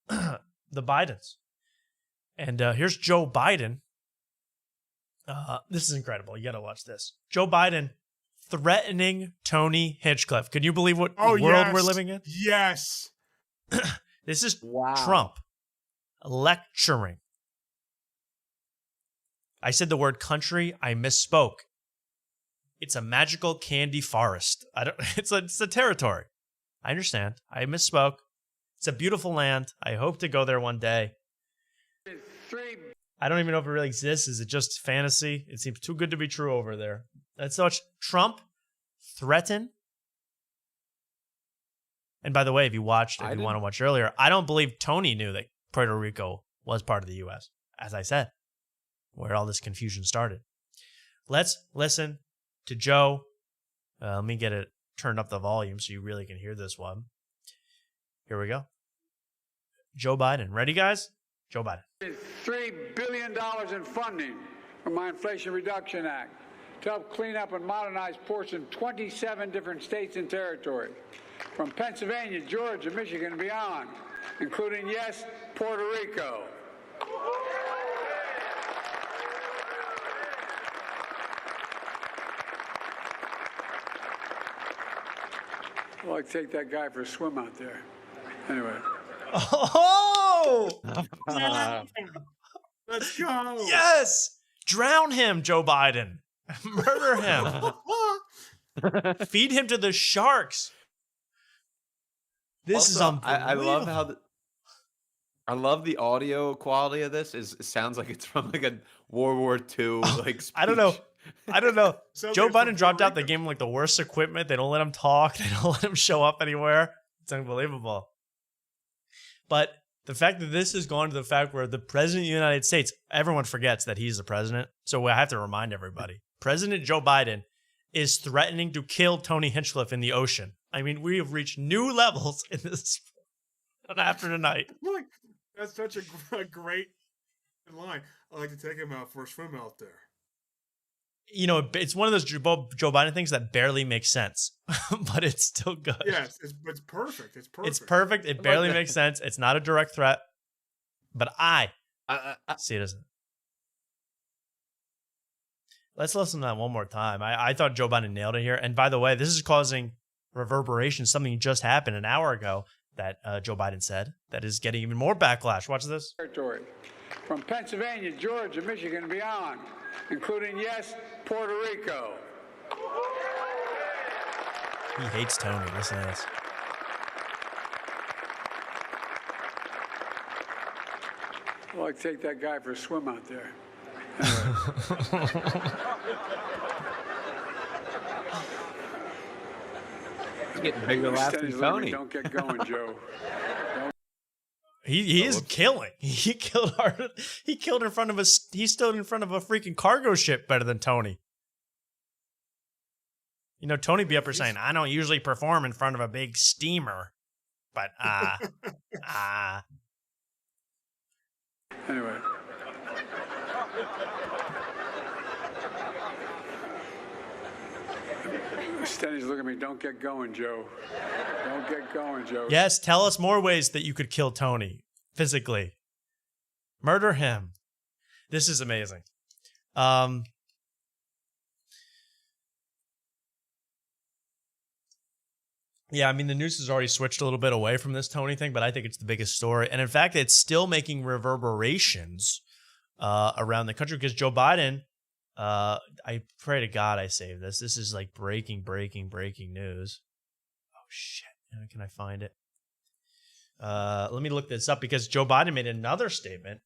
The Bidens. And here's Joe Biden. This is incredible. You got to watch this. Joe Biden threatening Tony Hinchcliffe. Can you believe what world we're living in? Yes. This is Trump lecturing. I said the word country. I misspoke. It's a magical candy forest. It's a territory. I understand. I misspoke. It's a beautiful land. I hope to go there one day. I don't even know if it really exists. Is it just fantasy? It seems too good to be true over there. Let's watch Trump threaten. And by the way, if you want to watch earlier, I don't believe Tony knew that Puerto Rico was part of the U.S., as I said, where all this confusion started. Let's listen to Joe. Let me get it turned up the volume so you really can hear this one. Here we go. Joe Biden. Ready, guys? Joe Biden. $3 billion in funding from my Inflation Reduction Act to help clean up and modernize ports in 27 different states and territories, from Pennsylvania, Georgia, Michigan, and beyond, including, yes, Puerto Rico. Well, I'd take that guy for a swim out there. Anyway. Oh! Let's go. Yes! Drown him, Joe Biden. Murder him. Feed him to the sharks. This is unbelievable. I love the audio quality of this. It sounds like it's from like a World War II like speech. I don't know. So Joe there's Biden dropped out. They gave him like the worst equipment. They don't let him talk. They don't let him show up anywhere. It's unbelievable. But the fact that this has gone to the fact where the president of the United States, everyone forgets that he's the president. So I have to remind everybody. President Joe Biden is threatening to kill Tony Hinchcliffe in the ocean. I mean, we have reached new levels in this after tonight. Look, that's such a great line. I like to take him out for a swim out there. You know, it's one of those Joe Biden things that barely makes sense, but it's still good. Yes, it's perfect. It's perfect. It's perfect. It barely makes sense. It's not a direct threat, but I see it as. Let's listen to that one more time. I thought Joe Biden nailed it here. And by the way, this is causing reverberation. Something just happened an hour ago that Joe Biden said that is getting even more backlash. Watch this. Territory, from Pennsylvania, Georgia, Michigan, and beyond, including, yes, Puerto Rico. He hates Tony. Listen to this. Well, I'd take that guy for a swim out there. He's getting bigger laughs than Tony. Don't get going, Joe. He is killing. He killed in front of he stood in front of a freaking cargo ship better than Tony. You know, Tony be up here saying, I don't usually perform in front of a big steamer. But Anyway. Stenny's looking at me. Don't get going, Joe. Don't get going, Joe. Yes, tell us more ways that you could kill Tony physically. Murder him. This is amazing. Yeah, I mean, the news has already switched a little bit away from this Tony thing, but I think it's the biggest story. And in fact, it's still making reverberations around the country because Joe Biden, I pray to God I saved this. This is like breaking news. Oh, shit. How can I find it? Let me look this up because Joe Biden made another statement.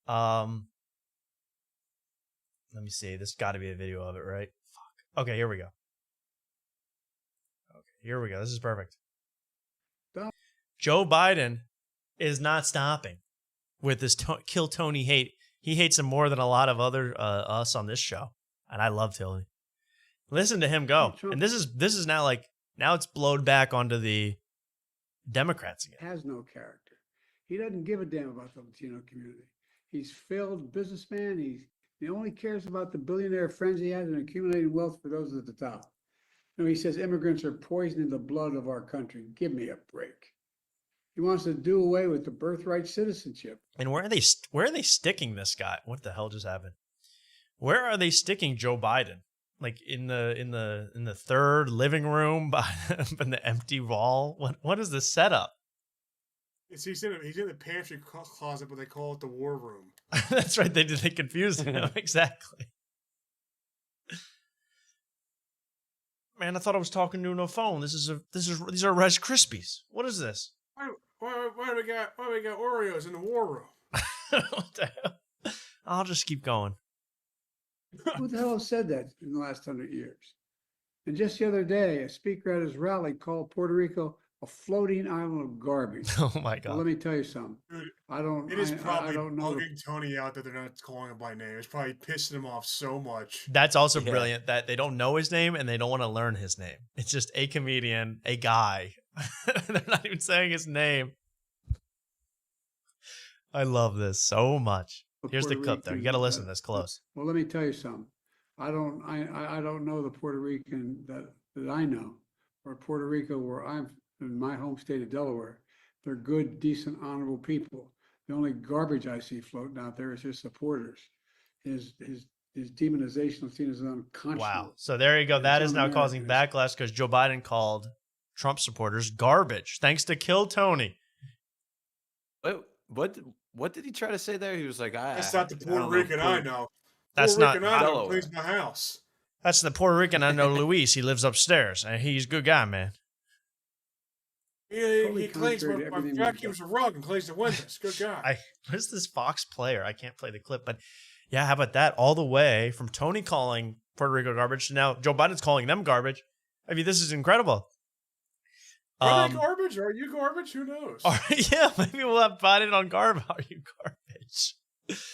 Let me see. There's got to be a video of it, right? Fuck. Okay, here we go. Here we go. This is perfect. Joe Biden is not stopping with this kill Tony hate. He hates him more than a lot of other us on this show, and I love Tony. Listen to him go. And this is now it's blowed back onto the Democrats again. Has no character. He doesn't give a damn about the Latino community. He's failed businessman. He only cares about the billionaire friends he has and accumulating wealth for those at the top. No, he says immigrants are poisoning the blood of our country. Give me a break. He wants to do away with the birthright citizenship. And where are they sticking this guy? What the hell just happened? Where are they sticking Joe Biden? Like in the third living room in the empty wall? What is the setup? He's in the pantry closet, but they call it the war room. That's right. They confused him. Exactly. Man, I thought I was talking to no phone. These are Rice Krispies. What is this? Why do we got Oreos in the war room? What the hell? I'll just keep going. Who the hell has said that in the last 100 years? And just the other day, a speaker at his rally called Puerto Rico a floating island of garbage. Oh my God! Well, let me tell you something. Dude, I don't. It is I probably don't know. bugging Tony out that they're not calling him by name. It's probably pissing him off so much. That's also brilliant that they don't know his name and they don't want to learn his name. It's just a comedian, a guy. They're not even saying his name. I love this so much. Here's the clip there. You got to listen to this close. Well, let me tell you something. I don't know the Puerto Rican that I know, or Puerto Rico, where I'm in my home state of Delaware. They're good, decent, honorable people. The only garbage I see floating out there is his supporters. His demonization of seen as unconscionable. Wow. So there you go. That is now causing backlash because Joe Biden called Trump supporters garbage, thanks to Kill Tony. What did he try to say there? He was like, that's not the Puerto Rican I know. That's Puerto not Rican I know cleans my house. That's the Puerto Rican I know, Luis. He lives upstairs, and he's a good guy, man. He cleans my vacuums a rug and cleans the windows. Good guy. Where's this Fox player? I can't play the clip, but yeah, how about that? All the way from Tony calling Puerto Rico garbage to now Joe Biden's calling them garbage. I mean, this is incredible. Are they garbage? Are you garbage? Who knows? Yeah, maybe we'll have Biden on garbage. Are you garbage?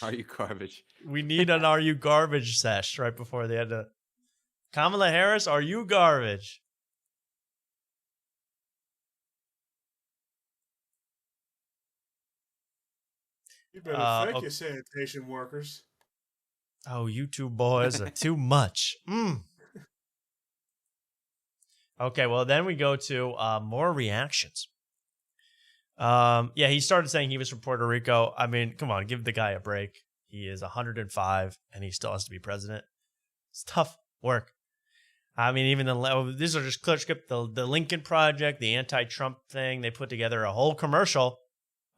Are you garbage? We need an Are You Garbage sesh right before the end of Kamala Harris. Are you garbage? You better thank your sanitation workers. Oh, you two boys are too much. Okay, well, then we go to more reactions. Yeah, he started saying he was from Puerto Rico. I mean, come on, give the guy a break. He is 105, and he still has to be president. It's tough work. I mean, even these are just clips. The Lincoln Project, the anti-Trump thing, they put together a whole commercial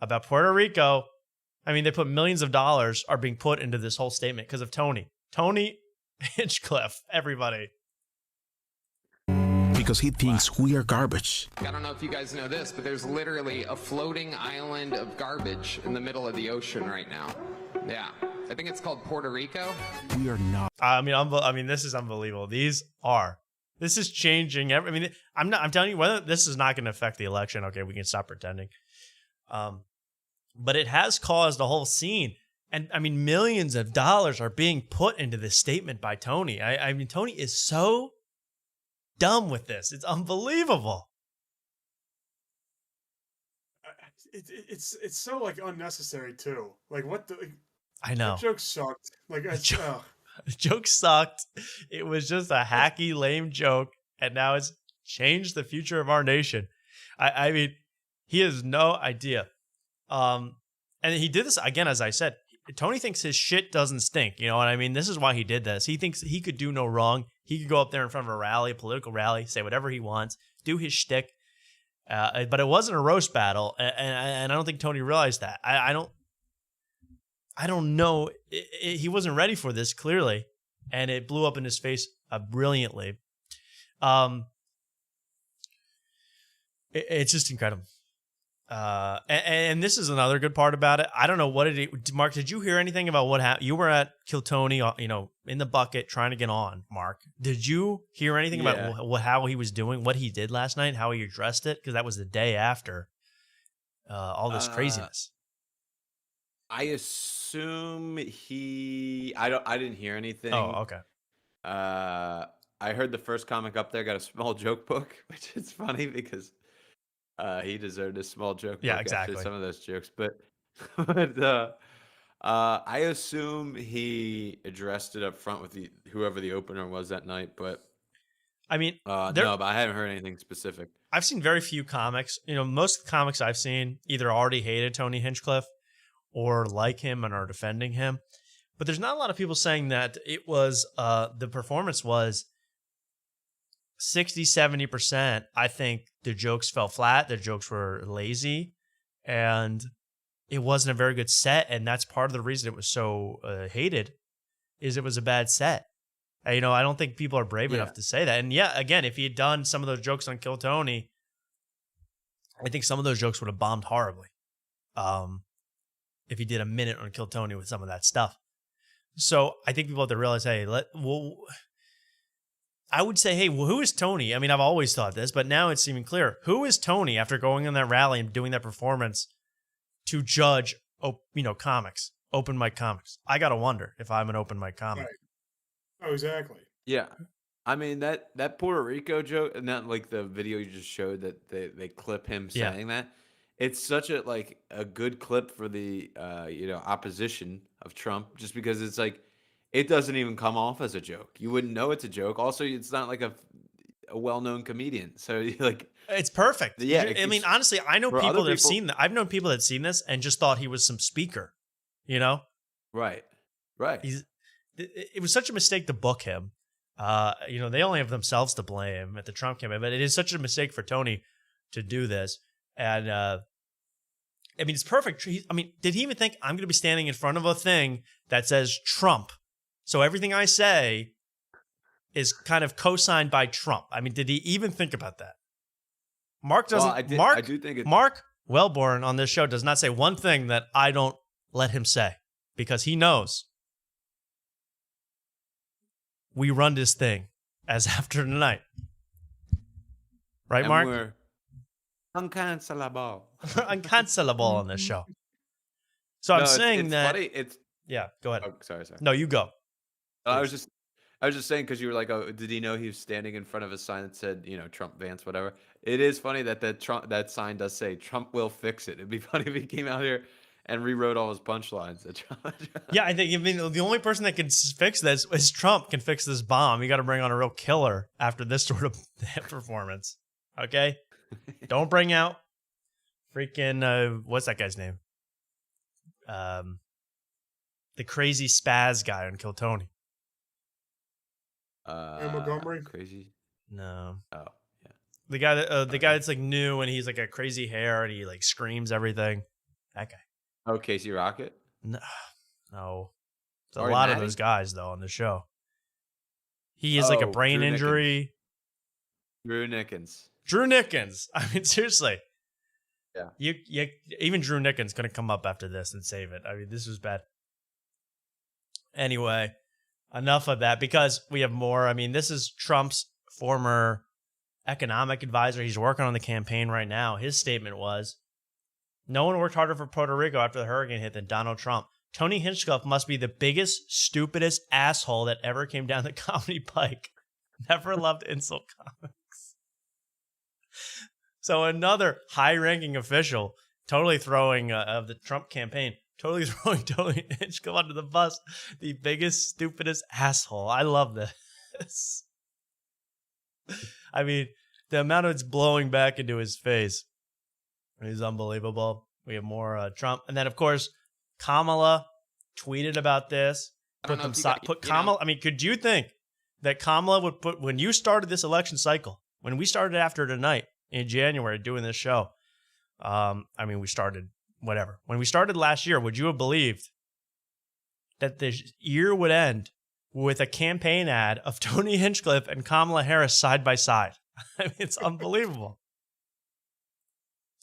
about Puerto Rico. I mean, they put millions of dollars are being put into this whole statement because of Tony Hinchcliffe, everybody. Because he thinks we are garbage. I don't know if you guys know this, but there's literally a floating island of garbage in the middle of the ocean right now. Yeah. I think it's called Puerto Rico. We are not. I mean, this is unbelievable. This is changing. I'm telling you, whether this is not going to affect the election. Okay, we can stop pretending. But it has caused a whole scene. And I mean, millions of dollars are being put into this statement by Tony. I mean, Tony is so dumb with this. It's unbelievable. It's so like unnecessary too. Like what the? I know. The joke sucked. Like the joke sucked. It was just a hacky, lame joke, and now it's changed the future of our nation. I mean, he has no idea. And he did this again, as I said. Tony thinks his shit doesn't stink. You know what I mean? This is why he did this. He thinks he could do no wrong. He could go up there in front of a rally, a political rally, say whatever he wants, do his shtick. But it wasn't a roast battle, and I don't think Tony realized that. I don't know. He wasn't ready for this, clearly, and it blew up in his face brilliantly. It's just incredible. And this is another good part about it. I don't know Mark, did you hear anything about what happened? You were at Kill Tony, in the bucket trying to get on, Mark. Did you hear anything about how he was doing, what he did last night, how he addressed it? Because that was the day after all this craziness. I assume I didn't hear anything. Oh, okay. I heard the first comic up there got a small joke book, which is funny because he deserved a small joke book exactly. after some of those jokes. But I assume he addressed it up front with whoever the opener was that night. But I mean, no, but I haven't heard anything specific. I've seen very few comics. Most of the comics I've seen either already hated Tony Hinchcliffe or like him and are defending him. But there's not a lot of people saying that it was the performance was 60-70%. I think the jokes fell flat. The jokes were lazy, and it wasn't a very good set. And that's part of the reason it was so hated, is it was a bad set. You know, I don't think people are brave enough to say that. And yeah, again, if he had done some of those jokes on Kill Tony, I think some of those jokes would have bombed horribly. If he did a minute on Kill Tony with some of that stuff. So I think people have to realize, hey, I would say, hey, well, who is Tony? I mean, I've always thought this, but now it's even clearer. Who is Tony after going on that rally and doing that performance to judge, comics, open mic comics? I got to wonder if I'm an open mic comic. Right. Oh, exactly. Yeah. I mean, that Puerto Rico joke, and not like the video you just showed that they clip him saying that. It's such a good clip for the opposition of Trump, just because it's like it doesn't even come off as a joke. You wouldn't know it's a joke. Also, it's not like a well-known comedian, so it's perfect. Yeah, I mean, honestly, I know people that have seen that. I've known people that have seen this and just thought he was some speaker. You know, right. It was such a mistake to book him. They only have themselves to blame at the Trump campaign, but it is such a mistake for Tony to do this. And I mean, it's perfect. Did he even think I'm going to be standing in front of a thing that says Trump? So everything I say is kind of co-signed by Trump. I mean, did he even think about that? Mark doesn't. Well, I do think Mark Wellborn on this show does not say one thing that I don't let him say, because he knows we run this thing as After Tonight. Right, and Mark? We're uncancelable. Uncancelable on this show. So I'm saying it's that. Funny. Yeah, go ahead. Oh, sorry. No, you go. I was just saying, because you were like, oh, did he know he was standing in front of a sign that said, Trump Vance, whatever. It is funny that sign does say Trump will fix it. It'd be funny if he came out here and rewrote all his punchlines. Yeah, I mean, the only person that can fix this is Trump. Can fix this bomb. You got to bring on a real killer after this sort of performance. Okay, don't bring out freaking what's that guy's name? The crazy spaz guy on Kill Tony. Montgomery? Crazy? No. Oh, yeah. The guy that's like new and he's like got crazy hair and he like screams everything. That guy. Oh, Casey Rocket? No. There's a Ari lot Maddie? of those guys though on the show. He has like a brain Drew injury. Drew Nickens. I mean, seriously. Yeah. You even Drew Nickens couldn't come up after this and save it. I mean, this was bad. Anyway, enough of that, because we have more. I mean, this is Trump's former economic advisor. He's working on the campaign right now. His statement was, no one worked harder for Puerto Rico after the hurricane hit than Donald Trump. Tony Hinchcliffe must be the biggest, stupidest asshole that ever came down the comedy pike. Never loved insult comics. So another high-ranking official totally throwing of the Trump campaign, totally throwing Tony Hinchcliffe under the bus. The biggest, stupidest asshole. I love this. I mean, the amount of it's blowing back into his face is unbelievable. We have more Trump. And then, of course, Kamala tweeted about this. Kamala. I mean, could you think that Kamala would put, when you started this election cycle, when we started After Tonight in January doing this show, I mean, we started whatever. When we started last year, would you have believed that the year would end with a campaign ad of Tony Hinchcliffe and Kamala Harris side by side? I mean, it's unbelievable.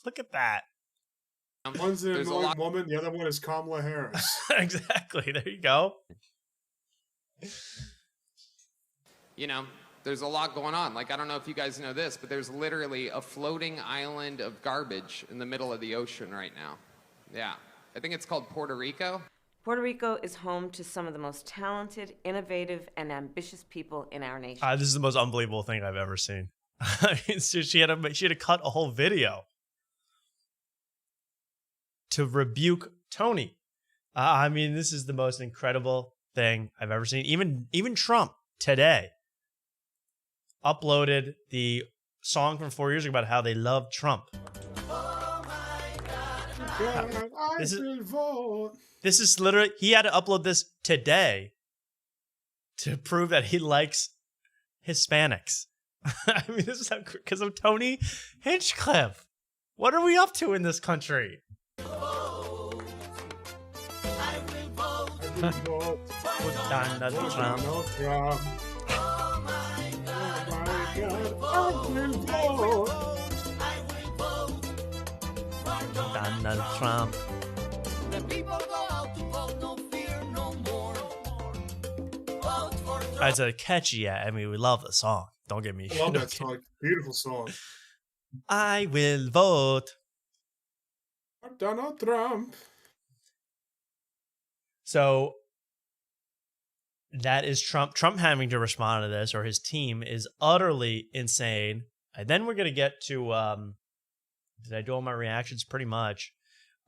Look at that. One's an annoying woman, the other one is Kamala Harris. Exactly. There you go. There's a lot going on. Like, I don't know if you guys know this, but there's literally a floating island of garbage in the middle of the ocean right now. Yeah. I think it's called Puerto Rico. Puerto Rico is home to some of the most talented, innovative, and ambitious people in our nation. This is the most unbelievable thing I've ever seen. I mean, she had to cut a whole video to rebuke Tony. I mean, this is the most incredible thing I've ever seen. Even Trump today uploaded the song from 4 years ago about how they love Trump. This is literally, he had to upload this today to prove that he likes Hispanics. I mean, this is because of Tony Hinchcliffe. What are we up to in this country? Donald Trump. It's a catchy. I mean, we love the song. Don't get me. I love that song. Beautiful song. I will vote. Donald Trump. So that is Trump. Trump having to respond to this, or his team, is utterly insane. And then we're gonna get to. Did I do all my reactions? Pretty much.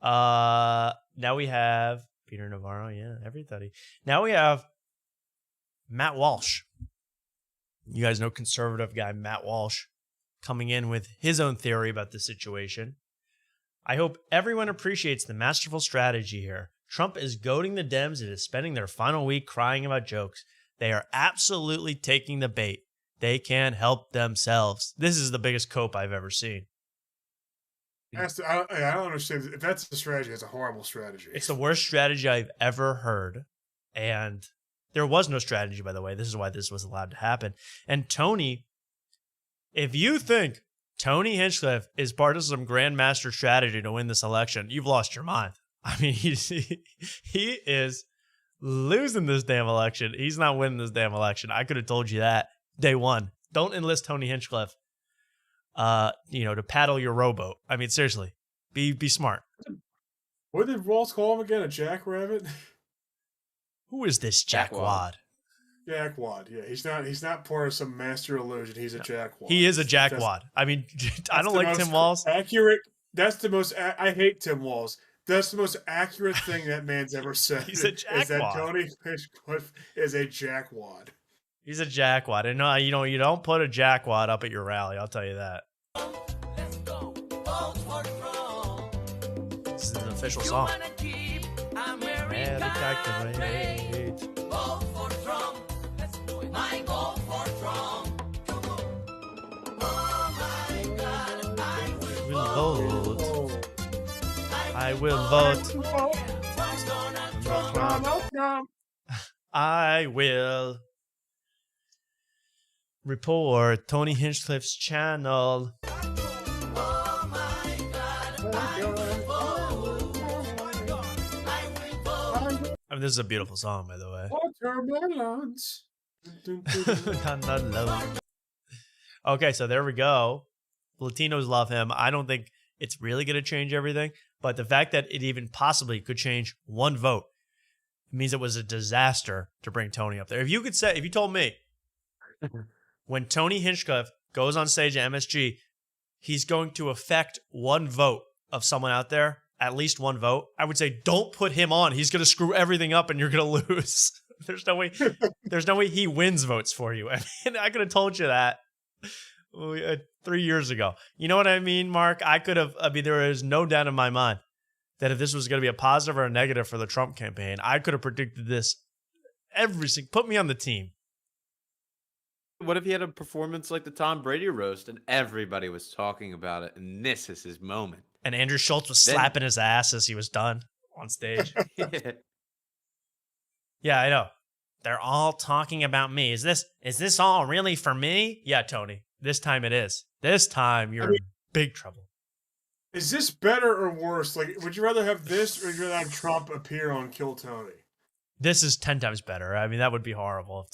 Now we have Peter Navarro. Yeah, everybody. Now we have Matt Walsh. You guys know conservative guy Matt Walsh coming in with his own theory about the situation. I hope everyone appreciates the masterful strategy here. Trump is goading the Dems into spending their final week crying about jokes. They are absolutely taking the bait. They can't help themselves. This is the biggest cope I've ever seen. I don't understand. If that's the strategy, it's a horrible strategy. It's the worst strategy I've ever heard. And there was no strategy, by the way. This is why this was allowed to happen. And Tony, if you think Tony Hinchcliffe is part of some grandmaster strategy to win this election, you've lost your mind. I mean, he is losing this damn election. He's not winning this damn election. I could have told you that day one. Don't enlist Tony Hinchcliffe, to paddle your rowboat. I mean, seriously, be smart. What did Rawls call him again? A jackrabbit? Who is this jackwad? Jackwad. Yeah, he's not part of some master illusion. He's a jackwad. He is a jackwad. I mean, I don't like Tim Walz. Accurate. That's the most. I hate Tim Walz. That's the most accurate thing that man's ever said. He's a jackwad. Is that Tony Hinchcliffe is a jackwad. He's a jackwad. And no, you don't put a jackwad up at your rally. I'll tell you that. This is an official song. America great. Vote for Trump. Let's do it. My vote for Trump. Oh my God, I will vote. I will report Tony Hinchcliffe's channel. I mean, this is a beautiful song, by the way. Watermelons. Okay, so there we go. Latinos love him. I don't think it's really going to change everything, but the fact that it even possibly could change one vote means it was a disaster to bring Tony up there. If you told me when Tony Hinchcliffe goes on stage at MSG, he's going to affect one vote of someone out there, at least one vote, I would say don't put him on. He's going to screw everything up and you're going to lose. There's no way he wins votes for you. I mean, I could have told you that 3 years ago. You know what I mean, Mark? There is no doubt in my mind that if this was going to be a positive or a negative for the Trump campaign, I could have predicted this put me on the team. What if he had a performance like the Tom Brady roast and everybody was talking about it and this is his moment? And Andrew Schultz was slapping his ass as he was done on stage. Yeah, I know. They're all talking about me. Is this all really for me? Yeah, Tony. This time it is. This time you're in big trouble. Is this better or worse? Like, would you rather have this or would you rather have Trump appear on Kill Tony? This is 10 times better. I mean, that would be horrible.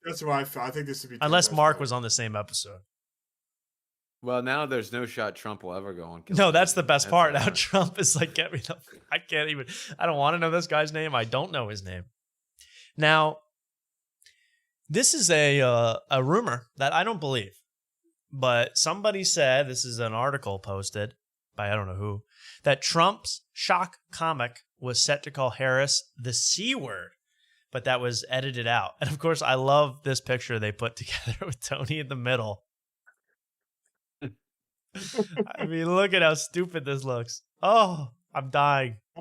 That's what I felt. I think this would be. Unless Mark was on the same episode. Well, now there's no shot Trump will ever go on Kill No, Tony. that's the best part. Now Trump is like, I don't want to know this guy's name. I don't know his name. Now, this is a rumor that I don't believe. But somebody said, this is an article posted by I don't know who, that Trump's shock comic was set to call Harris the C word, but that was edited out. And of course, I love this picture they put together with Tony in the middle. I mean, look at how stupid this looks. Oh, I'm dying. I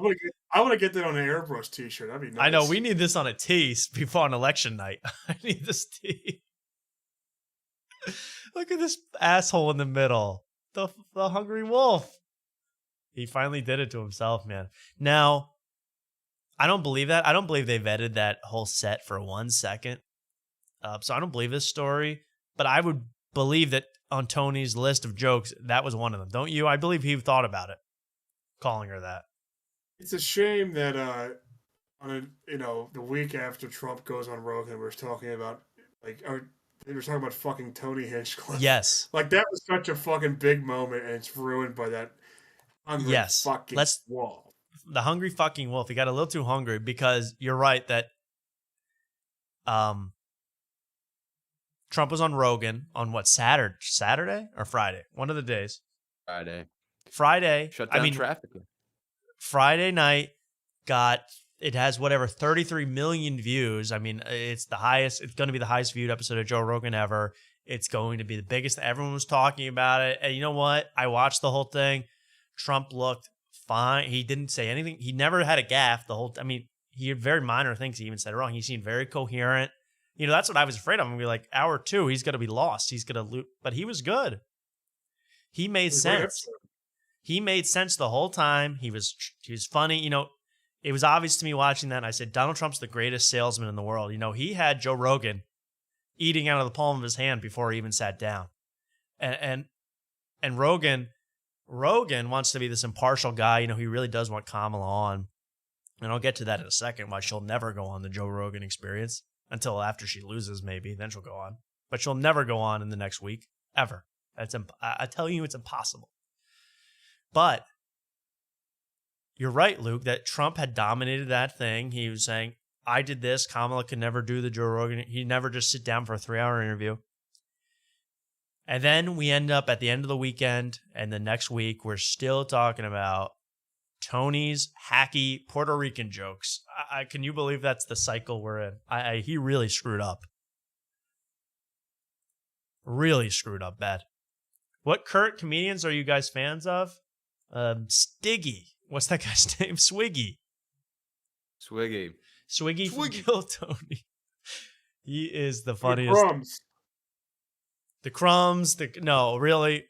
want to get that on an airbrush t-shirt. That'd be nice. I know, we need this on a tee before on election night. I need this tee. Look at this asshole in the middle. The hungry wolf. He finally did it to himself, man. Now, I don't believe that. I don't believe they've edited that whole set for 1 second. So I don't believe this story. but I would believe that on Tony's list of jokes, that was one of them. Don't you? I believe he thought about it, calling her that. It's a shame that the week after Trump goes on Rogan, we're talking about they were talking about fucking Tony Hinchcliffe. Yes. Like that was such a fucking big moment, and it's ruined by that hungry fucking wolf. The hungry fucking wolf. He got a little too hungry because you're right that Trump was on Rogan on what, Saturday or Friday? One of the days. Friday. Shut down traffic. Friday night it has whatever 33 million views. I mean, it's going to be the highest viewed episode of Joe Rogan ever. It's going to be the biggest. Everyone was talking about it. And you know what? I watched the whole thing. Trump looked fine. He didn't say anything. He never had a gaffe he had very minor things. He even said wrong. He seemed very coherent. That's what I was afraid of. I'm going to be like, hour 2, he's going to be lost. He's going to lose. But he was good. He made sense. He made sense the whole time. He was funny. It was obvious to me watching that. And I said, Donald Trump's the greatest salesman in the world. He had Joe Rogan eating out of the palm of his hand before he even sat down. And Rogan wants to be this impartial guy. He really does want Kamala on. And I'll get to that in a second, why she'll never go on the Joe Rogan Experience until after she loses, maybe. Then she'll go on. But she'll never go on in the next week, ever. I tell you, it's impossible. But you're right, Luke, that Trump had dominated that thing. He was saying, I did this. Kamala could never do the Joe Rogan. He'd never just sit down for a 3-hour interview. And then we end up at the end of the weekend, and the next week, we're still talking about Tony's hacky Puerto Rican jokes. Can you believe that's the cycle we're in? He really screwed up. Really screwed up bad. What current comedians are you guys fans of? Stiggy. What's that guy's name? Swiggy. Swiggy from Kill Tony. He is the funniest. The crumbs. No, really.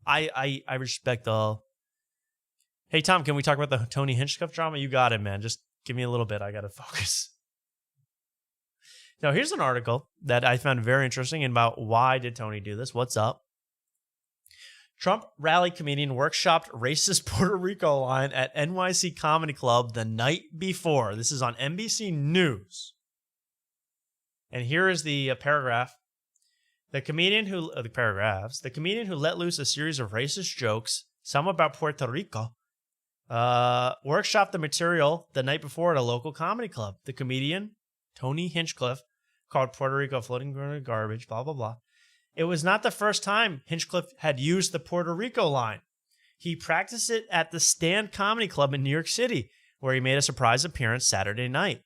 I respect all. Hey, Tom, can we talk about the Tony Hinchcliffe drama? You got it, man. Just give me a little bit. I got to focus. Now, here's an article that I found very interesting about why did Tony do this? What's up? Trump rally comedian workshopped racist Puerto Rico line at NYC Comedy Club the night before. This is on NBC News. And here is the paragraph. The comedian who let loose a series of racist jokes, some about Puerto Rico, workshopped the material the night before at a local comedy club. The comedian, Tony Hinchcliffe, called Puerto Rico floating garbage, blah, blah, blah. It was not the first time Hinchcliffe had used the Puerto Rico line. He practiced it at the Stand Comedy Club in New York City, where he made a surprise appearance Saturday night,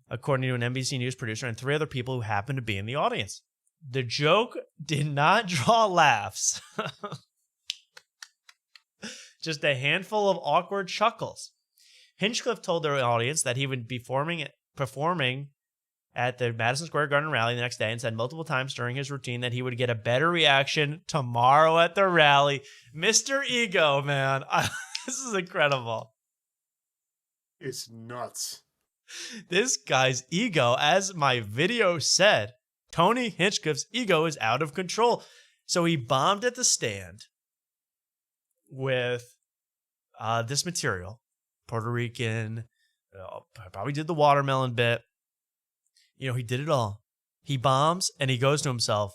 according to an NBC News producer and 3 other people who happened to be in the audience. The joke did not draw laughs. Just a handful of awkward chuckles. Hinchcliffe told their audience that he would be performing at the Madison Square Garden rally the next day and said multiple times during his routine that he would get a better reaction tomorrow at the rally. Mr. Ego, man. This is incredible. It's nuts. This guy's ego, as my video said, Tony Hinchcliffe's ego is out of control. So he bombed at the Stand with this material, Puerto Rican, probably did the watermelon bit. He did it all. He bombs and he goes to himself,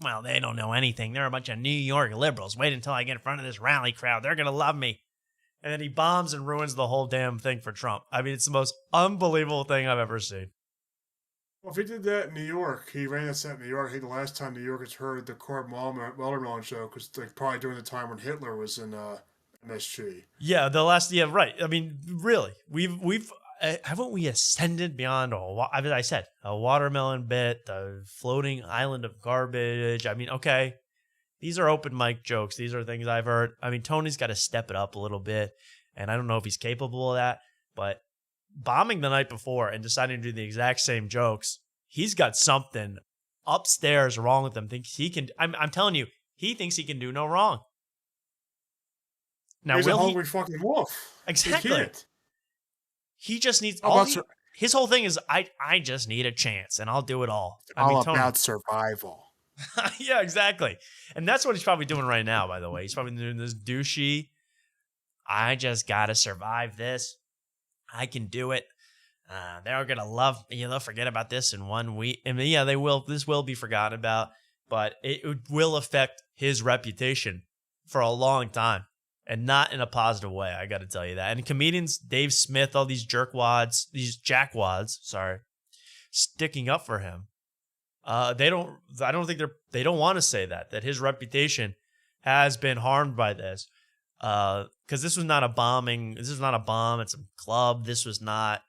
well, they don't know anything. They're a bunch of New York liberals. Wait until I get in front of this rally crowd. They're going to love me. And then he bombs and ruins the whole damn thing for Trump. I mean, it's the most unbelievable thing I've ever seen. Well, if he did that in New York, he ran that set in New York. I think the last time New Yorkers heard the Court Wellborn show was probably during the time when Hitler was in MSG. Yeah, right. I mean, really, we've haven't we ascended beyond I said a watermelon bit, the floating island of garbage. I mean, okay, these are open mic jokes. These are things I've heard. I mean, Tony's got to step it up a little bit, and I don't know if he's capable of that, but bombing the night before and deciding to do the exact same jokes, he's got something upstairs wrong with him. Thinks he can. I'm telling you, he thinks he can do no wrong. Now, he's a hungry fucking wolf. Exactly. He just needs his whole thing is I just need a chance and I'll do it all. About survival. Yeah, exactly. And that's what he's probably doing right now, by the way. He's probably doing this douchey, I just got to survive this. I can do it. They're going to love, they'll forget about this in 1 week. I mean, yeah, they will. This will be forgotten about, but it will affect his reputation for a long time and not in a positive way. I got to tell you that. And comedians, Dave Smith, all these jackwads, sticking up for him. I don't think they don't want to say that his reputation has been harmed by this. Because this was not a bombing. This is not a bomb. It's a club. This was not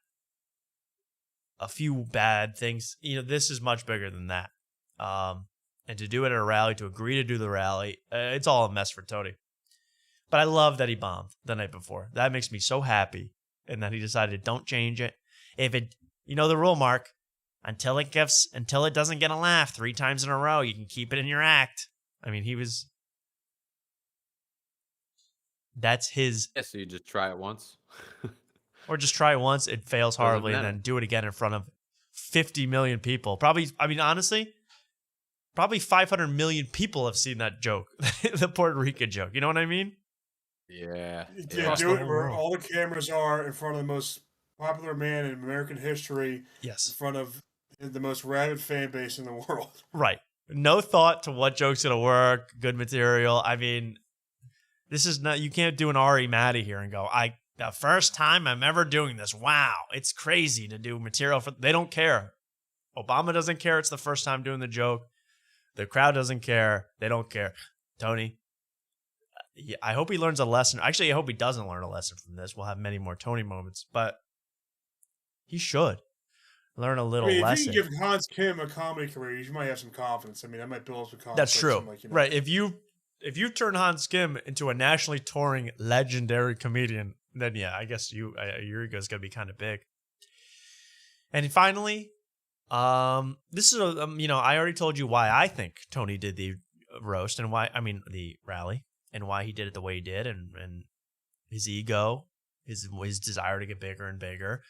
a few bad things. This is much bigger than that. And to do it at a rally, to agree to do the rally, it's all a mess for Tony. But I love that he bombed the night before. That makes me so happy. And that he decided, don't change it. If it, the rule, Mark, until it doesn't get a laugh 3 times in a row, you can keep it in your act. I mean, that's his. Yeah, so you just try it once. Or just try it once, it fails horribly, and then do it again in front of 50 million people. Probably, honestly, probably 500 million people have seen that joke, the Puerto Rican joke. You know what I mean? Yeah. Yeah, do it where all the cameras are in front of the most popular man in American history. Yes. In front of the most rabid fan base in the world. Right. No thought to what joke's going to work, good material. I mean, this is not, you can't do an Ari Matty here and go, the first time I'm ever doing this. Wow. It's crazy to do material they don't care. Obama doesn't care. It's the first time doing the joke. The crowd doesn't care. They don't care. Tony, I hope he learns a lesson. Actually, I hope he doesn't learn a lesson from this. We'll have many more Tony moments, but he should learn a little lesson. If you give Hans Kim a comedy career, you might have some confidence. I mean, that might build some confidence. That's true. Right. If you turn Hans Kim into a nationally touring legendary comedian, then yeah, I guess your ego's gonna be kind of big. And finally, this is I already told you why I think Tony did the roast and the rally and why he did it the way he did, and his ego, his desire to get bigger and bigger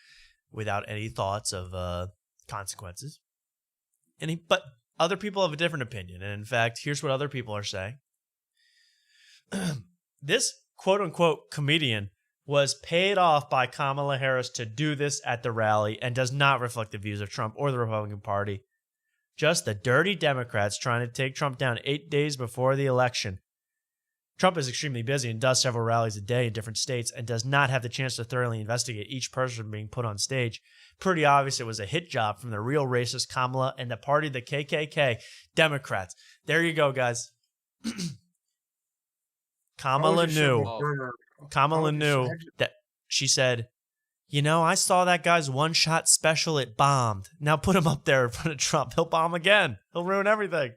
without any thoughts of consequences. But other people have a different opinion, and in fact, here's what other people are saying. This quote-unquote comedian was paid off by Kamala Harris to do this at the rally and does not reflect the views of Trump or the Republican Party. Just the dirty Democrats trying to take Trump down 8 days before the election. Trump is extremely busy and does several rallies a day in different states and does not have the chance to thoroughly investigate each person being put on stage. Pretty obvious it was a hit job from the real racist Kamala and the party, the KKK, Democrats. There you go, guys. Kamala knew that she said, I saw that guy's one-shot special. It bombed. Now put him up there in front of Trump. He'll bomb again. He'll ruin everything.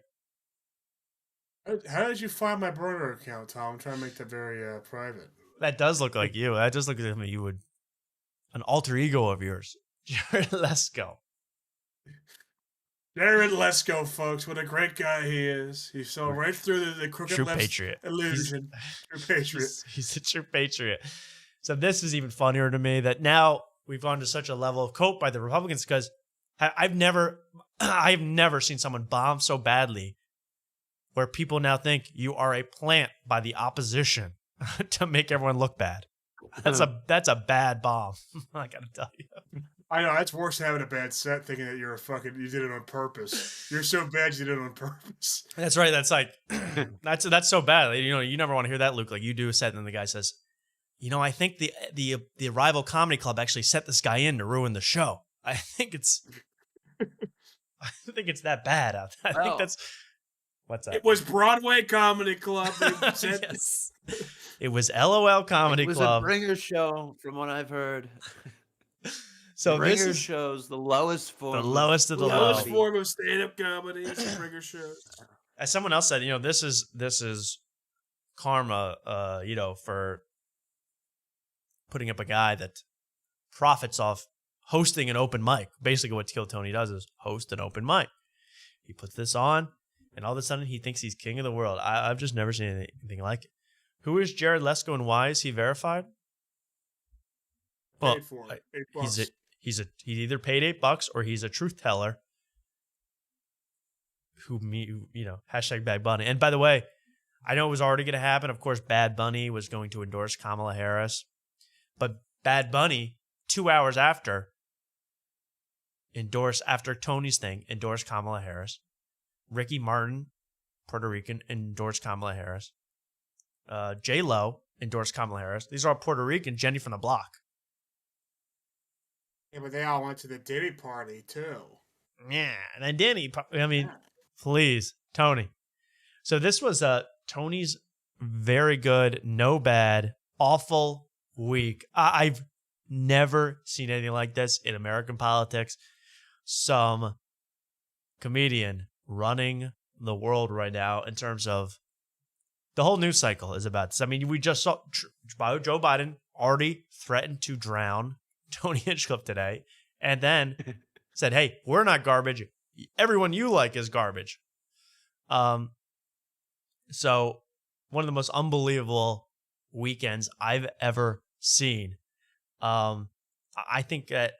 How did you find my burner account, Tom? I'm trying to make that very private. That does look like you. That does look like something you would, an alter ego of yours. Jared Lesko. Jared Lesko, folks. What a great guy he is. He saw right through the crooked true left patriot. illusion. True patriot. He's a true patriot. So this is even funnier to me that now we've gone to such a level of cope by the Republicans because I've never seen someone bomb so badly where people now think you are a plant by the opposition to make everyone look bad. That's a bad bomb. I gotta tell you. I know, it's worse than having a bad set thinking that you did it on purpose. You're so bad you did it on purpose. That's right. That's like, that's so bad. You never want to hear that, Luke. Like you do a set and then the guy says, I think the rival comedy club actually set this guy in to ruin the show. I think it's that bad out there. I think that's, what's that? It was Broadway Comedy Club. Yes. It was LOL Comedy Club. It was a bringer show, from what I've heard. So bringer this is shows the lowest form. The lowest of the low. Lowest form of stand-up comedy is bringer shows. As someone else said, this is karma. For putting up a guy that profits off hosting an open mic. Basically, what Kill Tony does is host an open mic. He puts this on, and all of a sudden, he thinks he's king of the world. I've just never seen anything like it. Who is Jared Lesko, and why is he verified? Well, Paid for it. $8. he either paid $8 or he's a truth teller hashtag Bad Bunny. And by the way, I know it was already going to happen. Of course, Bad Bunny was going to endorse Kamala Harris. But Bad Bunny, 2 hours after Tony's thing, endorsed Kamala Harris. Ricky Martin, Puerto Rican, endorsed Kamala Harris. J-Lo endorsed Kamala Harris. These are all Puerto Rican, Jenny from the block. Yeah, but they all went to the Diddy party, too. Yeah, and then Danny, please, Tony. So this was Tony's very good, no bad, awful week. I've never seen anything like this in American politics. Some comedian running the world right now in terms of the whole news cycle is about this. I mean, we just saw Joe Biden already threatened to drown Tony Hinchcliffe today, and then said, hey, we're not garbage. Everyone you like is garbage. So one of the most unbelievable weekends I've ever seen. I think that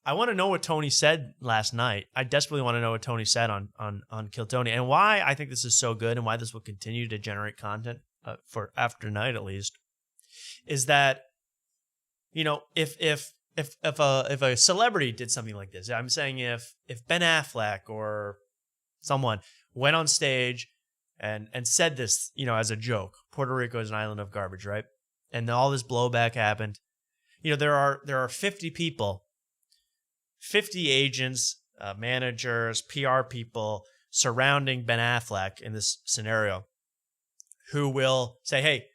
I want to know what Tony said last night. I desperately want to know what Tony said on Kill Tony, and why I think this is so good and why this will continue to generate content for after night at least, is that, if a celebrity did something like this, I'm saying if Ben Affleck or someone went on stage and said this, as a joke, Puerto Rico is an island of garbage, right? And then all this blowback happened. There are 50 people, 50 agents, managers, PR people surrounding Ben Affleck in this scenario who will say, hey,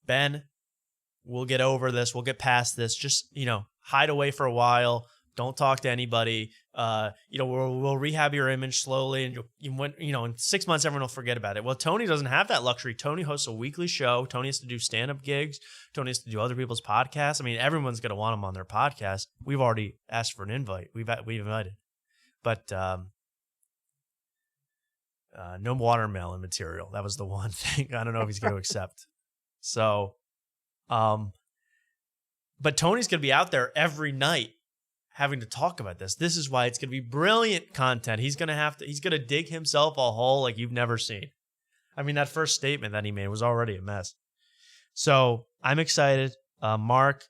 Ben, we'll get over this. We'll get past this. Just, hide away for a while. Don't talk to anybody. We'll rehab your image slowly. And in 6 months, everyone will forget about it. Well, Tony doesn't have that luxury. Tony hosts a weekly show. Tony has to do stand-up gigs. Tony has to do other people's podcasts. I mean, everyone's going to want him on their podcast. We've already asked for an invite. We've invited. But no watermelon material. That was the one thing. I don't know if he's going to accept. So, but Tony's going to be out there every night having to talk about this. This is why it's going to be brilliant content. He's going to dig himself a hole like you've never seen. I mean, that first statement that he made was already a mess. So I'm excited. Mark,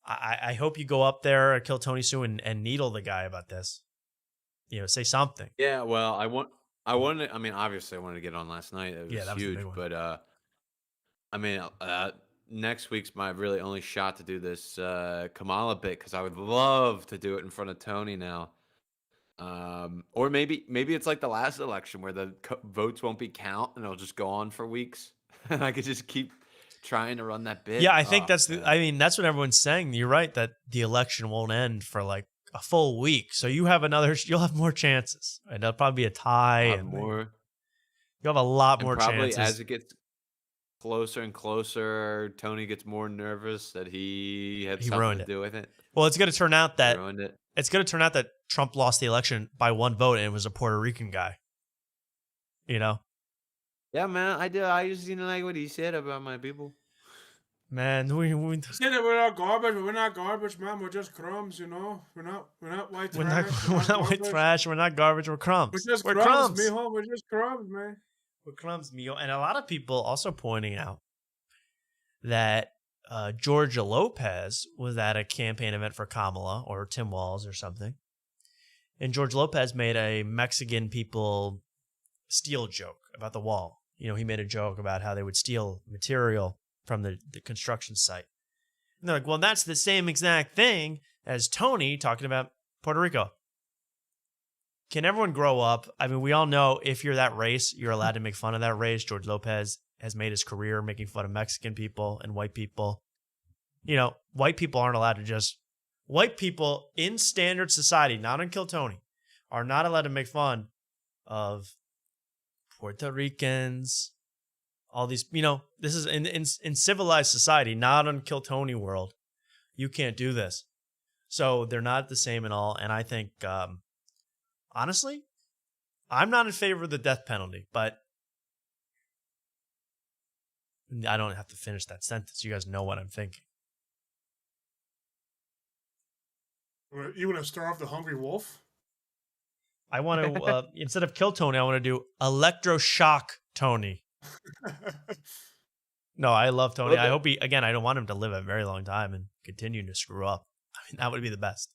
I hope you go up there at Kill Tony soon and needle the guy about this. Say something. Yeah, well, I wanted, obviously I wanted to get on last night. It was that was huge, the big one. but next week's my really only shot to do this Kamala bit, because I would love to do it in front of Tony now. Or maybe it's like the last election where the votes won't be count and it'll just go on for weeks, and I could just keep trying to run that bit. Yeah, I think that's what everyone's saying. You're right that the election won't end for like a full week, so you'll have more chances, and it'll probably be a tie. You'll have a lot more chances as it gets closer and closer. Tony gets more nervous that he had something to do with it. Well, it's going to turn out that Trump lost the election by one vote, and it was a Puerto Rican guy. Yeah, man, I just didn't like what he said about my people. Man, we said that we're not garbage, but we're not garbage, man. We're just crumbs, We're not white trash. We're not white trash. We're not garbage. We're crumbs. We're just crumbs, mijo. We're just crumbs, man. We're crumbs, mijo. And a lot of people also pointing out that Georgia Lopez was at a campaign event for Kamala or Tim Walz or something, and George Lopez made a Mexican people steal joke about the wall. He made a joke about how they would steal material from the construction site. And they're like, well, that's the same exact thing as Tony talking about Puerto Rico. Can everyone grow up? I mean, we all know if you're that race, you're allowed to make fun of that race. George Lopez has made his career making fun of Mexican people and white people. White people aren't allowed to white people in standard society, not on Kill Tony, are not allowed to make fun of Puerto Ricans, all these, this is in civilized society, not on Kill Tony world. You can't do this. So they're not the same at all. And I think, honestly, I'm not in favor of the death penalty, but I don't have to finish that sentence. You guys know what I'm thinking. You want to starve the hungry wolf? I want to instead of kill Tony, I want to do electroshock Tony. No, I love Tony. I hope I don't want him to live a very long time and continue to screw up. I mean, that would be the best.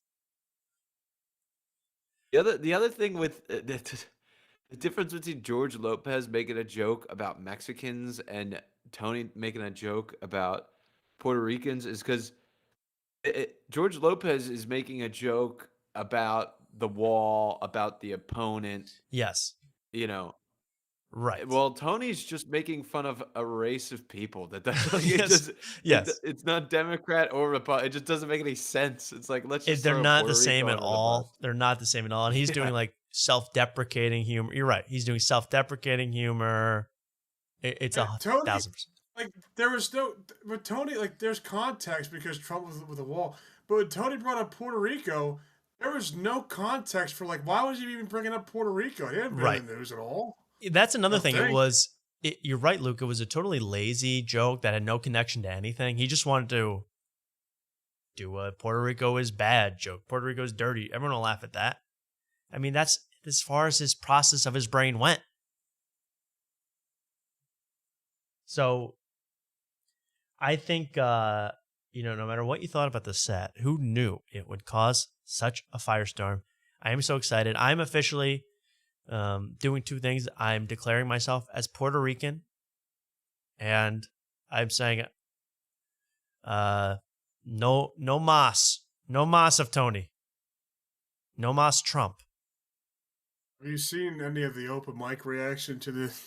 The other thing with the difference between George Lopez making a joke about Mexicans and Tony making a joke about Puerto Ricans is because George Lopez is making a joke about the wall, about the opponent. Yes. Right. Well, Tony's just making fun of a race of people that doesn't. Yes. It's not Democrat or Republican. It just doesn't make any sense. It's like let's just. They're not the same at all. They're not the same at all. And he's doing like self-deprecating humor. You're right. He's doing self-deprecating humor. It's Tony, 1,000%. Like there was no, but Tony, like there's context because Trump was with the wall. But when Tony brought up Puerto Rico, there was no context for like why was he even bringing up Puerto Rico? He hadn't been in the news at all. That's another thing. You're right, Luke. It was a totally lazy joke that had no connection to anything. He just wanted to do a Puerto Rico is bad joke. Puerto Rico is dirty. Everyone will laugh at that. I mean, that's as far as his process of his brain went. So I think, no matter what you thought about the set, who knew it would cause such a firestorm? I am so excited. I'm officially doing two things. I'm declaring myself as Puerto Rican, and I'm saying, no mas of Tony, no mas Trump. Have you seen any of the open mic reaction to this?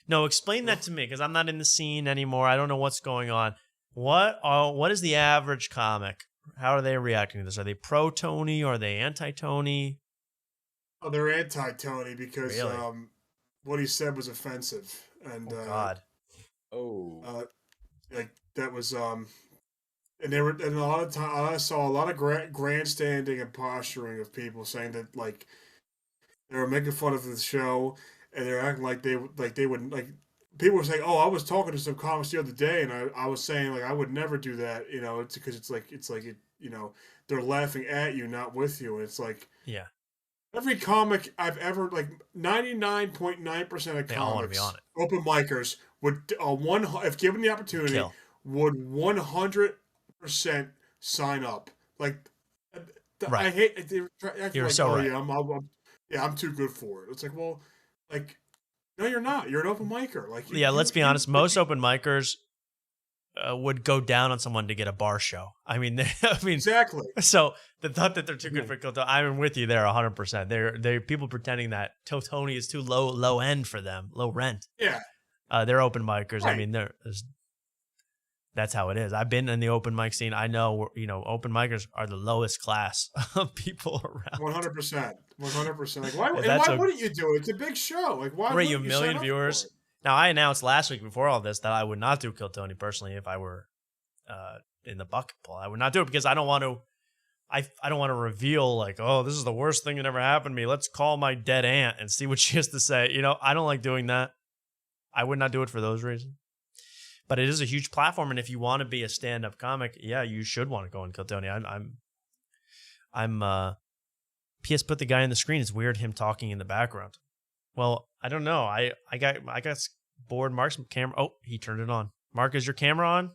No, explain that to me because I'm not in the scene anymore. I don't know what's going on. What is the average comic? How are they reacting to this? Are they pro Tony or are they anti Tony? Oh, they're anti-Tony because Really? What he said was offensive, and God, like that was and they were, and a lot of time I saw a lot of grandstanding and posturing of people saying that like they were making fun of the show and they're acting like they would like people were saying, oh, I was talking to some comics the other day and I was saying like I would never do that, it's because it's like they're laughing at you, not with you, and it's like yeah. Every comic I've ever, like 99.9% of They all want to be comics, on it. open micers would if given the opportunity, Kill. would 100% sign up. Like, Right. I hate. They act You're like, so right. I'm too good for it. It's like, well, like, no, you're not. You're an open micer. Like, Let's be honest. Most open micers would go down on someone to get a bar show. I mean, exactly. So the thought that they're too good for Kill Tony, I'm with you there 100%. They're people pretending that Tony is too low end for them, low rent. Yeah. They're open micers. Right. I mean, that's how it is. I've been in the open mic scene. I know, open micers are the lowest class of people around. 100%. 100%. Like, why That's wouldn't you do it? It's a big show. Like, why Right, wouldn't you have a sign million up viewers. for it? Now, I announced last week before all this that I would not do Kill Tony personally if I were in the bucket pool. I would not do it because I don't want to. I don't want to reveal like, oh, this is the worst thing that ever happened to me. Let's call my dead aunt and see what she has to say. I don't like doing that. I would not do it for those reasons. But it is a huge platform, and if you want to be a stand-up comic, yeah, you should want to go and Kill Tony. P.S. Put the guy on the screen. It's weird him talking in the background. Well, I don't know. I got bored. Mark's camera. Oh, he turned it on. Mark, is your camera on?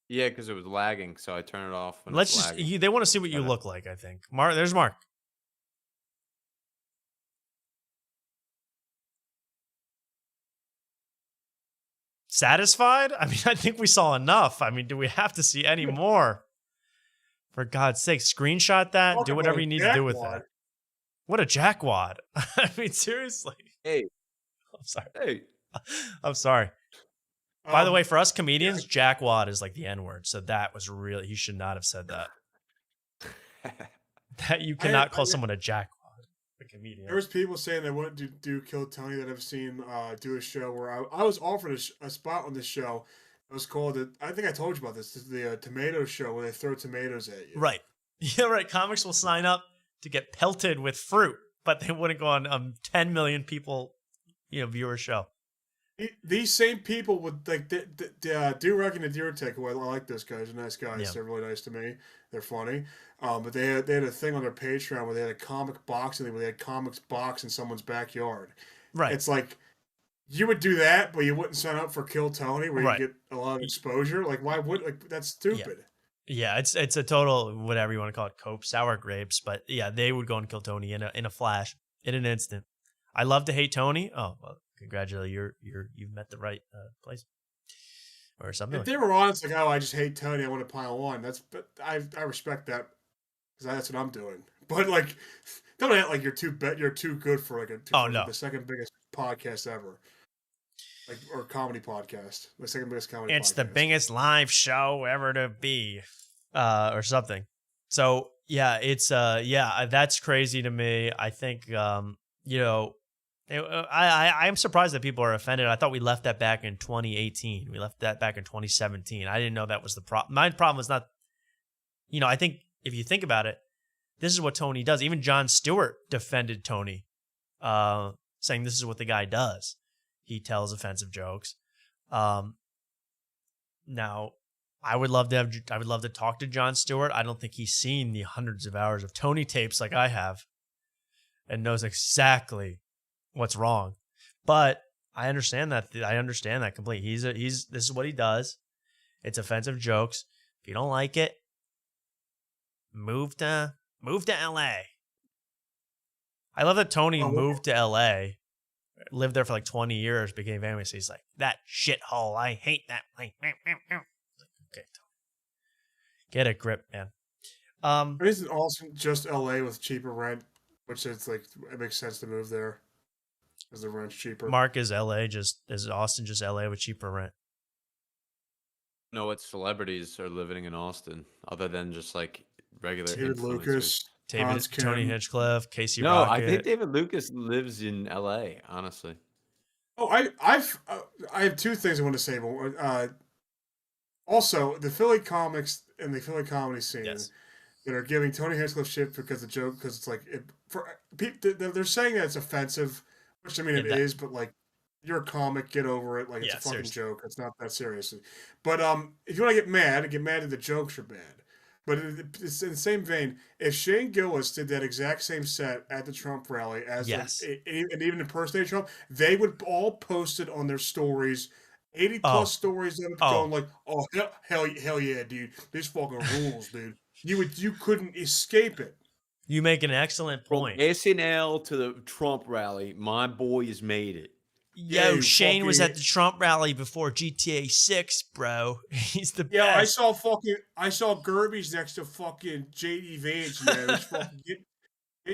Yeah, because it was lagging, so I turned it off. When Let's it's just. lagging. They want to see what you look like. I think. Mark, there's Mark. Satisfied? I mean, I think we saw enough. I mean, do we have to see any more? For God's sake, screenshot that. Talk Do about whatever a you need to do with jackwad. that. What a jackwad. I mean, seriously. Hey. I'm sorry. Hey. I'm sorry. By the way, for us comedians, jackwad is like the N-word. So that was really, you should not have said that. That you cannot call someone a jackwad. A comedian. There was people saying they wanted to do Kill Tony that I've seen do a show where I was offered a spot on this show. It was called, I think I told you about this, the tomato show where they throw tomatoes at you. Right. Yeah, right. Comics will sign up to get pelted with fruit, but they wouldn't go on 10 million people, viewer show. These same people would like Do Reckon and Tech, who I like those guys, are nice guys. Yeah. They're really nice to me. They're funny. But they had a thing on their Patreon where they had a comic boxing thing where they had comics box in someone's backyard. Right. It's like you would do that, but you wouldn't sign up for Kill Tony where Right. you get a lot of exposure. Like why would that's stupid. Yeah, it's a total whatever you want to call it, cope, sour grapes. But yeah, they would go and kill Tony in a flash, in an instant. I love to hate Tony. Oh, well, congratulations, you've met the right place, or something. If they were honest, like, oh, I just hate Tony, I want to pile on. I respect that because that's what I'm doing. But like, don't act like you're too good for like the second biggest podcast ever, like or comedy podcast, the second biggest comedy. It's podcast. the biggest live show ever to be, or something. So yeah, it's that's crazy to me. I think I am surprised that people are offended. I thought we left that back in 2018. We left that back in 2017. I didn't know that was the problem. My problem was not, I think if you think about it, this is what Tony does. Even Jon Stewart defended Tony, saying this is what the guy does. He tells offensive jokes. Now, I would love to talk to Jon Stewart. I don't think he's seen the hundreds of hours of Tony tapes like I have, and knows exactly what's wrong. But I understand that. I understand that completely. This is what he does. It's offensive jokes. If you don't like it, move to LA. I love that Tony moved to LA, lived there for like 20 years, became famous. He's like, that shithole. I hate that place. Okay, get a grip, man. Isn't Austin just LA with cheaper rent, which is like it makes sense to move there because the rent's cheaper. Mark, is Austin just LA with cheaper rent? Know what celebrities are living in Austin other than just like regular David Lucas, Tony Hinchcliffe, Casey No, Rocket. I think David Lucas lives in LA, honestly. Oh, I have two things I want to say. Also, the Philly comics and the Philly comedy scene that are giving Tony Hinchcliffe shit because it's like they're saying that it's offensive, which I mean it is, but like you're a comic, get over it. Like it's a fucking joke. It's not that serious. But if you want to get mad that the jokes are bad. But it's in the same vein. If Shane Gillis did that exact same set at the Trump rally and even impersonated Trump, they would all post it on their stories. 80 plus stories of going like, oh hell yeah, dude, this fucking rules, dude. You couldn't escape it. You make an excellent point. From SNL to the Trump rally, my boy has made it. Yo, Shane was at the Trump rally before GTA 6, bro. He's the best. Yeah, I saw Gerby's next to fucking JD Vance, yo. Fucking get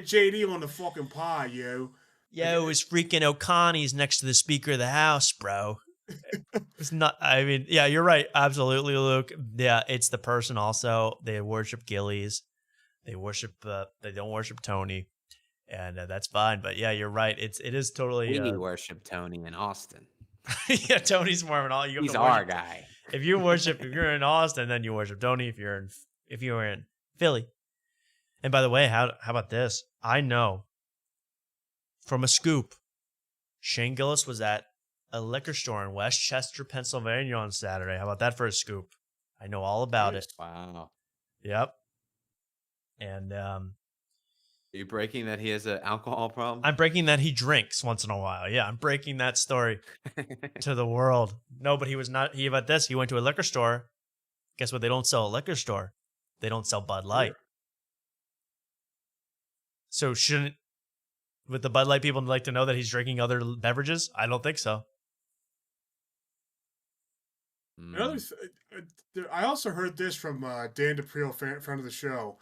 JD on the fucking pie, yo. Yo, it was freaking O'Connie's next to the Speaker of the House, bro. It's not. I mean, yeah, you're right. Absolutely, Luke. Yeah, it's the person. Also, they worship Gillies. They worship. They don't worship Tony, and that's fine. But yeah, you're right. It is totally. We worship Tony in Austin. Yeah, Tony's more of an all. He's our guy. If you're in Austin, then you worship Tony. If you're in Philly, and by the way, how about this? I know from a scoop, Shane Gillis was at a liquor store in Westchester, Pennsylvania on Saturday. How about that for a scoop? I know all about it. Wow. Yep. And are you breaking that he has an alcohol problem? I'm breaking that he drinks once in a while. Yeah, I'm breaking that story to the world. No, but he was not. He about this. He went to a liquor store. Guess what? They don't sell a liquor store. They don't sell Bud Light. So would the Bud Light people like to know that he's drinking other beverages? I don't think so. I also heard this from Dan DePriel, friend of the show.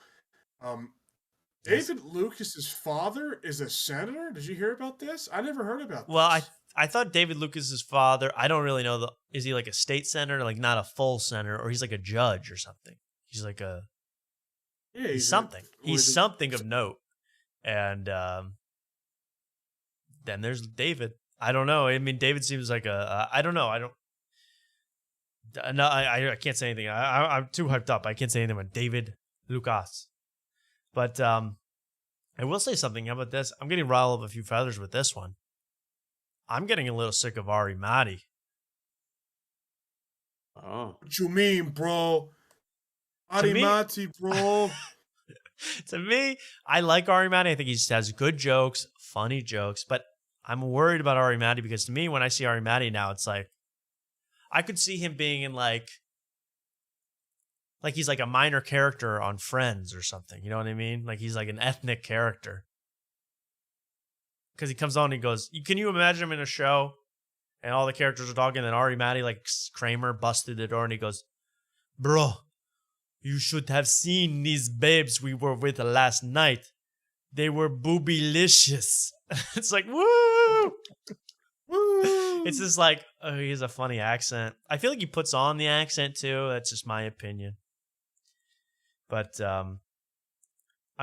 David Lucas's father is a senator. Did you hear about this? I never heard about this. Well, I thought David Lucas's father. I don't really know is he like a state senator, like not a full senator, or he's like a judge or something? He's like a he's something. He's something of note. And then there's David. I don't know. I mean, David seems like I don't know. I can't say anything. I'm too hyped up. I can't say anything about David Lucas. But I will say something. How about this? I'm getting riled up a few feathers with this one. I'm getting a little sick of Ari Mati. Oh. What you mean, bro? To me- Mati, bro. To me, I like Ari Mati. I think he just has good jokes, funny jokes, but I'm worried about Ari Mati because to me, when I see Ari Mati now, it's like, I could see him being in like he's like a minor character on Friends or something. You know what I mean? Like he's like an ethnic character. Because he comes on and he goes, can you imagine him in a show and all the characters are talking and then Ari Mati, like Kramer, busts through the door and he goes, bro, you should have seen these babes we were with last night. They were boobylicious. It's like, woo! Woo! It's just like, oh, he has a funny accent. I feel like he puts on the accent too. That's just my opinion. But I'm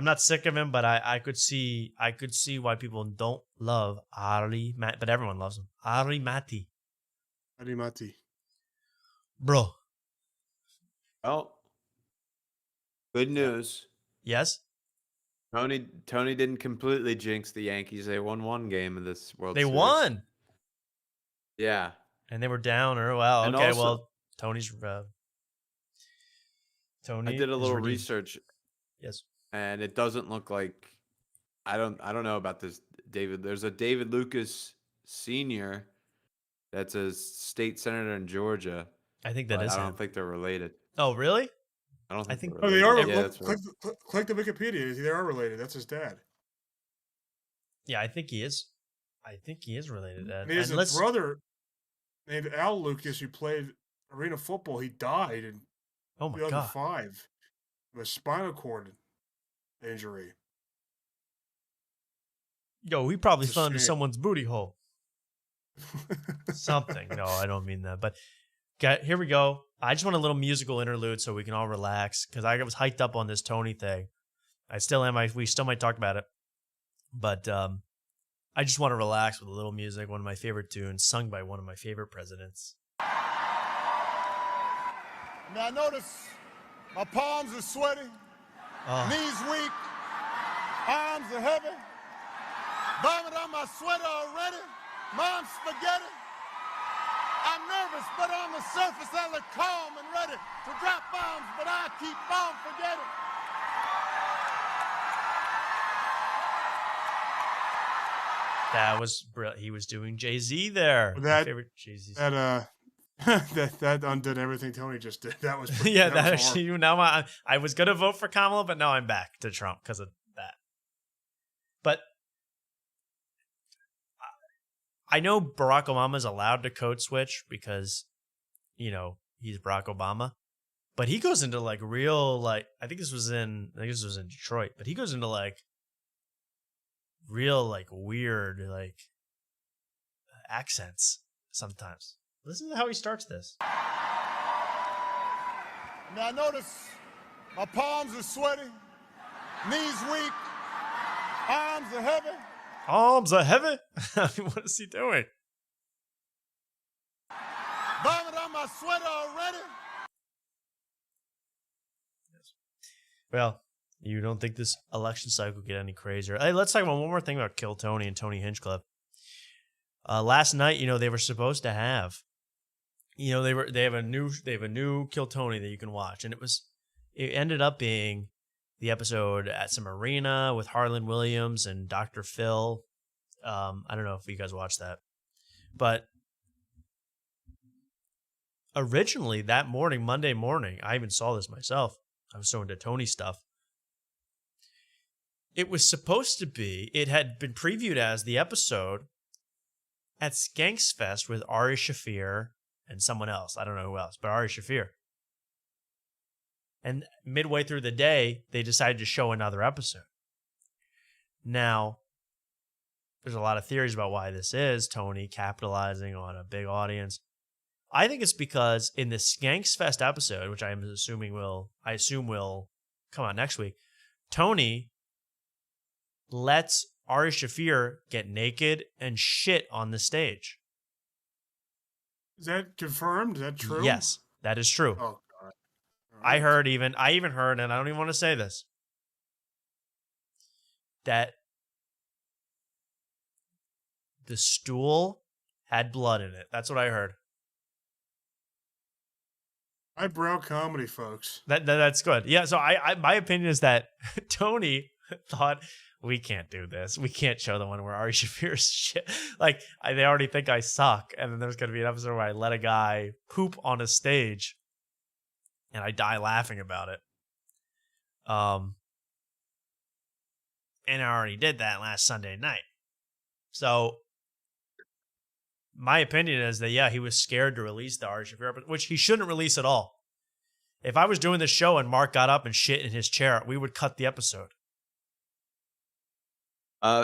not sick of him, but I could see why people don't love Ari Mati, but everyone loves him. Ari Mati. Ari Mati. Bro. Well, good news. Yes? Tony didn't completely jinx the Yankees. They won one game in this World They Series. won. Yeah. And they were down, or well, And okay, also- well, Tony's Tony. I did a is little redeemed. research. Yes. And it doesn't look like I don't know about this, David. There's a David Lucas Sr. that's a state senator in Georgia. I think that but is I don't him. think they're related. Oh, really? I don't think, Oh, they are. related. Yeah, Look, that's right. click the Wikipedia. They are related. That's his dad. Yeah, I think he is. I think he is related. And he has a brother named Al Lucas who played arena football. He died in Oh my God. 2005 of a spinal cord injury. Yo, he probably It's a fell into shame. someone's booty hole. Something. No, I don't mean that. But here we go. I just want a little musical interlude so we can all relax because I was hyped up on this Tony thing. I still am. We still might talk about it. But I just want to relax with a little music, one of my favorite tunes, sung by one of my favorite presidents. Now notice my palms are sweaty, knees weak, arms are heavy, vomit on my sweater already, mom's spaghetti. I'm nervous, but on the surface I look calm and ready to drop bombs, but I keep on forgetting. That was he was doing Jay-Z there. My That favorite Jay-Z. that undid everything Tony just did. That was pretty, Yeah, that that was hard. actually. Now I was gonna vote for Kamala, but now I'm back to Trump because of that. But I know Barack Obama is allowed to code switch because, he's Barack Obama. But he goes into like real I think this was in Detroit, but he goes into like real weird accents sometimes. Listen to how he starts this. Now notice my palms are sweaty, knees weak, arms are heavy. Arms are heavy. What is he doing? Vomit on my sweater already. Well, you don't think this election cycle will get any crazier? Hey, let's talk about one more thing about Kill Tony and Tony Hinchcliffe. Last night, they were supposed to have, they have a new Kill Tony that you can watch, and it ended up being the episode at some arena with Harlan Williams and Dr. Phil. I don't know if you guys watched that, but originally that morning, Monday morning, I even saw this myself. I was so into Tony stuff. It was supposed to be, it had been previewed as the episode at Skanks Fest with Ari Shaffir and someone else. I don't know who else, but Ari Shaffir. And midway through the day, they decided to show another episode. Now, there's a lot of theories about why this is. Tony capitalizing on a big audience. I think it's because in the Skanks Fest episode, which I assume will come out next week, Tony lets Ari Shaffir get naked and shit on the stage. Is that confirmed? Is that true? Yes, that is true. Oh, God. I even heard, and I don't even want to say this, that the stool had blood in it. That's what I heard. Eyebrow comedy, folks. That's good. Yeah, so I my opinion is that Tony thought, we can't do this. We can't show the one where Ari Shaffir's shit. Like, they already think I suck. And then there's going to be an episode where I let a guy poop on a stage and I die laughing about it. And I already did that last Sunday night. So my opinion is that, yeah, he was scared to release the Ari Shaffir, which he shouldn't release at all. If I was doing this show and Mark got up and shit in his chair, we would cut the episode.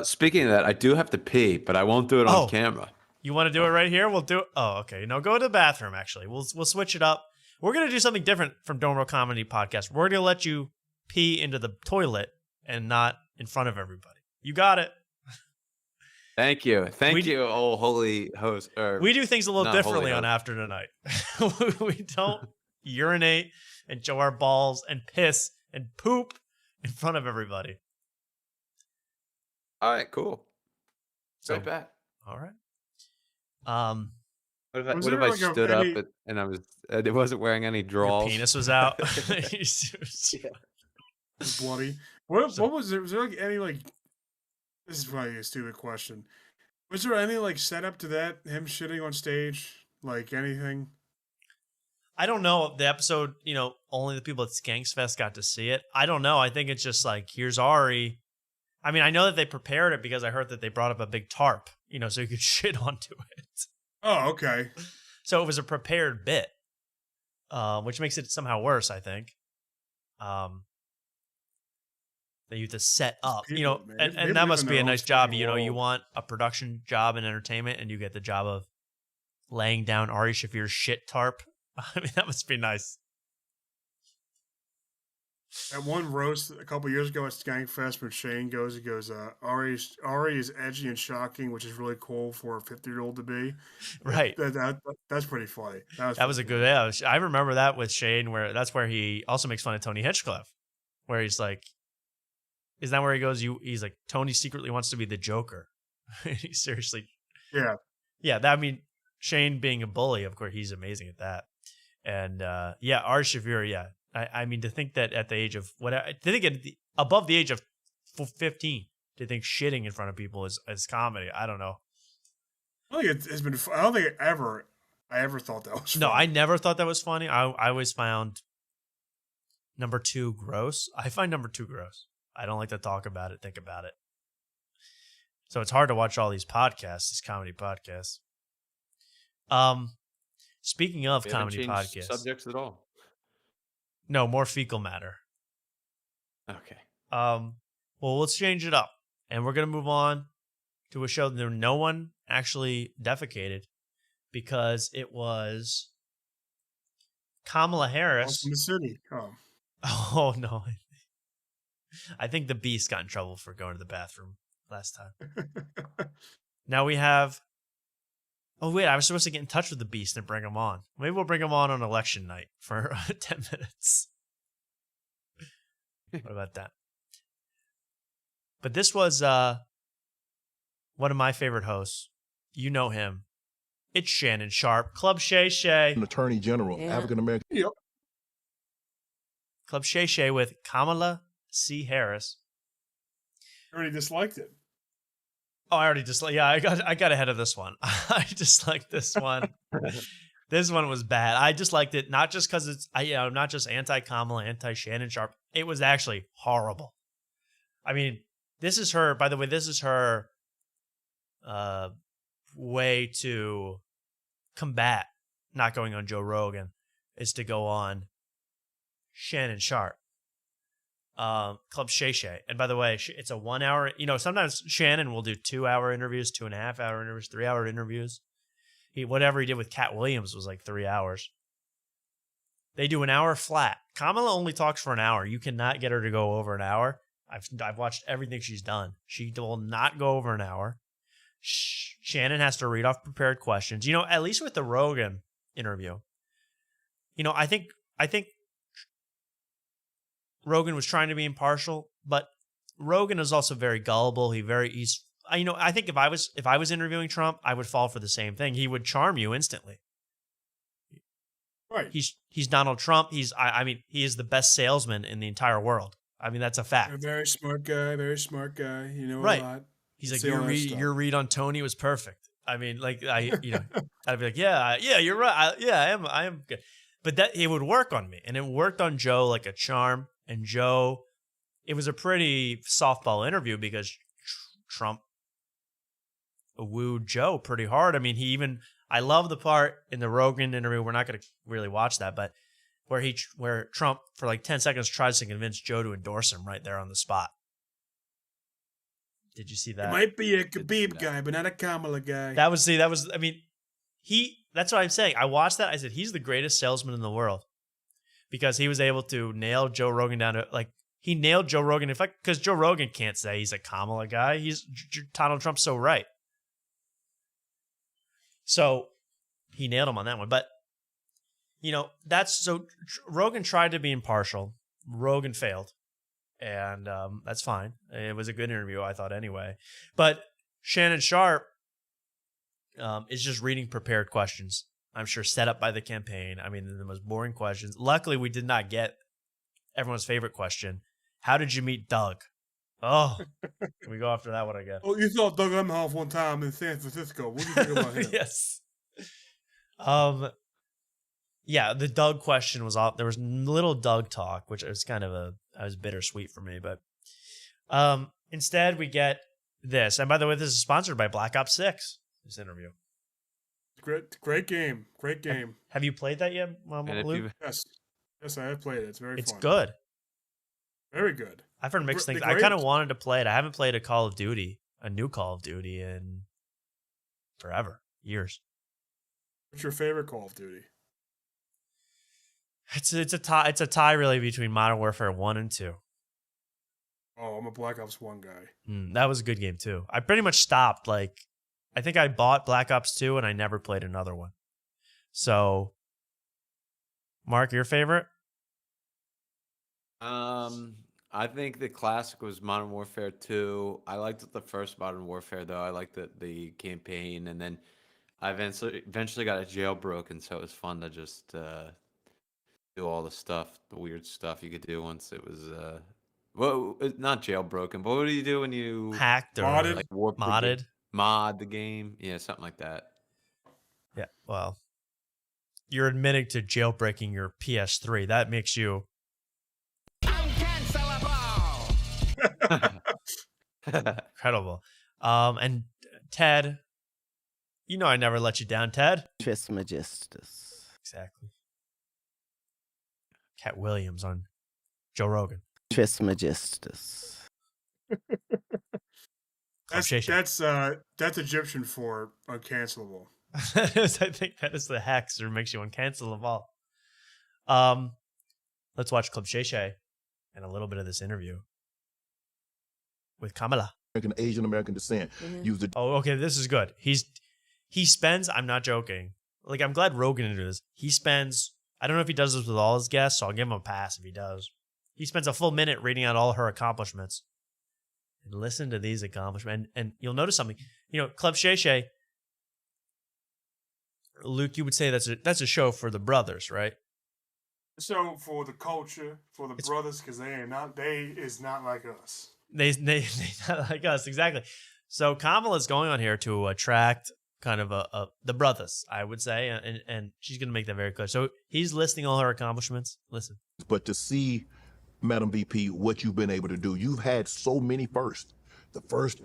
Speaking of that, I do have to pee, but I won't do it on camera. You want to do it right here? We'll do it. Oh, okay. No, go to the bathroom, actually. We'll switch it up. We're going to do something different from Dome Row Comedy Podcast. We're going to let you pee into the toilet and not in front of everybody. You got it. Thank you. Thank you, oh holy host. We do things a little differently on After Tonight. We don't urinate and show our balls and piss and poop in front of everybody. All right, cool. So, right back. All right. What if I stood up and I wasn't wearing any drawers? Your penis was out. Bloody. What was there? Was there like any like? This is probably a stupid question. Was there any like setup to that? Him shitting on stage, like anything? I don't know. The episode, only the people at Skanks Fest got to see it. I don't know. I think it's just like, here's Ari. I mean, I know that they prepared it because I heard that they brought up a big tarp, so you could shit onto it. Oh, okay. So it was a prepared bit, which makes it somehow worse, I think. That you have to set up, and that must be a nice job. You want a production job in entertainment, and you get the job of laying down Ari Shaffir's shit tarp. I mean, that must be nice. At one roast a couple years ago at Skankfest, when Shane goes, he goes, Ari is edgy and shocking, which is really cool for a 50-year-old to be. Right. That's pretty funny. That was a good. Yeah, I remember that with Shane, that's where he also makes fun of Tony Hinchcliffe, where he's like, isn't that where he goes? He's like, Tony secretly wants to be the Joker. He seriously. Yeah. Yeah. I mean, Shane being a bully, of course, he's amazing at that. And yeah, Ari Shaffir, yeah. I mean, to think that at the age of above the age of 15, to think shitting in front of people is comedy. I don't know. I think it's been. I don't think I ever thought that was funny. No, I never thought that was funny. I always found number 2 gross. I find number 2 gross. I don't like to talk about it, think about it. So it's hard to watch all these podcasts, these comedy podcasts. Speaking of comedy podcasts, subjects at all. No, more fecal matter. Okay. Well, let's change it up. And we're going to move on to a show that no one actually defecated because it was Kamala Harris. From the city. Oh, no. I think the Beast got in trouble for going to the bathroom last time. Now we have... Oh, wait, I was supposed to get in touch with the Beast and bring him on. Maybe we'll bring him on election night for 10 minutes. What about that? But this was one of my favorite hosts. You know him. It's Shannon Sharp. Club Shay. An attorney general, African American. Yep. Club Shay with Kamala C. Harris. I already disliked it. Oh, I already disliked. Yeah, I got ahead of this one. I disliked this one. This one was bad. I disliked it not just because it's not just anti-Kamala, anti-Shannon Sharp. It was actually horrible. I mean, this is her. By the way, this is her way to combat not going on Joe Rogan is to go on Shannon Sharp. Club Shay. And by the way, it's a 1 hour, sometimes Shannon will do 2 hour interviews, 2.5 hour interviews, 3 hour interviews. Whatever he did with Cat Williams was like 3 hours. They do an hour flat. Kamala only talks for an hour. You cannot get her to go over an hour. I've watched everything she's done. She will not go over an hour. Shannon has to read off prepared questions. At least with the Rogan interview, I think Rogan was trying to be impartial, but Rogan is also very gullible. He's I think if I was interviewing Trump, I would fall for the same thing. He would charm you instantly. Right. He's Donald Trump. I mean, he is the best salesman in the entire world. I mean, that's a fact. A very smart guy. You know, Right. a lot. He's like, See all that your stuff. read on Tony was perfect. I mean, like I'd be like, yeah, you're right. I am good. But that it would work on me, and it worked on Joe like a charm. And Joe, it was a pretty softball interview because Trump wooed Joe pretty hard. I mean, I love the part in the Rogan interview. We're not going to really watch that, but where Trump for like 10 seconds tries to convince Joe to endorse him right there on the spot. Did you see that? It might be a Khabib guy, but not a Kamala guy. That's what I'm saying. I watched that. I said, he's the greatest salesman in the world because he was able to nail Joe Rogan down to he nailed Joe Rogan. In fact, because Joe Rogan can't say he's a Kamala guy. Donald Trump's so right. So he nailed him on that one. But, Rogan tried to be impartial. Rogan failed. And that's fine. It was a good interview, I thought, anyway. But Shannon Sharp is just reading prepared questions. I'm sure set up by the campaign. I mean, the most boring questions. Luckily, we did not get everyone's favorite question. How did you meet Doug? Oh, can we go after that one again? Oh, you saw Doug Emhoff one time in San Francisco. What do you think about him? Yes. Yeah, the Doug question was off. There was little Doug talk, which was kind of was bittersweet for me. But instead, we get this. And by the way, this is sponsored by Black Ops 6. This interview. Great game. Great game. Have you played that yet, Luke? Yes, I have played it. It's very fun. It's good. Very good. I've heard mixed things. I kind of wanted to play it. I haven't played a new Call of Duty in forever, years. What's your favorite Call of Duty? It's a tie really between Modern Warfare 1 and 2. Oh, I'm a Black Ops 1 guy. That was a good game too. I pretty much stopped. I think I bought Black Ops 2 and I never played another one. So, Mark, your favorite? I think the classic was Modern Warfare 2. I liked the first Modern Warfare though. I liked the campaign, and then I eventually got a jailbroken, so it was fun to just do all the weird stuff you could do once it was not jailbroken, but what do you do when you hacked or modded? Mod the game, yeah, something like that. Yeah, well, you're admitting to jailbreaking your PS3. That makes you incredible. And Ted, I never let you down, Ted. Trismegistus. Exactly. Cat Williams on Joe Rogan. Trismegistus. That's Egyptian for uncancelable. I think that is the hex or makes you uncancelable. Let's watch Club Shay and a little bit of this interview with Kamala. Asian American descent. Oh, okay, this is good. He spends, I'm not joking. I'm glad Rogan did this. He spends, I don't know if he does this with all his guests, so I'll give him a pass if he does. He spends a full minute reading out all her accomplishments. And listen to these accomplishments. And you'll notice something. Club Shay, Luke, you would say that's a show for the brothers, right? So for the culture, for the brothers, because they is not like us. They not like us, exactly. So Kamala's going on here to attract kind of the brothers, I would say, and she's going to make that very clear. So he's listing all her accomplishments. Listen. But to see, Madam VP, what you've been able to do, you've had so many firsts. The first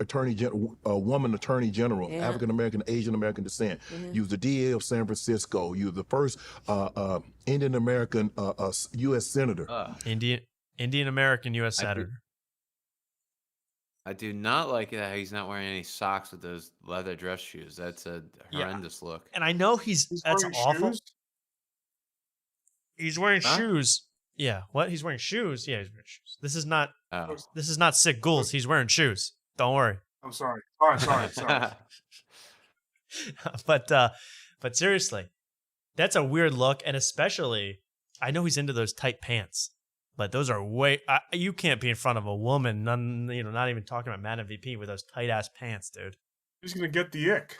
woman attorney general, Yeah. African American, Asian American descent. Mhm. You was the DA of San Francisco. You were the first Indian American U.S. senator. Indian American U.S. senator. I do not like that he's not wearing any socks with those leather dress shoes. That's a horrendous look. And I know that's wearing awful. shoes? He's wearing Huh? shoes. Yeah, what? He's wearing shoes. Yeah, he's wearing shoes. This Oh. is not sick ghouls. He's wearing shoes. Don't worry. I'm sorry. Sorry. But seriously, that's a weird look, and especially, I know he's into those tight pants. But those are you can't be in front of a woman, not even talking about Madam VP with those tight ass pants, dude. She's gonna get the ick.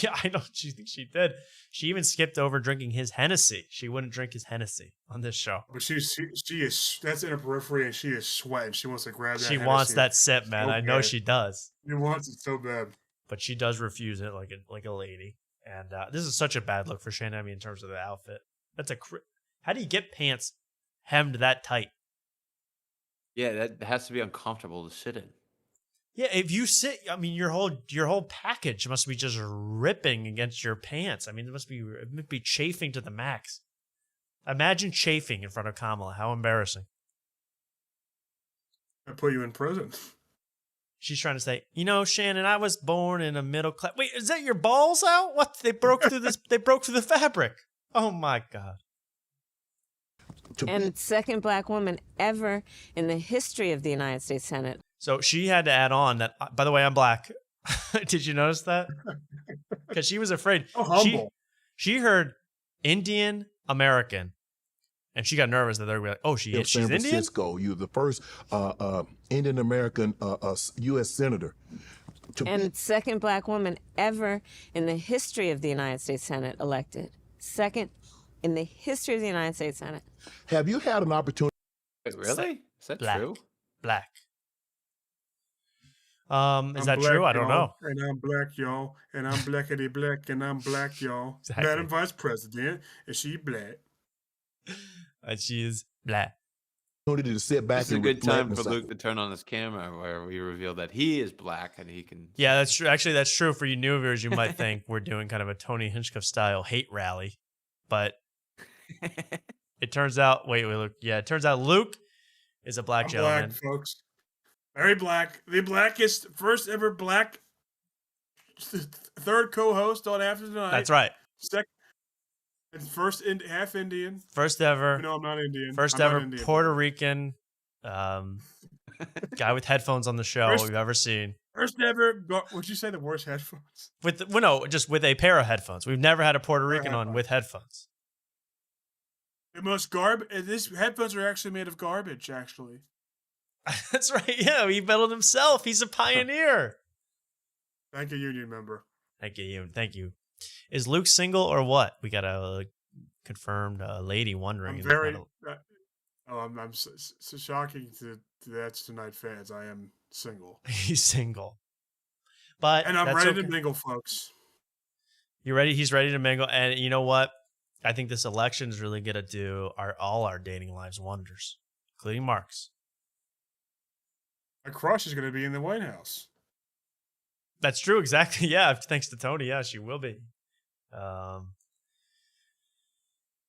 I know she thinks she did. She even skipped over drinking his Hennessy. She wouldn't drink his Hennessy on this show. But she is that's in her periphery, and she is sweating. She wants to grab that. She Hennessy wants that sip, man. so I know bad. she does. She wants it so bad. But she does refuse it like a lady. And this is such a bad look for Shane. I mean, in terms of the outfit, how do you get pants hemmed that tight? Yeah, that has to be uncomfortable to sit in. Yeah, if you sit, I mean, your whole package must be just ripping against your pants. I mean, it must be chafing to the max. Imagine chafing in front of Kamala. How embarrassing. I put you in prison. She's trying to say, Shannon, I was born in a middle class. Wait, is that your balls out? What? They broke through this. They broke through the fabric. Oh my God. And second black woman ever in the history of the United States Senate. So she had to add on that, by the way, I'm black. Did you notice that? Because she was afraid. Oh, humble. She heard Indian American, and she got nervous that they were like, oh, she's San Indian? Francisco, you're the first Indian American U.S. senator. And second black woman ever in the history of the United States Senate elected. Second in the history of the United States Senate. Have you had an opportunity? Wait, really? Is that black. true? Black. Is I'm that black, true? I don't know. And I'm black, y'all. And I'm blackity black, and I'm black, y'all. Exactly. Madam Vice President, and she black. And she is black. Opportunity to sit back This is a and good reflect time and for say, Luke to turn on his camera where we reveal that he is black and he can. Yeah, that's true. Actually, that's true. For you new viewers, you might think we're doing kind of a Tony Hinchcliffe style hate rally, but it turns out. Wait, look. Yeah, it turns out Luke is a black gentleman. Black, folks. Very black. The blackest, first ever black third co-host on After Tonight. That's right. Second, first half Indian. First ever. No, I'm not Indian. First I'm not ever Indian. Puerto Rican guy with headphones on the show we've ever seen. First ever. Would you say the worst headphones? Just with a pair of headphones. We've never had a Puerto Rican on with headphones. The most These headphones are actually made of garbage. Actually. That's right. Yeah, he built it himself. He's a pioneer. Thank you, union member. Thank you. Is Luke single or what? We got a confirmed lady wondering. I'm very. I'm so shocking to That's Tonight fans. I am single. He's single, and I'm ready to mingle, folks. You ready? He's ready to mingle, and you know what? I think this election is really gonna do all our dating lives wonders, including Mark's. My crush is going to be in the White House. That's true. Exactly. Yeah. Thanks to Tony. Yeah, she will be.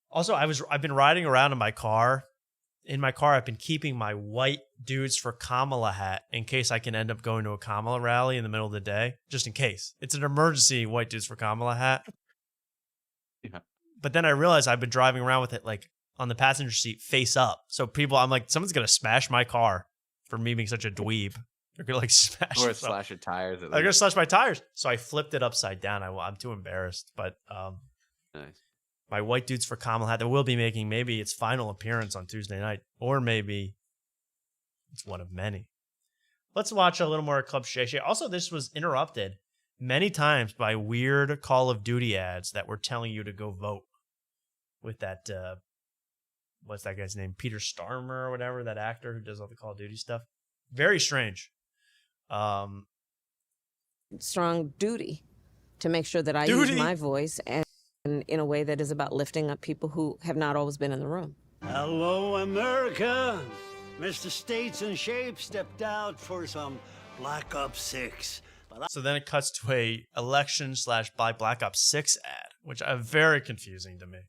Also, I've been riding around in my car. In my car, I've been keeping my white Dudes for Kamala hat in case I can end up going to a Kamala rally in the middle of the day, just in case. It's an emergency white Dudes for Kamala hat. Yeah. But then I realized I've been driving around with it like on the passenger seat face up. So I'm like, someone's going to smash my car. For me being such a dweeb, they're gonna smash or slash your tires. They're gonna slash my tires. So I flipped it upside down. I'm too embarrassed. But nice. My white Dudes for Kamala hat that will be making maybe its final appearance on Tuesday night, or maybe it's one of many. Let's watch a little more Club Shay. Also, this was interrupted many times by weird Call of Duty ads that were telling you to go vote with that. What's that guy's name? Peter Starmer or whatever, that actor who does all the Call of Duty stuff. Very strange. Strong duty to make sure that I use my voice and in a way that is about lifting up people who have not always been in the room. Hello, America. Mr. States and Shape stepped out for some Black Ops 6. So then it cuts to a election / Black Ops 6 ad, which is very confusing to me.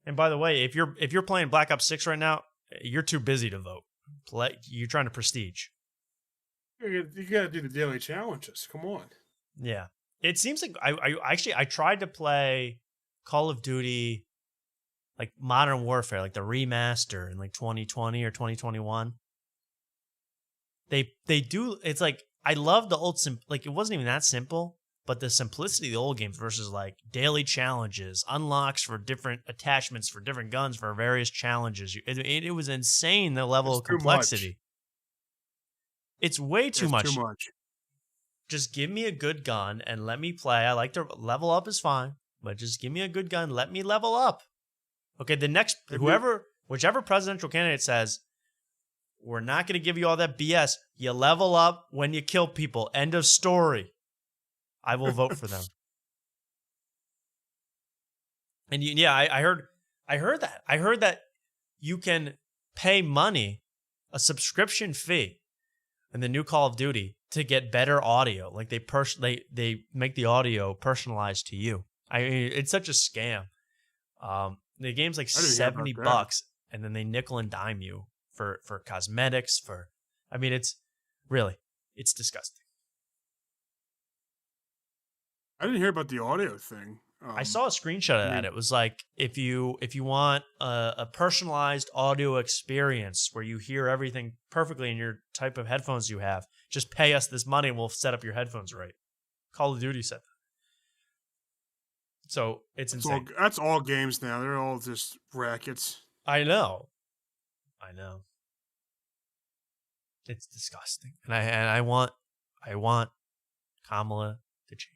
And by the way, if you're playing Black Ops 6 right now, you're too busy to vote. You're trying to prestige. You got to do the daily challenges. Come on. Yeah. It seems like I tried to play Call of Duty like Modern Warfare, like the remaster in like 2020 or 2021. They do, it's like I love the old like it wasn't even that simple, but the simplicity of the old games versus like daily challenges, unlocks for different attachments for different guns for various challenges. It was insane, the level of complexity. It's way too much. Too much. Just give me a good gun and let me play. I like to level up is fine, but just give me a good gun. Let me level up. Okay, the next, whichever presidential candidate says, we're not going to give you all that BS. You level up when you kill people. End of story. I will vote for them. And I heard that. I heard that you can pay money, a subscription fee, in the new Call of Duty to get better audio. Like they make the audio personalized to you. I mean, it's such a scam. The game's like $70, and then they nickel and dime you for cosmetics. It's disgusting. I didn't hear about the audio thing. I saw a screenshot of that. It was like if you want a personalized audio experience where you hear everything perfectly in your type of headphones you have, just pay us this money and we'll set up your headphones right. Call of Duty said that. So it's insane. That's all games now. They're all just rackets. I know. It's disgusting, and I want Kamala to change.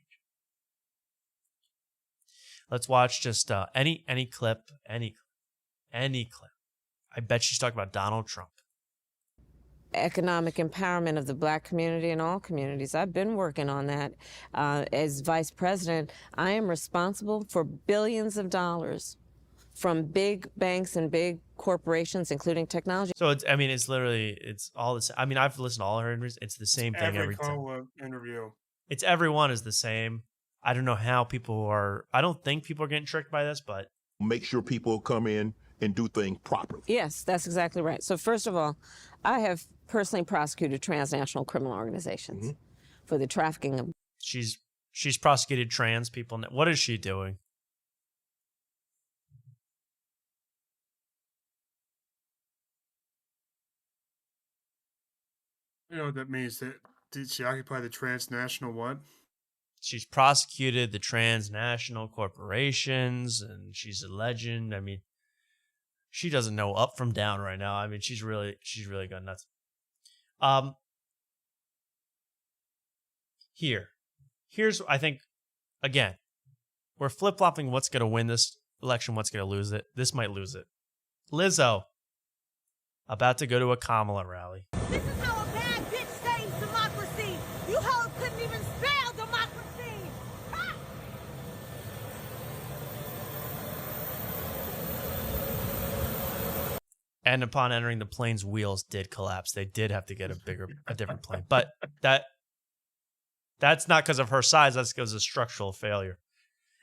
Let's watch just any clip. I bet she's talking about Donald Trump. Economic empowerment of the Black community and all communities. I've been working on that. As vice president, I am responsible for billions of dollars from big banks and big corporations, including technology. So it's all the same. I mean, I've listened to all her interviews. It's the same thing every time. Interview. It's everyone is the same. I don't know how I don't think people are getting tricked by this, but make sure people come in and do things properly. Yes, that's exactly right. So first of all, I have personally prosecuted transnational criminal organizations for the trafficking of. She's prosecuted trans people. What is she doing? You know what that means? Did she occupy the transnational what? She's prosecuted the transnational corporations, and she's a legend. I mean, she doesn't know up from down right now. I mean, she's really gone nuts. Here's I think, again, we're flip-flopping what's going to win this election, what's going to lose it. This might lose it. Lizzo, about to go to a Kamala rally. This is how a bad bitch saves democracy. You hoes couldn't even spell democracy. Ha! And upon entering the plane's wheels did collapse. They did have to get a different plane. But that's not because of her size. That's because of structural failure.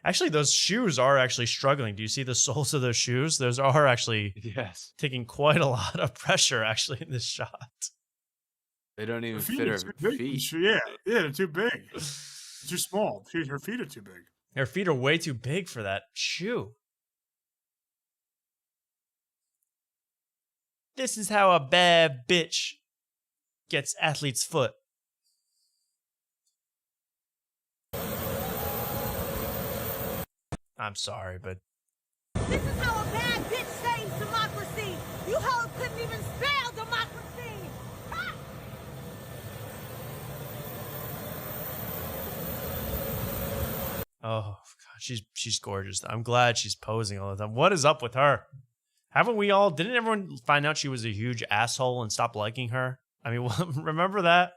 Actually, those shoes are actually struggling. Do you see the soles of those shoes? Those are actually taking quite a lot of pressure, actually, in this shot. They don't even fit her feet. Yeah, they're too big. Too small. Her feet are too big. Her feet are way too big for that shoe. This is how a bad bitch gets athlete's foot. I'm sorry, but This is how a bad bitch saves democracy. You hoes couldn't even spell democracy. Ha! oh god, she's gorgeous. I'm glad she's posing all the time. What is up with her? Didn't everyone find out she was a huge asshole and stop liking her? I mean, remember that?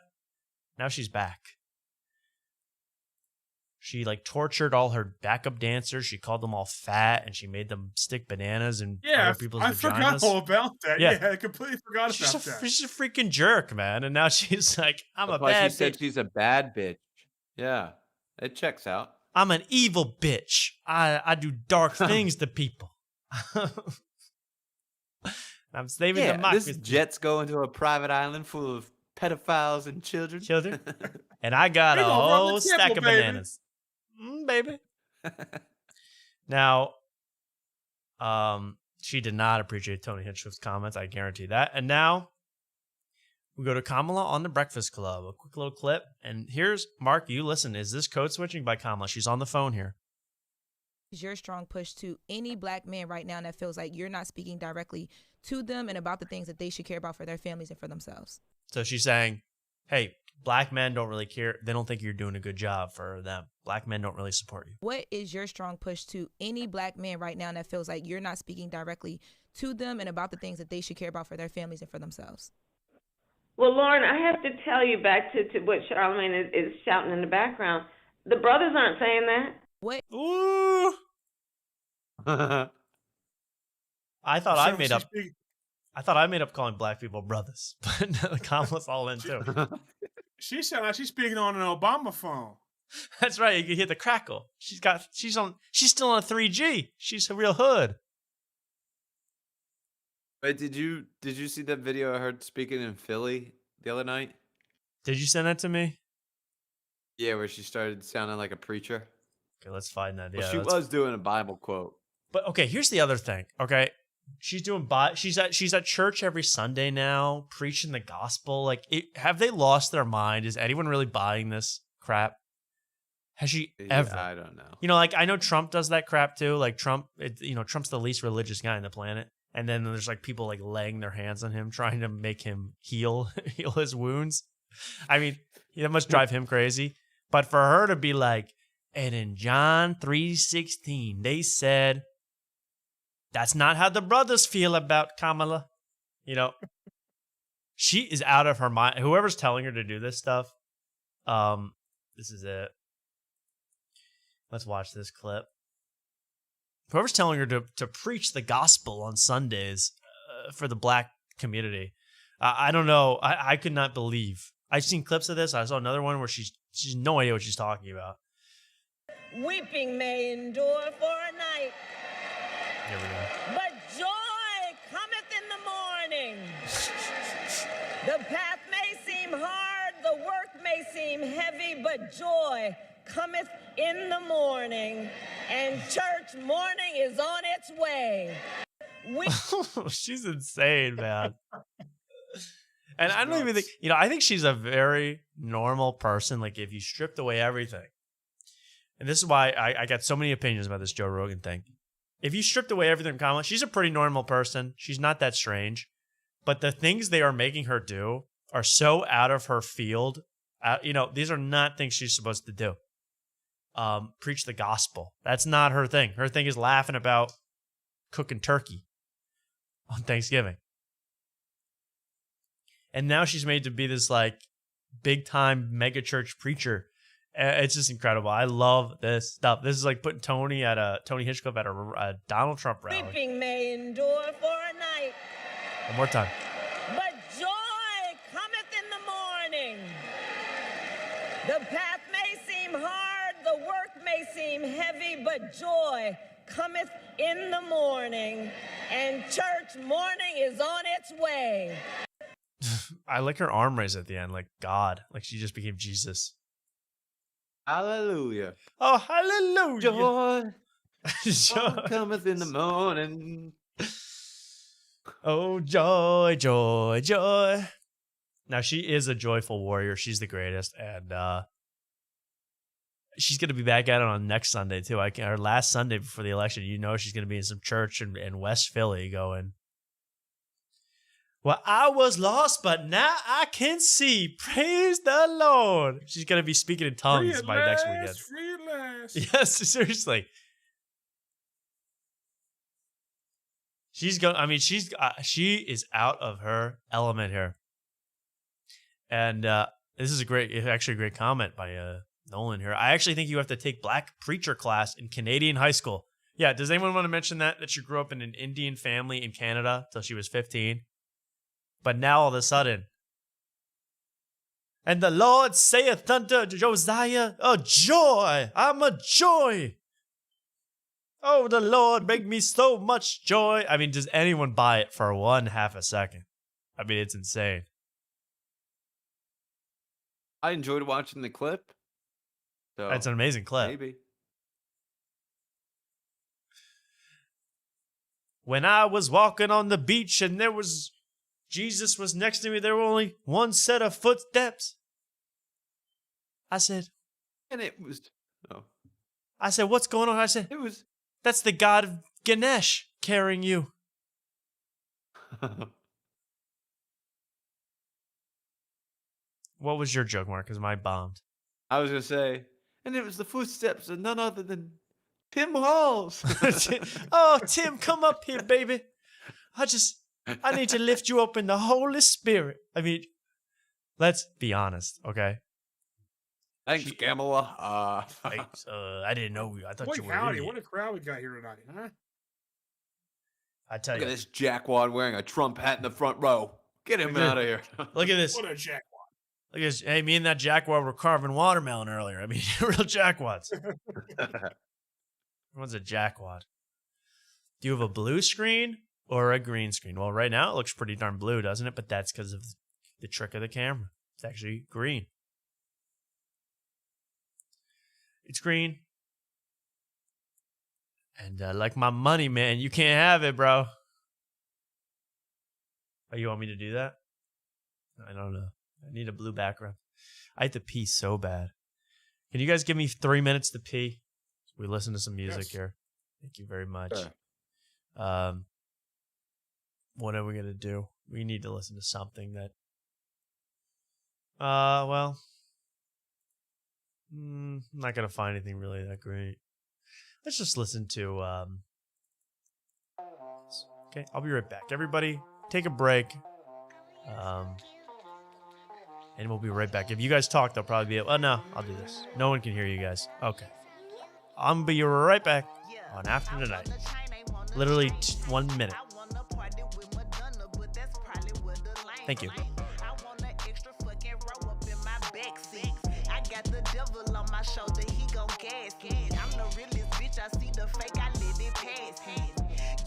Now she's back. She tortured all her backup dancers. She called them all fat, and she made them stick bananas in other people's vaginas. I forgot all about that. Yeah, I completely forgot about that. She's a freaking jerk, man. And now she's like, I'm That's a why bad she said bitch. she's a bad bitch. Yeah, it checks out. I'm an evil bitch. I do dark things to people. I'm saving democracy. This jet's going to a private island full of pedophiles and children. And I got a whole stack of bananas. Baby. Now, she did not appreciate Tony Hinchcliffe's comments. I guarantee that. And now, We go to Kamala on the Breakfast Club. A quick little clip. And here's, Mark, you listen. Is this code switching by Kamala? She's on the phone here. Is your strong push to any black man right now that feels like you're not speaking directly to them and about the things that they should care about for their families and for themselves? So she's saying, hey, black men don't really care. They don't think you're doing a good job for them. Black men don't really support you. What is your strong push to any black man right now that feels like you're not speaking directly to them and about the things that they should care about for their families and for themselves? Well, Lauren, I have to tell you back to what Charlamagne is shouting in the background. The brothers aren't saying that. What? Ooh. I thought I made up calling black people brothers, but Kamala's all in too. She sounded like she's speaking on an Obama phone. That's right. You can hear the crackle. She's still on 3G. She's a real hood. Wait, did you see that video I heard speaking in Philly the other night? Did you send that to me? Yeah, where she started sounding like a preacher. Okay, let's find that. Well, Yeah, she was doing a Bible quote. But okay, here's the other thing. Okay, she's at church every Sunday now, preaching the gospel. Like, have they lost their mind? Is anyone really buying this crap? Has she ever? Yeah, I don't know. You know, like I know Trump does that crap too. Like Trump's the least religious guy on the planet. And then there's like people like laying their hands on him, trying to make him heal his wounds. I mean, that must drive him crazy. But for her to be like, and in John 3:16, they said, that's not how the brothers feel about Kamala. You know, she is out of her mind. Whoever's telling her to do this stuff, this is it. Let's watch this clip. Whoever's telling her to preach the gospel on Sundays for the black community, I don't know. I could not believe. I've seen clips of this. I saw another one where she's no idea what she's talking about. Weeping may endure for a night. Here we go. But joy cometh in the morning. The path may seem hard, the work may seem heavy, but joy cometh in the morning, and church morning is on its way. She's insane, man. And I don't even think, I think she's a very normal person. Like, if you stripped away everything, and this is why I got so many opinions about this Joe Rogan thing. If you stripped away everything from Kamala, she's a pretty normal person. She's not that strange. But the things they are making her do are so out of her field. These are not things she's supposed to do. Preach the gospel. That's not her thing. Her thing is laughing about cooking turkey on Thanksgiving. And now she's made to be this like big time mega church preacher. It's just incredible. I love this stuff. This is like putting Tony Hinchcliffe at a Donald Trump rally. Weeping may endure for a night. One more time. But joy cometh in the morning. The path may seem hard, the work may seem heavy, but joy cometh in the morning, and church morning is on its way. I like her arm raise at the end, like God, like she just became Jesus. Hallelujah. Oh, hallelujah. Joy. Joy cometh in the morning. Oh, joy, joy, joy. Now, she is a joyful warrior. She's the greatest. And she's going to be back at it on next Sunday, too. Or last Sunday before the election, she's going to be in some church in West Philly going, well, I was lost, but now I can see. Praise the Lord. She's going to be speaking in tongues by next weekend. Free at last. Yes, seriously. She is out of her element here. And this is actually a great comment by Nolan here. I actually think you have to take black preacher class in Canadian high school. Yeah, does anyone want to mention that she grew up in an Indian family in Canada till she was 15? But now all of a sudden, and the Lord saith unto Josiah, a joy, I'm a joy. Oh, the Lord make me so much joy. I mean, does anyone buy it for 1/2 a second? I mean, it's insane. I enjoyed watching the clip. So That's an amazing clip. Maybe. When I was walking on the beach and there was Jesus was next to me. There were only one set of footsteps. I said, and it was. Oh. I said, what's going on? I said, it was. That's the god of Ganesh carrying you. What was your joke, Mark? Because mine bombed. I was gonna say, and it was the footsteps of none other than Tim Halls. Oh, Tim, come up here, baby. I need to lift you up in the Holy Spirit. I mean, let's be honest, okay? Thanks, Kamala. Thanks, I didn't know you. I thought Boy, you were an howdy, idiot. what a crowd we got here tonight, huh? I tell Look you. at this jackwad wearing a Trump hat in the front row. Get him out of here. Look at this. What a jackwad. Look at this. Hey, me and that jackwad were carving watermelon earlier. I mean, real jackwads. Everyone's a jackwad. Do you have a blue screen or a green screen? Well, right now it looks pretty darn blue, doesn't it? But that's because of the trick of the camera. It's actually green. It's green. And like my money, man, you can't have it, bro. Oh, you want me to do that? I don't know. I need a blue background. I have to pee so bad. Can you guys give me 3 minutes to pee? We listen to some music here. Thank you very much. Sure. What are we going to do? We need to listen to something that... well... I'm not going to find anything really that great. Let's just listen to... Okay, I'll be right back. Everybody, take a break. And we'll be right back. If you guys talk, they'll probably be able... Oh, no, I'll do this. No one can hear you guys. Okay. I'm going to be right back on After Tonight. Literally 1 minute. Thank you. Shoulder, he gon' gas. I'm the realest bitch. I see the fake, I let it pass.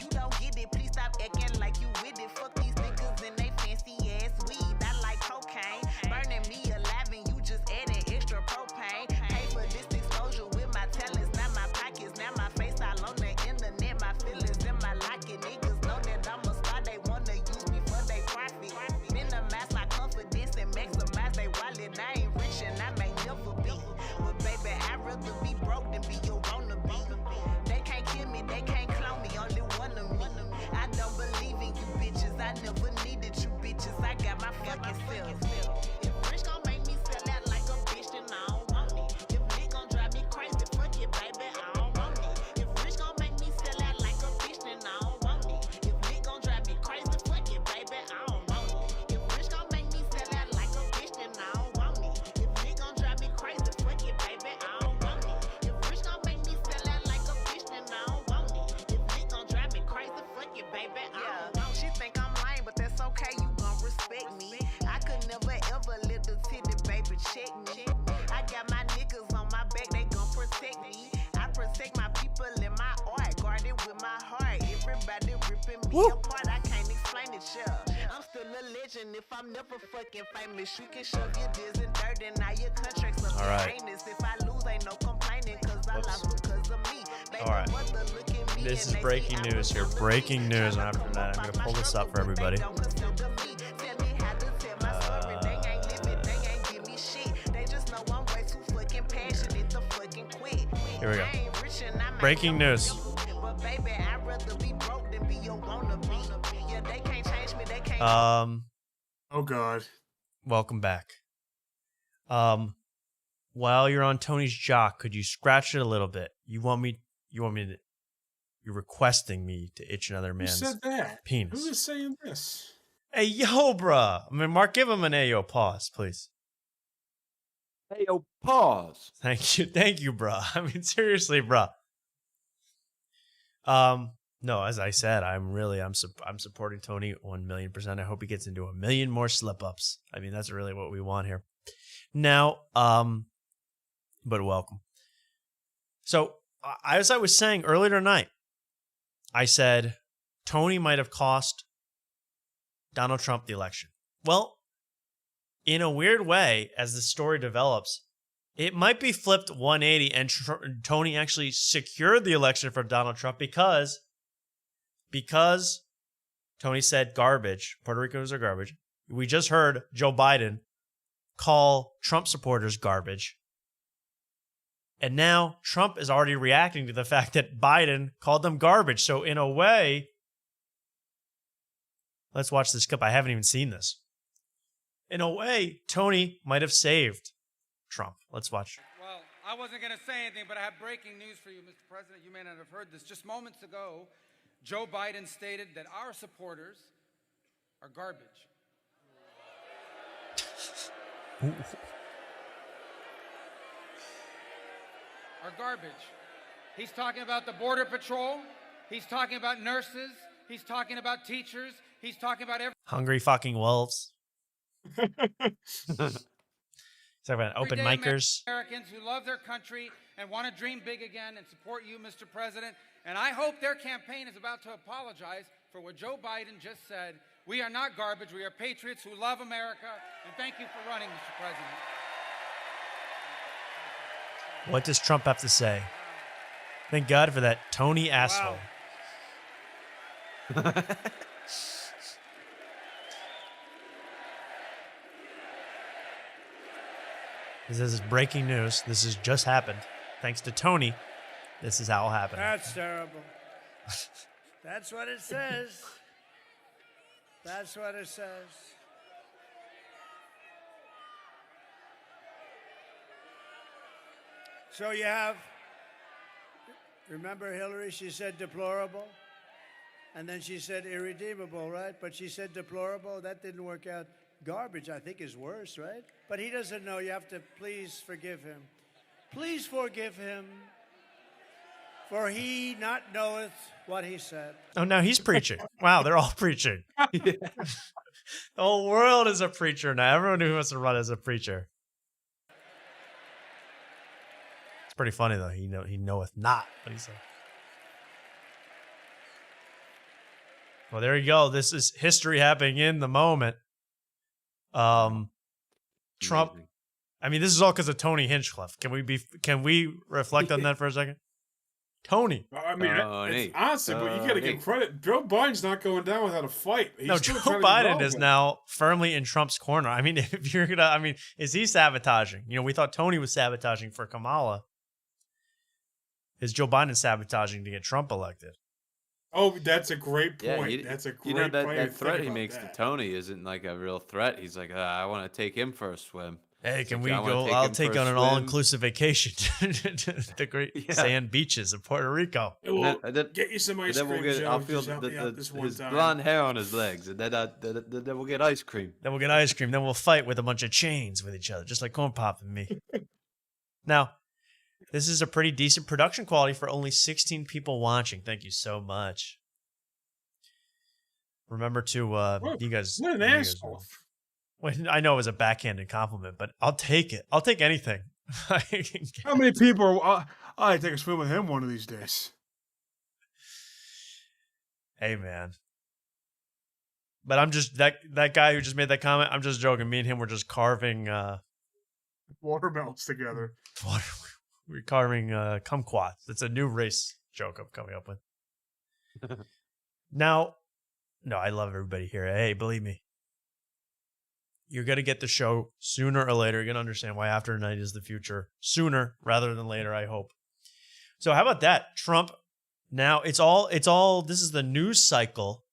You don't get it, please stop acting like you with it. Fuck these niggas and they fancy ass weed. I like cocaine, burning me alive and you just adding extra propane. Pay for this exposure with my talents, not my pockets. Now my face all on the internet, my feelings in my locket. Niggas know that I'm a star, they wanna use me for their profit. Minimize my confidence and maximize their wallet. I ain't rich and I may never be. But baby, I'd rather be broke than be your wannabe. They can't kill me, they can't clone me, only one of me. I don't believe in you bitches, I never needed you bitches. I got my fucking self. If rich gon' make me sell out like a bitch, then I don't want it. If lit gon' drive me crazy, fuck it, baby, I don't want it. If rich gon' make me sell out like a bitch, then I don't want it. If lit gon' drive me crazy, fuck it, baby, I don't want it. If rich gon' make me sell out like a bitch, then I don't want it. If lit gon' drive me crazy, fuck it, baby, I don't want it. If rich gon' make me sell out like a bitch, then I don't want it. If lit gon' drive me crazy, fuck it, baby, I don't want it. She think I'm lame, but that's okay, you gon' respect me. I could never ever let the titty baby check me. I got my niggas on my back, they gon' protect me. I protect my people in my art, guarded with my heart. Everybody ripping me apart, I can't explain it, yeah. I'm still a legend if I'm never fucking famous. You can shove your deals in dirt and now your contracts up All right. heinous. If I lose, ain't no complaining, cause I lost because of me. Baby, All right. mother look at me This is and they breaking see I news here. was Breaking news. And after that, I'm going to pull this up for everybody. don't consider me. Tell me how to tell my story. They ain't living, they ain't give me shit. They just know I'm way too fucking passionate to fucking quit. Here we go. I ain't rich and I make Breaking no news. But baby, I'd rather be broke than be your wannabe. Yeah, they can't change me, they can't. Oh God. Welcome back. While you're on Tony's jock, could you scratch it a little bit? You want me to, you're requesting me to itch another Who man's said that? penis. Who is saying this? Hey, yo, bruh. I mean, Mark, give him an Ayo pause, please. Ayo pause. Thank you, bruh. I mean, seriously, bruh. No, as I said, I'm supporting Tony 1,000,000%. I hope he gets into 1,000,000 more slip-ups. I mean, that's really what we want here. Now, but welcome. So, as I was saying earlier tonight, I said Tony might have cost Donald Trump the election. Well, in a weird way, as the story develops, it might be flipped 180 and Tony actually secured the election for Donald Trump because Tony said garbage. Puerto Ricans are garbage. We just heard Joe Biden call Trump supporters garbage. And now Trump is already reacting to the fact that Biden called them garbage. So in a way, let's watch this clip. I haven't even seen this. In a way, Tony might have saved Trump. Let's watch. Well, I wasn't going to say anything, but I have breaking news for you, Mr. President. You may not have heard this. Just moments ago, Joe Biden stated that our supporters are garbage. Are garbage. He's talking about the Border Patrol. He's talking about nurses. He's talking about teachers. He's talking about every Hungry fucking wolves. He's talking about open micers. Americans who love their country and want to dream big again and support you, Mr. President. And I hope their campaign is about to apologize for what Joe Biden just said. We are not garbage. We are patriots who love America. And thank you for running, Mr. President. What does Trump have to say? Thank God for that Tony asshole. Wow. This is breaking news. This has just happened. Thanks to Tony, this is how it happened. That's terrible. That's what it says. That's what it says. So you have, remember Hillary, she said deplorable, and then she said irredeemable, right? But she said deplorable, that didn't work out. Garbage, I think, is worse, right? But he doesn't know, you have to please forgive him. Please forgive him, for he not knoweth what he said. Oh, now he's preaching. Wow, they're all preaching. The whole world is a preacher now. Everyone who wants to run is a preacher. It's pretty funny, though. He knoweth not what he said. Well, there you go. This is history happening in the moment. Trump. I mean, this is all because of Tony Hinchcliffe. Can we reflect on that for a second? Tony. I mean, it's honestly, but you got to give credit. Joe Biden's not going down without a fight. He's Joe Biden is now firmly in Trump's corner. I mean, if you're gonna, I mean, is he sabotaging? You know, we thought Tony was sabotaging for Kamala. Is Joe Biden sabotaging to get Trump elected? Oh, that's a great point. Yeah, that's a great you know, point. that threat he makes to Tony isn't like a real threat. He's like, I want to take him for a swim. Hey, can we go? I'll take on an all-inclusive vacation to the great sand beaches of Puerto Rico. Get you some ice cream. I'll feel his blonde hair on his legs, and then we'll get ice cream. Then we'll fight with a bunch of chains with each other, just like Corn Pop and me. Now, this is a pretty decent production quality for only 16 people watching. Thank you so much. Remember to you guys. What an asshole. Well, I know it was a backhanded compliment, but I'll take it. I'll take anything. How many people are? I'd take a swim with him one of these days. Hey, man. But I'm just that guy who just made that comment. I'm just joking. Me and him were just carving watermelons together. We're carving kumquats. It's a new race joke I'm coming up with. Now, no, I love everybody here. Hey, believe me. You're going to get the show sooner or later. You're going to understand why After Tonight is the future sooner rather than later, I hope. So how about that? Trump, now it's all, this is the news cycle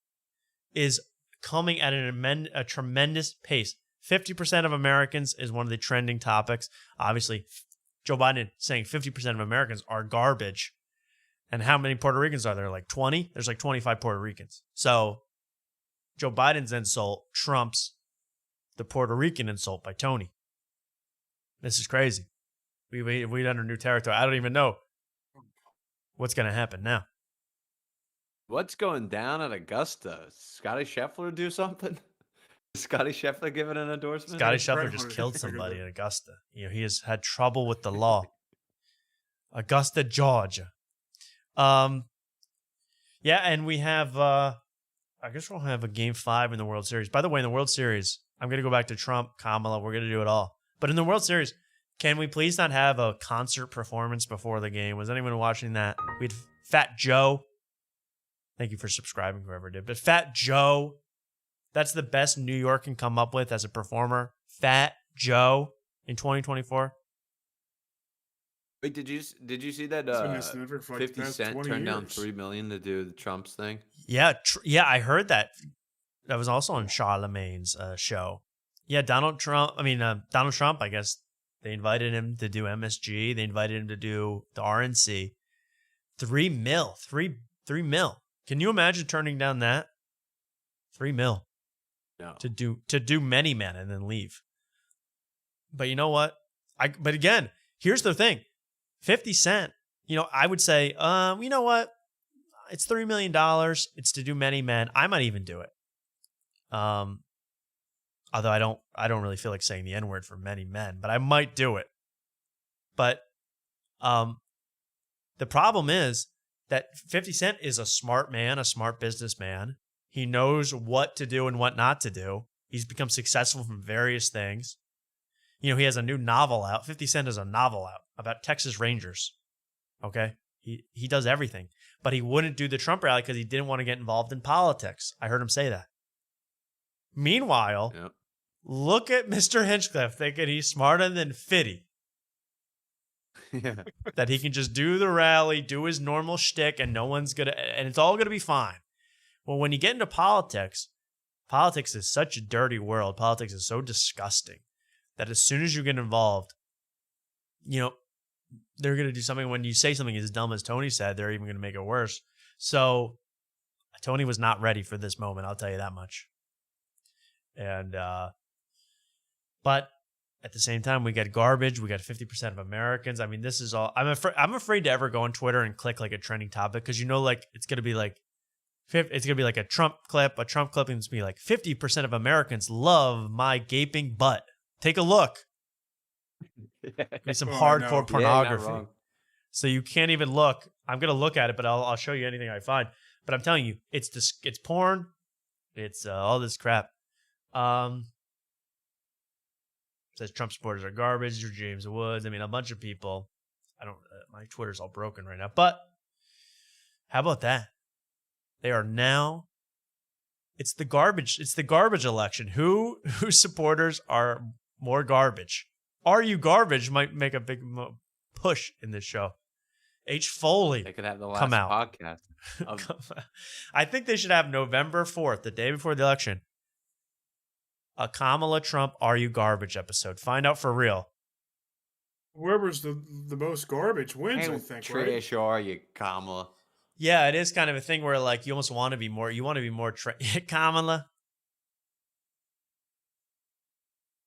is coming at a tremendous pace. 50% of Americans is one of the trending topics. Obviously, Joe Biden saying 50% of Americans are garbage. And how many Puerto Ricans are there? Like 20? There's like 25 Puerto Ricans. So Joe Biden's insult trumps the Puerto Rican insult by Tony. This is crazy. We'd enter new territory. I don't even know what's going to happen now. What's going down at Augusta? Scotty Scheffler do something? Is Scotty Scheffler giving an endorsement? Scotty Scheffler just killed somebody in Augusta. You know, he has had trouble with the law. Augusta, Georgia. Yeah, and we have I guess we'll have a game 5 in the World Series. By the way, in the World Series, I'm going to go back to Trump, Kamala. We're going to do it all. But in the World Series, can we please not have a concert performance before the game? Was anyone watching that? We had Fat Joe Thank you for subscribing, whoever did. But Fat Joe, that's the best New York can come up with as a performer. Fat Joe in 2024. Wait, did you see that It's been significant for like the 50 past Cent 20 turned down years. $3 million to do the Trump's thing? Yeah, I heard that. That was also on Charlemagne's show. Yeah, Donald Trump, I guess they invited him to do MSG. They invited him to do the RNC. $3 mil. Can you imagine turning down that? $3 mil. No. To do Many Men and then leave. But you know what? But again, here's the thing. 50 Cent, I would say, you know what? It's $3 million. It's to do Many Men. I might even do it. Although I don't really feel like saying the N-word for Many Men, but I might do it. But the problem is that 50 Cent is a smart man, a smart businessman. He knows what to do and what not to do. He's become successful from various things. He has a new novel out. 50 Cent has a novel out about Texas Rangers. Okay? He does everything. But he wouldn't do the Trump rally because he didn't want to get involved in politics. I heard him say that. Meanwhile, Look at Mr. Hinchcliffe thinking he's smarter than Fitty. Yeah. That he can just do the rally, do his normal shtick, and and it's all gonna be fine. Well, when you get into politics is such a dirty world. Politics is so disgusting that as soon as you get involved, they're gonna do something. When you say something as dumb as Tony said, they're even gonna make it worse. So Tony was not ready for this moment, I'll tell you that much. And but at the same time, we got garbage. We got 50% of Americans. I mean, this is all. I'm afraid to ever go on Twitter and click like a trending topic because it's gonna be like a Trump clip, and it's gonna be like 50% of Americans love my gaping butt. Take a look. It's some hardcore pornography. Yeah, so you can't even look. I'm gonna look at it, but I'll show you anything I find. But I'm telling you, it's porn. It's all this crap. Says Trump supporters are garbage. Or James Woods. I mean, a bunch of people. My Twitter's all broken right now. But how about that? They are now. It's the garbage. It's the garbage election. Whose supporters are more garbage? Are you garbage? Might make a big push in this show. H. Foley. They could have the last come out. podcast. I think they should have November 4th, the day before the election, a Kamala Trump Are You Garbage episode. Find out for real. Whoever's the most garbage wins, I think, right? Trash are you, Kamala? Yeah, it is kind of a thing where like you almost want to be more. You want to be more Kamala.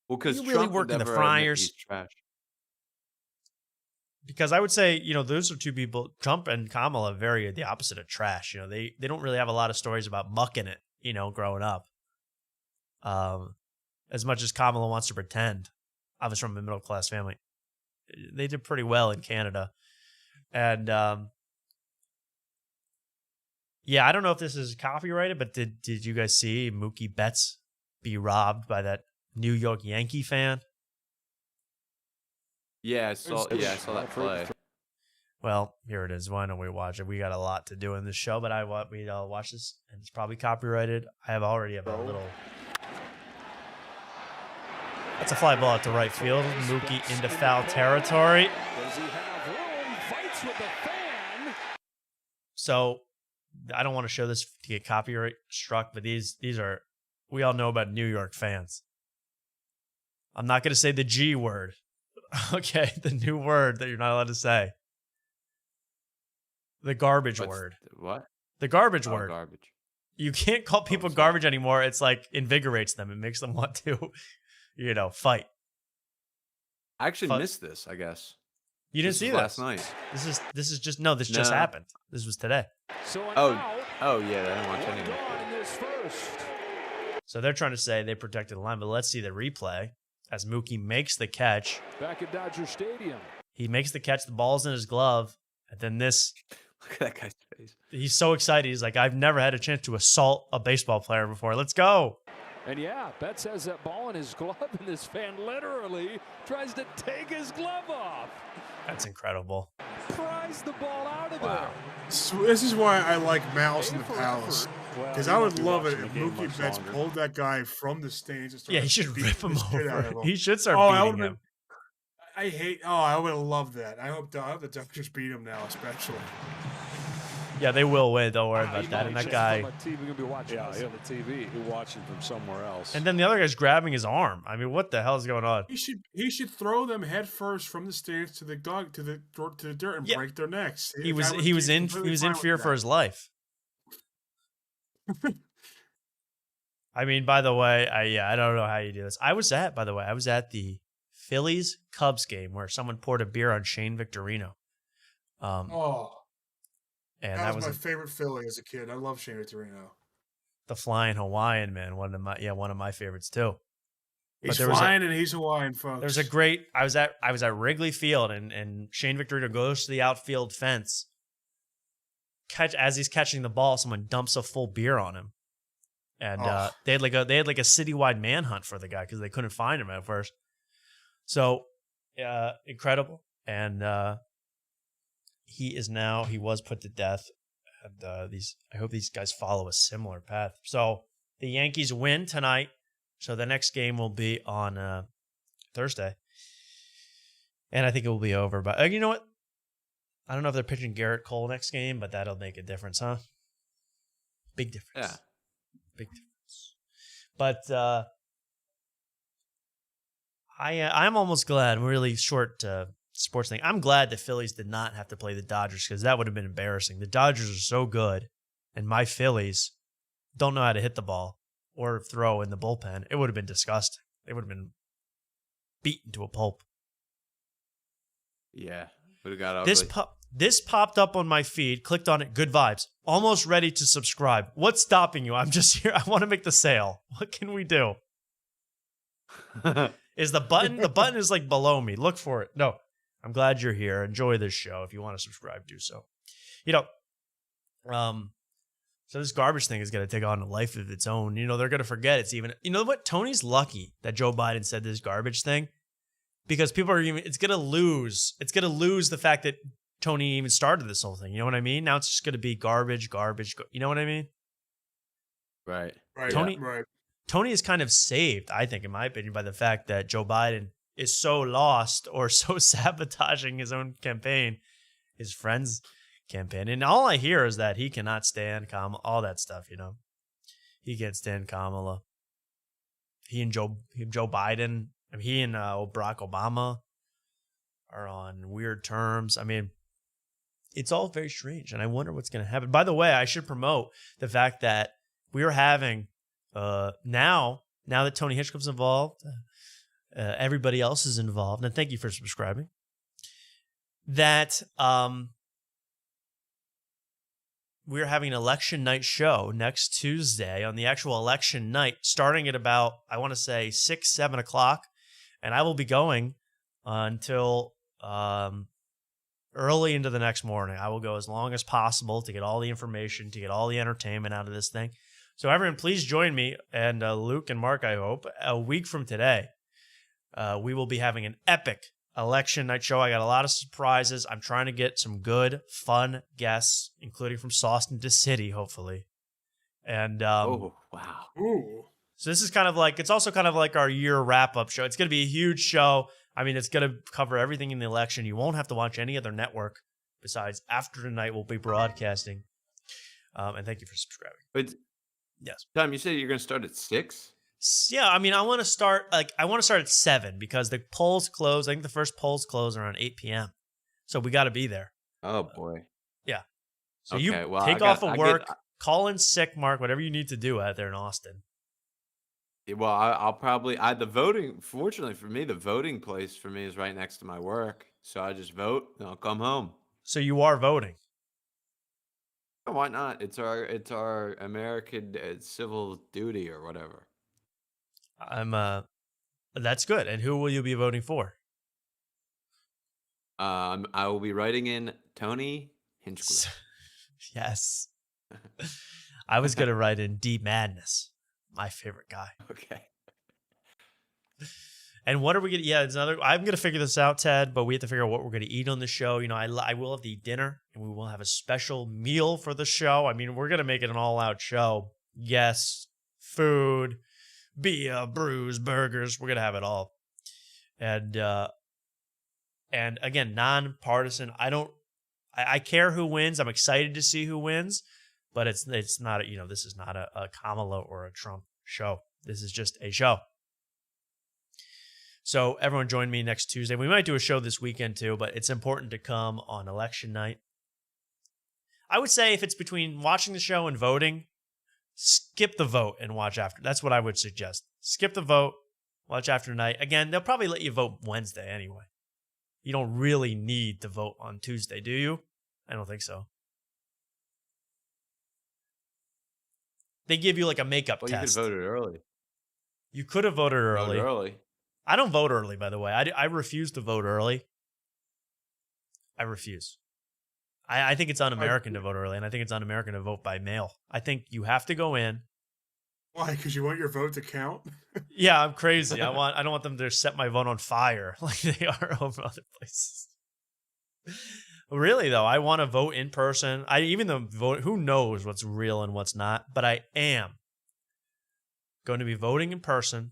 Well, because you really work in the fryers. Trash. Because I would say, those are two people. Trump and Kamala are the opposite of trash. They don't really have a lot of stories about mucking it. Growing up. As much as Kamala wants to pretend, I was from a middle class family. They did pretty well in Canada, and yeah, I don't know if this is copyrighted, but did you guys see Mookie Betts be robbed by that New York Yankee fan? Yeah, I saw that play. Well, here it is. Why don't we watch it? We got a lot to do in this show, but we watch this, and it's probably copyrighted. I already have a little. That's a fly ball at the right field. Mookie into foul territory. Does he have room? Fights with the fan. So, I don't want to show this to get copyright struck, but these are, we all know about New York fans. I'm not going to say the G word. Okay, the new word that you're not allowed to say. The garbage word. What? The garbage word. Garbage. You can't call people garbage anymore. It's like invigorates them. It makes them want to, fight. I actually missed this, I guess. You didn't see this last night. This just happened. This was today. Oh yeah, I didn't watch any of it. So they're trying to say they protected the line, but let's see the replay as Mookie makes the catch. Back at Dodger Stadium. He makes the catch, the ball's in his glove, and then this. Look at that guy's face. He's so excited. He's like, I've never had a chance to assault a baseball player before. Let's go. And yeah, Betts has that ball in his glove, and this fan literally tries to take his glove off. That's incredible. Prior flies the ball out of there. So this is why I like Malice in the Palace. Because I would love it if Mookie Betts pulled that guy from the stands and started Yeah, he should beating rip him the shit out over. of him. He should start I beating would've him. I would have loved that. I hope the Dodgers beat him now, especially. Yeah, they will win. Don't worry about that. And that guy. Yeah, the TV. You're watching from somewhere else. And then the other guy's grabbing his arm. I mean, what the hell is going on? He should throw them head first from the stands to the dirt and break their necks. He was in fear for his life. I mean, by the way, I don't know how you do this. I was at the Phillies Cubs game where someone poured a beer on Shane Victorino. And that was my favorite Philly as a kid. I love Shane Victorino. The Flying Hawaiian, man, one of my favorites too. He's flying and he's Hawaiian, folks. There's a great. I was at Wrigley Field and Shane Victorino goes to the outfield fence. As he's catching the ball, someone dumps a full beer on him, and they had like a citywide manhunt for the guy because they couldn't find him at first. So, incredible, and he was put to death, and I hope these guys follow a similar path. So the Yankees win tonight, so the next game will be on Thursday, and I think it will be over. But you know what? I don't know if they're pitching Garrett Cole next game, but that'll make a difference, huh? Big difference. Yeah. Big difference. But I'm almost glad. Really short sports thing. I'm glad the Phillies did not have to play the Dodgers because that would have been embarrassing. The Dodgers are so good, and my Phillies don't know how to hit the ball or throw in the bullpen. It would have been disgusting. They would have been beaten to a pulp. Yeah. Would have got ugly. This popped up on my feed. Clicked on it. Good vibes. Almost ready to subscribe. What's stopping you? I'm just here. I want to make the sale. What can we do? Is the button? The button is like below me. Look for it. No. I'm glad you're here. Enjoy this show. If you want to subscribe, do so. So this garbage thing is going to take on a life of its own. They're going to forget it's even. You know what? Tony's lucky that Joe Biden said this garbage thing because people are even. It's going to lose. It's going to lose the fact that Tony even started this whole thing. You know what I mean? Now it's just going to be garbage. You know what I mean? Right. Tony is kind of saved, I think, in my opinion, by the fact that Joe Biden is so lost or so sabotaging his own campaign, his friends' campaign. And all I hear is that he cannot stand Kamala, all that stuff, He can't stand Kamala. He and Joe Biden, he and Barack Obama are on weird terms. I mean, it's all very strange, and I wonder what's going to happen. By the way, I should promote the fact that we are having, now that Tony Hinchcliffe's involved, everybody else is involved, and thank you for subscribing, that we're having an election night show next Tuesday on the actual election night, starting at about, I want to say 6, 7 o'clock, and I will be going until early into the next morning. I will go as long as possible to get all the information, to get all the entertainment out of this thing. So everyone, please join me, and Luke and Mark, I hope, a week from today. We will be having an epic election night show. I got a lot of surprises. I'm trying to get some good, fun guests, including from Sawston to City, hopefully. And oh, wow. Ooh. So this is it's also kind of like our year wrap-up show. It's going to be a huge show. I mean, it's going to cover everything in the election. You won't have to watch any other network besides After Tonight we'll be broadcasting. And thank you for subscribing. But yes, Tom, you said you're going to start at 6? Yeah, I mean, I want to start at 7 because the polls close. I think the first polls close around 8 p.m. So we got to be there. Oh boy. Yeah. So okay, you take off of work, call in sick, Mark, whatever you need to do out there in Austin. Well, I'll probably the voting. Fortunately for me, the voting place for me is right next to my work, so I just vote and I'll come home. So you are voting. Why not? It's our American civil duty or whatever. That's good. And who will you be voting for? I will be writing in Tony Hinchcliffe. Yes. I was going to write in D Madness, my favorite guy. Okay. And what are we gonna? Yeah, it's another. I'm gonna figure this out, Ted. But we have to figure out what we're gonna eat on the show. You know, I will have to eat dinner, and we will have a special meal for the show. I mean, we're gonna make it an all-out show. Yes, food, beer, brews, burgers. We're gonna have it all. And again, nonpartisan. I care who wins. I'm excited to see who wins, but it's not. This is not a Kamala or a Trump show. This is just a show. So everyone join me next Tuesday. We might do a show this weekend too, but it's important to come on election night. I would say if it's between watching the show and voting, skip the vote and watch after. That's what I would suggest. Skip the vote, watch after night. Again, they'll probably let you vote Wednesday anyway. You don't really need to vote on Tuesday, do you? I don't think so. They give you like a makeup test. You could vote it early. You could have voted early. Vote early. I don't vote early, by the way. I refuse to vote early. I refuse. I think it's un-American to vote early, and I think it's un-American to vote by mail. I think you have to go in. Why? Because you want your vote to count? Yeah, I'm crazy. I don't want them to set my vote on fire like they are over other places. Really, though, I want to vote in person. Even though vote, who knows what's real and what's not, but I am going to be voting in person.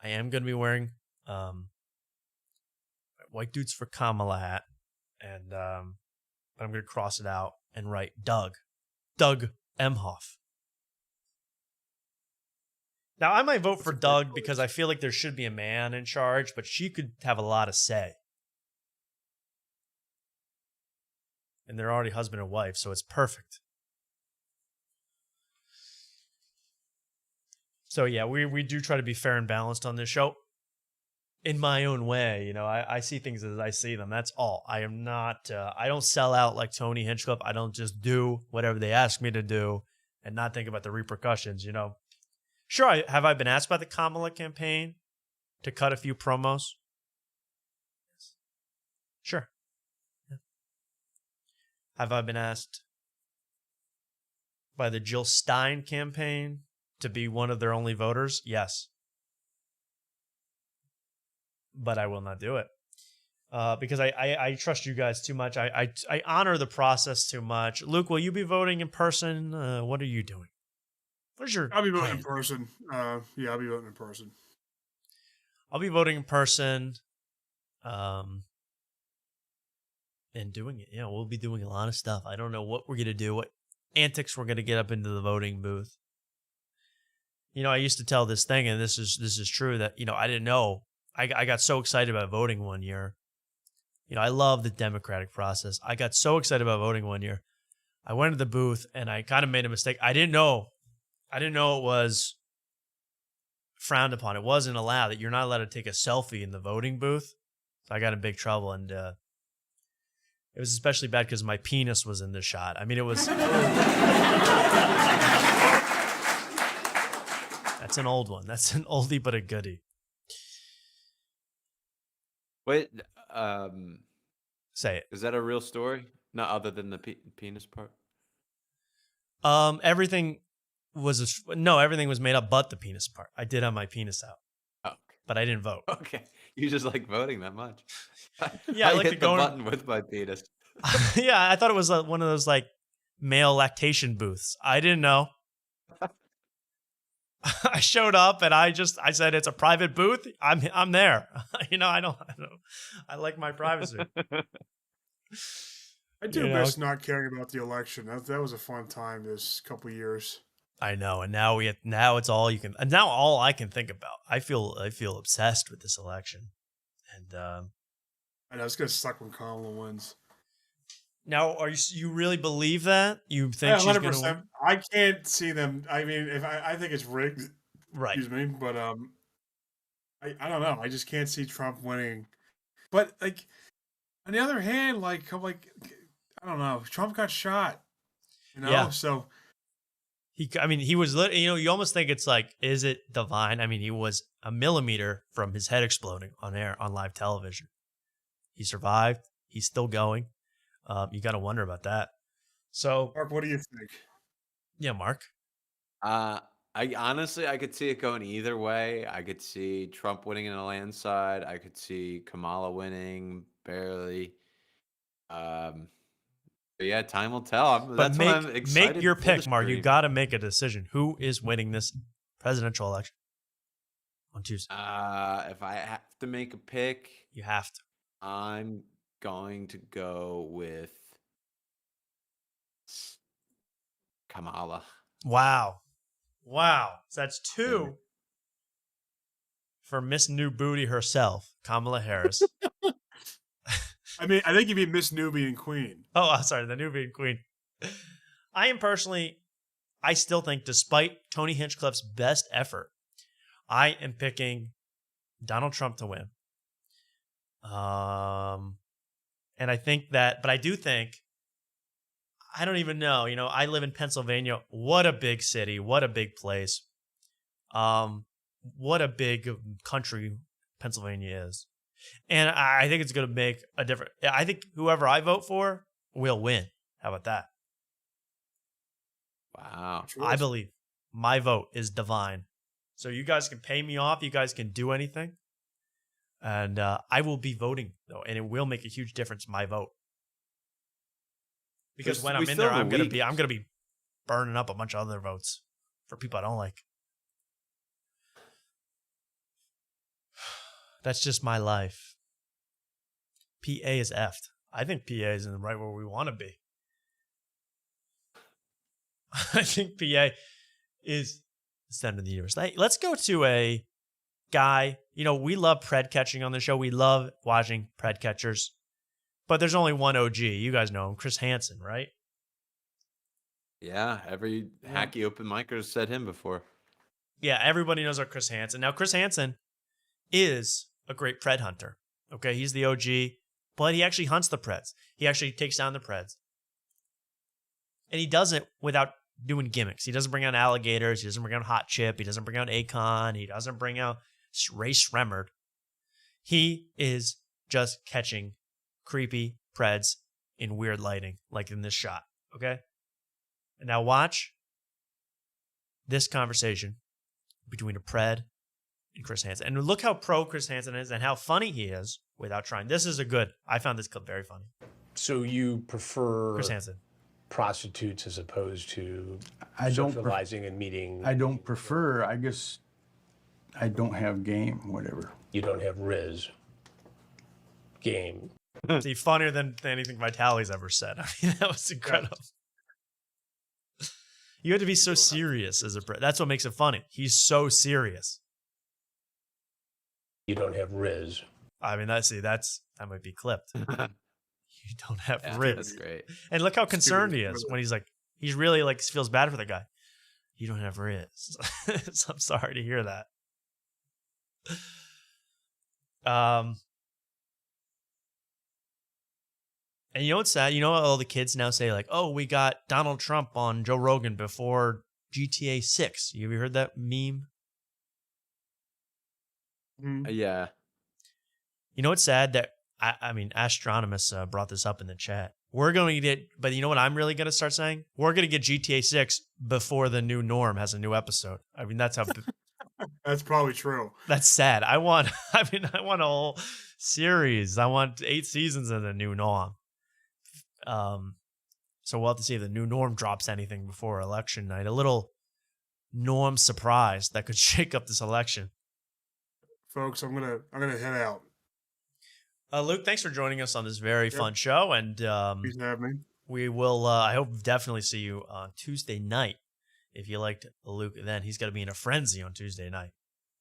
I am going to be wearing White Dudes for Kamala hat, and I'm going to cross it out and write Doug Emhoff. Now, I might vote for Doug because I feel like there should be a man in charge, but she could have a lot of say. And they're already husband and wife, so it's perfect. So yeah, we do try to be fair and balanced on this show. In my own way, you know, I see things as I see them. That's all. I am not. I don't sell out like Tony Hinchcliffe. I don't just do whatever they ask me to do and not think about the repercussions. You know, sure. Have I been asked by the Kamala campaign to cut a few promos? Sure. Yeah. Have I been asked by the Jill Stein campaign to be one of their only voters? Yes. But I will not do it because I trust you guys too much. I honor the process too much. Luke, will you be voting in person? What are you doing? What's your I'll be voting plan? in person. Yeah, I'll be voting in person. I'll be voting in person and doing it. Yeah, we'll be doing a lot of stuff. I don't know what we're going to do, what antics we're going to get up into the voting booth. You know, I used to tell this thing, and this is true, that, you know, I didn't know. I got so excited about voting one year. You know, I love the democratic process. I got so excited about voting one year. I went to the booth and I kind of made a mistake. I didn't know it was frowned upon. It wasn't allowed, that you're not allowed to take a selfie in the voting booth. So I got in big trouble, and it was especially bad because my penis was in the shot. I mean, it was. That's an old one. That's an oldie but a goodie. Wait, say it. Is that a real story? Not other than the penis part? Everything was everything was made up but the penis part. I did have my penis out. Oh, okay. But I didn't vote. Okay, you just like voting that much. Yeah, I like hit to the go button with my penis. Yeah, I thought it was one of those like male lactation booths. I didn't know. I showed up and I said it's a private booth. I'm there. You know, I don't. I like my privacy. I do miss not caring about the election. That was a fun time this couple years. I know, and now it's all you can. And now all I can think about. I feel obsessed with this election, and I know it's gonna suck when Kamala wins. Now, you really believe that? You think she's going to win? I can't see them. I mean, if I think it's rigged, right? Excuse me, but I don't know. I just can't see Trump winning. But like, on the other hand, I don't know. Trump got shot. You know, yeah. So he was. You know, you almost think it's like, is it divine? I mean, he was a millimeter from his head exploding on live television. He survived. He's still going. You got to wonder about that. So, Mark, what do you think? Yeah, Mark. I I honestly, I could see it going either way. I could see Trump winning in a landslide. I could see Kamala winning barely. Um, but yeah, time will tell. But That's what I'm make excited your for the pick, Mark. You stream. got to make a decision. Who is winning this presidential election on Tuesday? If I have to make a pick, You have to. I'm going to go with Kamala. Wow. So that's 2 for Miss New Booty herself, Kamala Harris. I mean, I think you mean Miss Nubian Queen. Oh, I'm sorry, the Nubian Queen. I still think, despite Tony Hinchcliffe's best effort, I am picking Donald Trump to win. And I think that, but I do think, I don't even know. I live in Pennsylvania. What a big city. What a big place. What a big country Pennsylvania is. And I think it's going to make a difference. I think whoever I vote for will win. How about that? Wow. I believe my vote is divine. So you guys can pay me off. You guys can do anything. And I will be voting, though. And it will make a huge difference, my vote. Because when I'm in there, I'm gonna be burning up a bunch of other votes for people I don't like. That's just my life. PA is effed. I think PA is in the right where we want to be. I think PA is the center of the universe. Let's go to a guy. We love pred catching on the show. We love watching pred catchers. But there's only one OG. You guys know him, Chris Hansen, right? Yeah, every hacky open micer has said him before. Yeah, everybody knows about Chris Hansen. Now, Chris Hansen is a great pred hunter. Okay, he's the OG, but he actually hunts the preds. He actually takes down the preds. And he does it without doing gimmicks. He doesn't bring out alligators. He doesn't bring out Hot Chip. He doesn't bring out Akon. He doesn't bring out Ray Shremmerd. He is just catching creepy preds in weird lighting, like in this shot. Okay? And now watch this conversation between a pred and Chris Hansen. And look how pro Chris Hansen is and how funny he is without trying. I found this clip very funny. So you prefer Chris Hansen. Prostitutes as opposed to I don't socializing and meeting? I don't prefer. I guess I don't have game, whatever. You don't have Riz game. See, funnier than anything Vitali's ever said. I mean, that was incredible. You have to be so serious as a pred. That's what makes it funny. He's so serious. You don't have Riz. I mean, that might be clipped. You don't have Riz. That's great. And look how concerned he is when he's really like feels bad for the guy. You don't have Riz. So I'm sorry to hear that. And you know what's sad? All the kids now say like, "Oh, we got Donald Trump on Joe Rogan before GTA 6." You ever heard that meme? Yeah. You know what's sad? That I mean, Astronomus brought this up in the chat. We're going to get, but you know what I'm really going to start saying? We're going to get GTA 6 before the new norm has a new episode. I mean, that's how. That's probably true. That's sad. I want a whole series. I want 8 seasons of the new norm. So we'll have to see if the new norm drops anything before election night. A little norm surprise that could shake up this election. Folks, I'm gonna head out. Luke, thanks for joining us on this very fun show, and Please have me. we will. I hope definitely see you on Tuesday night. If you liked Luke, then he's got to be in a frenzy on Tuesday night.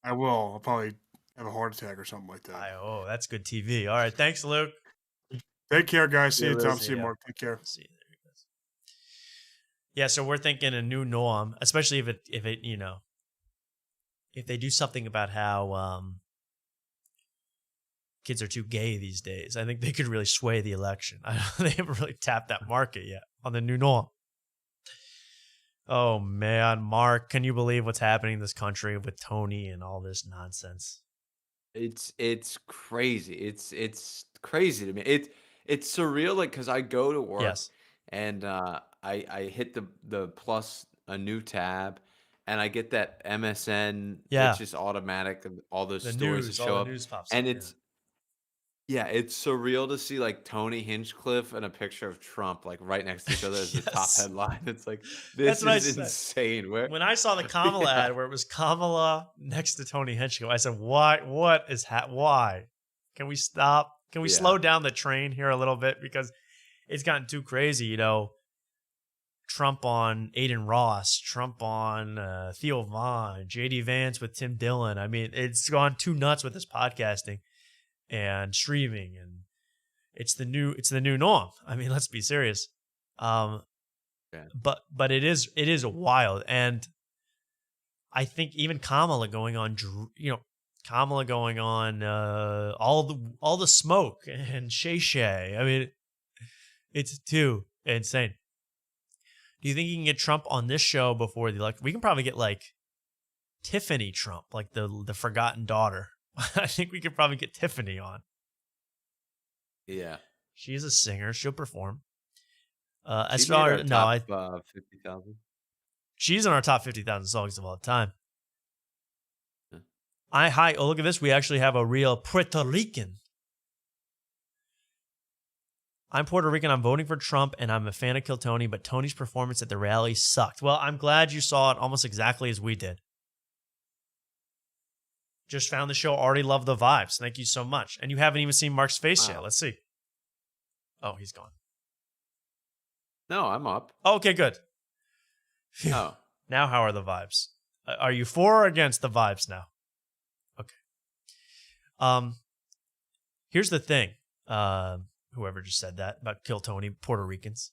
I will. I'll probably have a heart attack or something like that. Oh, that's good TV. All right, thanks, Luke. Take care, guys. See you, Tom. See See you, ya. Mark. Take care. See you. There he goes. Yeah, so we're thinking a new norm, especially if they do something about how kids are too gay these days. I think they could really sway the election. They haven't really tapped that market yet on the new norm. Oh man, Mark, can you believe what's happening in this country with Tony and all this nonsense? It's crazy. It's crazy to me. It's surreal, like, because I go to work Yes. and I hit the plus a new tab, and I get that MSN. Yeah. It's just automatic, and all those The stories news, that all show the up, news pops and up. it's it's surreal to see like Tony Hinchcliffe and a picture of Trump like right next to each other as the top Yes. headline. It's like That's this what I is said. insane. Where When I saw the Kamala ad where it was Kamala next to Tony Hinchcliffe, I said, "Why? What is why? Can we stop? Can we slow down the train here a little bit because it's gotten too crazy?" You know, Trump on Aiden Ross, Trump on Theo Vaughn, JD Vance with Tim Dillon. I mean, it's gone too nuts with this podcasting and streaming, and it's the new norm. I mean, let's be serious. But it is wild, and I think even Kamala going on, all the smoke and Shay. I mean, it's too insane. Do you think you can get Trump on this show before the election? We can probably get like Tiffany Trump, like the forgotten daughter. I think we could probably get Tiffany on. Yeah, she's a singer. She'll perform. She made our top 50,000. She's in our top 50,000 songs of all time. Hi. Oh, look at this. We actually have a real Puerto Rican. I'm Puerto Rican. I'm voting for Trump, and I'm a fan of Kill Tony, but Tony's performance at the rally sucked. Well, I'm glad you saw it almost exactly as we did. Just found the show. Already love the vibes. Thank you so much. And you haven't even seen Mark's face yet. Let's see. Oh, he's gone. No, I'm up. Okay, good. Oh. Now how are the vibes? Are you for or against the vibes now? Okay. Here's the thing. Whoever just said that about Kill Tony, Puerto Ricans.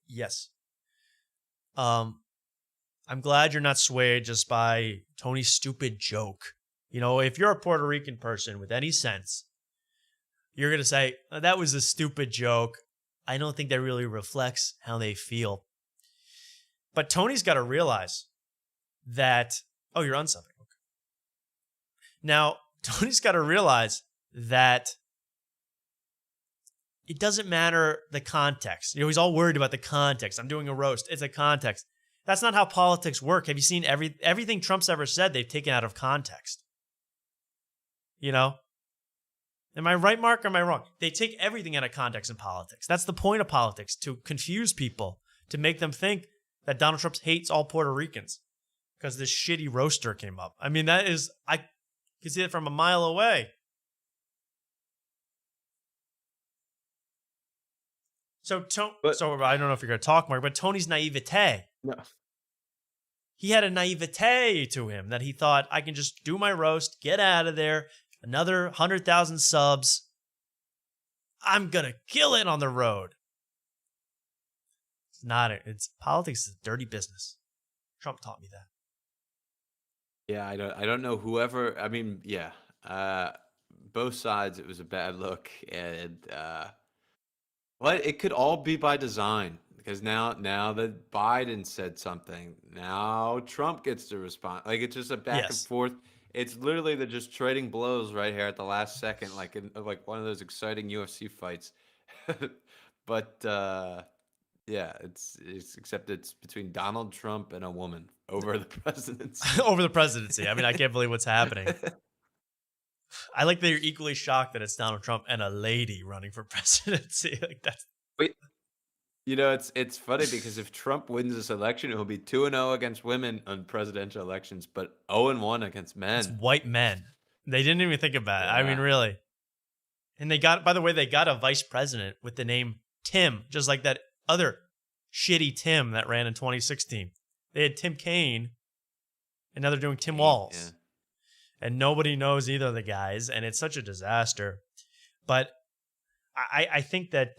Yes. I'm glad you're not swayed just by Tony's stupid joke. You know, if you're a Puerto Rican person with any sense, you're going to say, oh, that was a stupid joke. I don't think that really reflects how they feel. But Tony's got to realize that, oh, you're on something. Okay. Now, Tony's got to realize that it doesn't matter the context. You know, he's all worried about the context. I'm doing a roast. It's a context. That's not how politics work. Have you seen everything Trump's ever said they've taken out of context? You know? Am I right, Mark, or am I wrong? They take everything out of context in politics. That's the point of politics, to confuse people, to make them think that Donald Trump hates all Puerto Ricans because this shitty roaster came up. I mean, I can see it from a mile away. So I don't know if you're going to talk, Mark, but Tony's naivete. No. He had a naivete to him that he thought, I can just do my roast, get out of there, another 100,000 subs. I'm going to kill it on the road. It's not. It's politics is a dirty business. Trump taught me that. Yeah, I don't know whoever. I mean, yeah. Both sides, it was a bad look, and it could all be by design, because now that Biden said something, now Trump gets to respond. Like, it's just a back and forth. It's literally they're just trading blows right here at the last second, like in one of those exciting UFC fights. But yeah, it's except it's between Donald Trump and a woman over the presidency. Over the presidency. I mean, I can't believe what's happening. I like that you're equally shocked that it's Donald Trump and a lady running for presidency. Like that's. Wait, you know, it's funny because if Trump wins this election, it will be 2-0 against women on presidential elections, but 0-1 against men. It's white men. They didn't even think about it. I mean, really. And they got a vice president with the name Tim, just like that other shitty Tim that ran in 2016. They had Tim Kaine, and now they're doing Tim Walz. Yeah. And nobody knows either of the guys, and it's such a disaster. But I think that,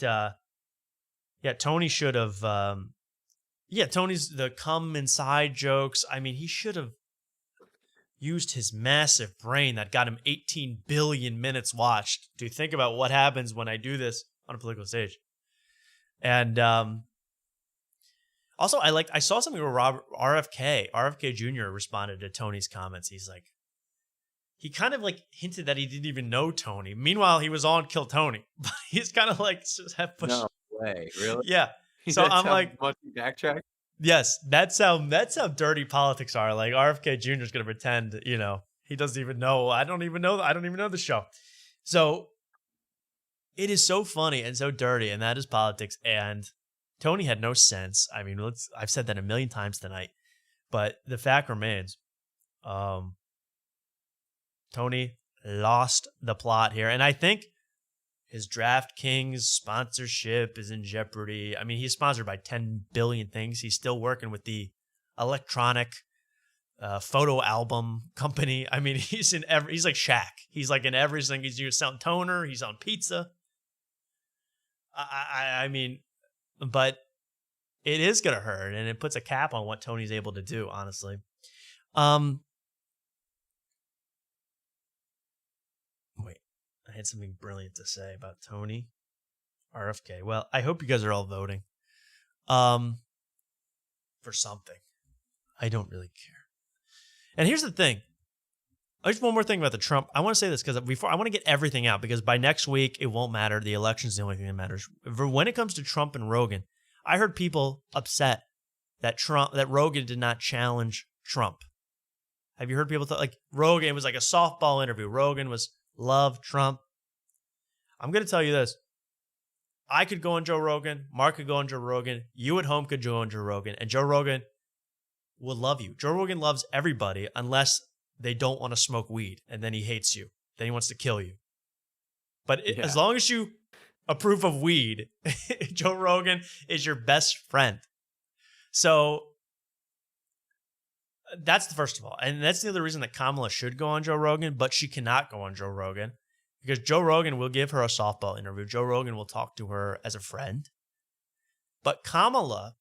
Tony should have, Tony's the come inside jokes. I mean, he should have used his massive brain that got him 18 billion minutes watched to think about what happens when I do this on a political stage. And also, I saw something where RFK Jr. responded to Tony's comments. He's like, he kind of like hinted that he didn't even know Tony. Meanwhile, he was on Kill Tony. But he's kind of like just have pushed. No way, really? Yeah. So I'm like, much backtrack. Yes, that's how dirty politics are. Like RFK Jr. is going to pretend, he doesn't even know. I don't even know the show. So it is so funny and so dirty, and that is politics. And Tony had no sense. I mean, I've said that a million times tonight, but the fact remains, Tony lost the plot here, and I think his DraftKings sponsorship is in jeopardy. I mean, he's sponsored by 10 billion things. He's still working with the electronic photo album company. I mean, he's like Shaq. He's like in everything. He's selling toner. He's on pizza. I mean, but it is going to hurt, and it puts a cap on what Tony's able to do, honestly. Wait, I had something brilliant to say about Tony. RFK. Well, I hope you guys are all voting for something. I don't really care. And here's the thing. Just one more thing about the Trump. I want to say this because before I want to get everything out, because by next week it won't matter. The election's the only thing that matters. When it comes to Trump and Rogan, I heard people upset that Rogan did not challenge Trump. Have you heard people like Rogan? It was like a softball interview. Rogan loved Trump. I'm going to tell you this. I could go on Joe Rogan. Mark could go on Joe Rogan. You at home could go on Joe Rogan. And Joe Rogan will love you. Joe Rogan loves everybody unless they don't want to smoke weed. And then he hates you. Then he wants to kill you. But as long as you approve of weed, Joe Rogan is your best friend. So that's the first of all. And that's the other reason that Kamala should go on Joe Rogan, but she cannot go on Joe Rogan because Joe Rogan will give her a softball interview. Joe Rogan will talk to her as a friend. But Kamala,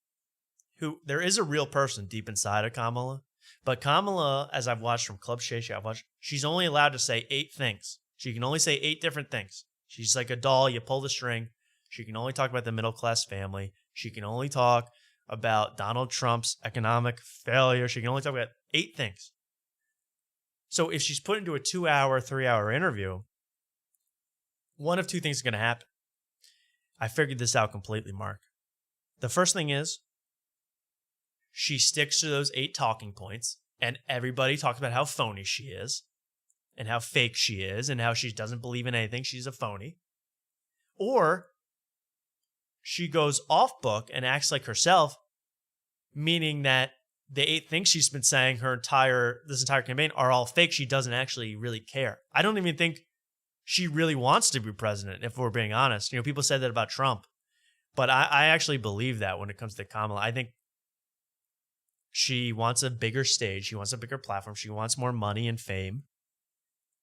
who there is a real person deep inside of Kamala, but Kamala, as I've watched from Club Shay, she's only allowed to say 8 things. She can only say 8 different things. She's like a doll. You pull the string. She can only talk about the middle-class family. She can only talk about Donald Trump's economic failure. She can only talk about 8 things. So if she's put into a 2-hour, 3-hour interview, one of 2 things is going to happen. I figured this out completely, Mark. The first thing is she sticks to those 8 talking points, and everybody talks about how phony she is and how fake she is and how she doesn't believe in anything. She's a phony. Or she goes off book and acts like herself, meaning that the 8 things she's been saying this entire campaign are all fake. She doesn't actually really care. I don't even think she really wants to be president, if we're being honest. People said that about Trump, but I actually believe that when it comes to Kamala. I think she wants a bigger stage. She wants a bigger platform. She wants more money and fame.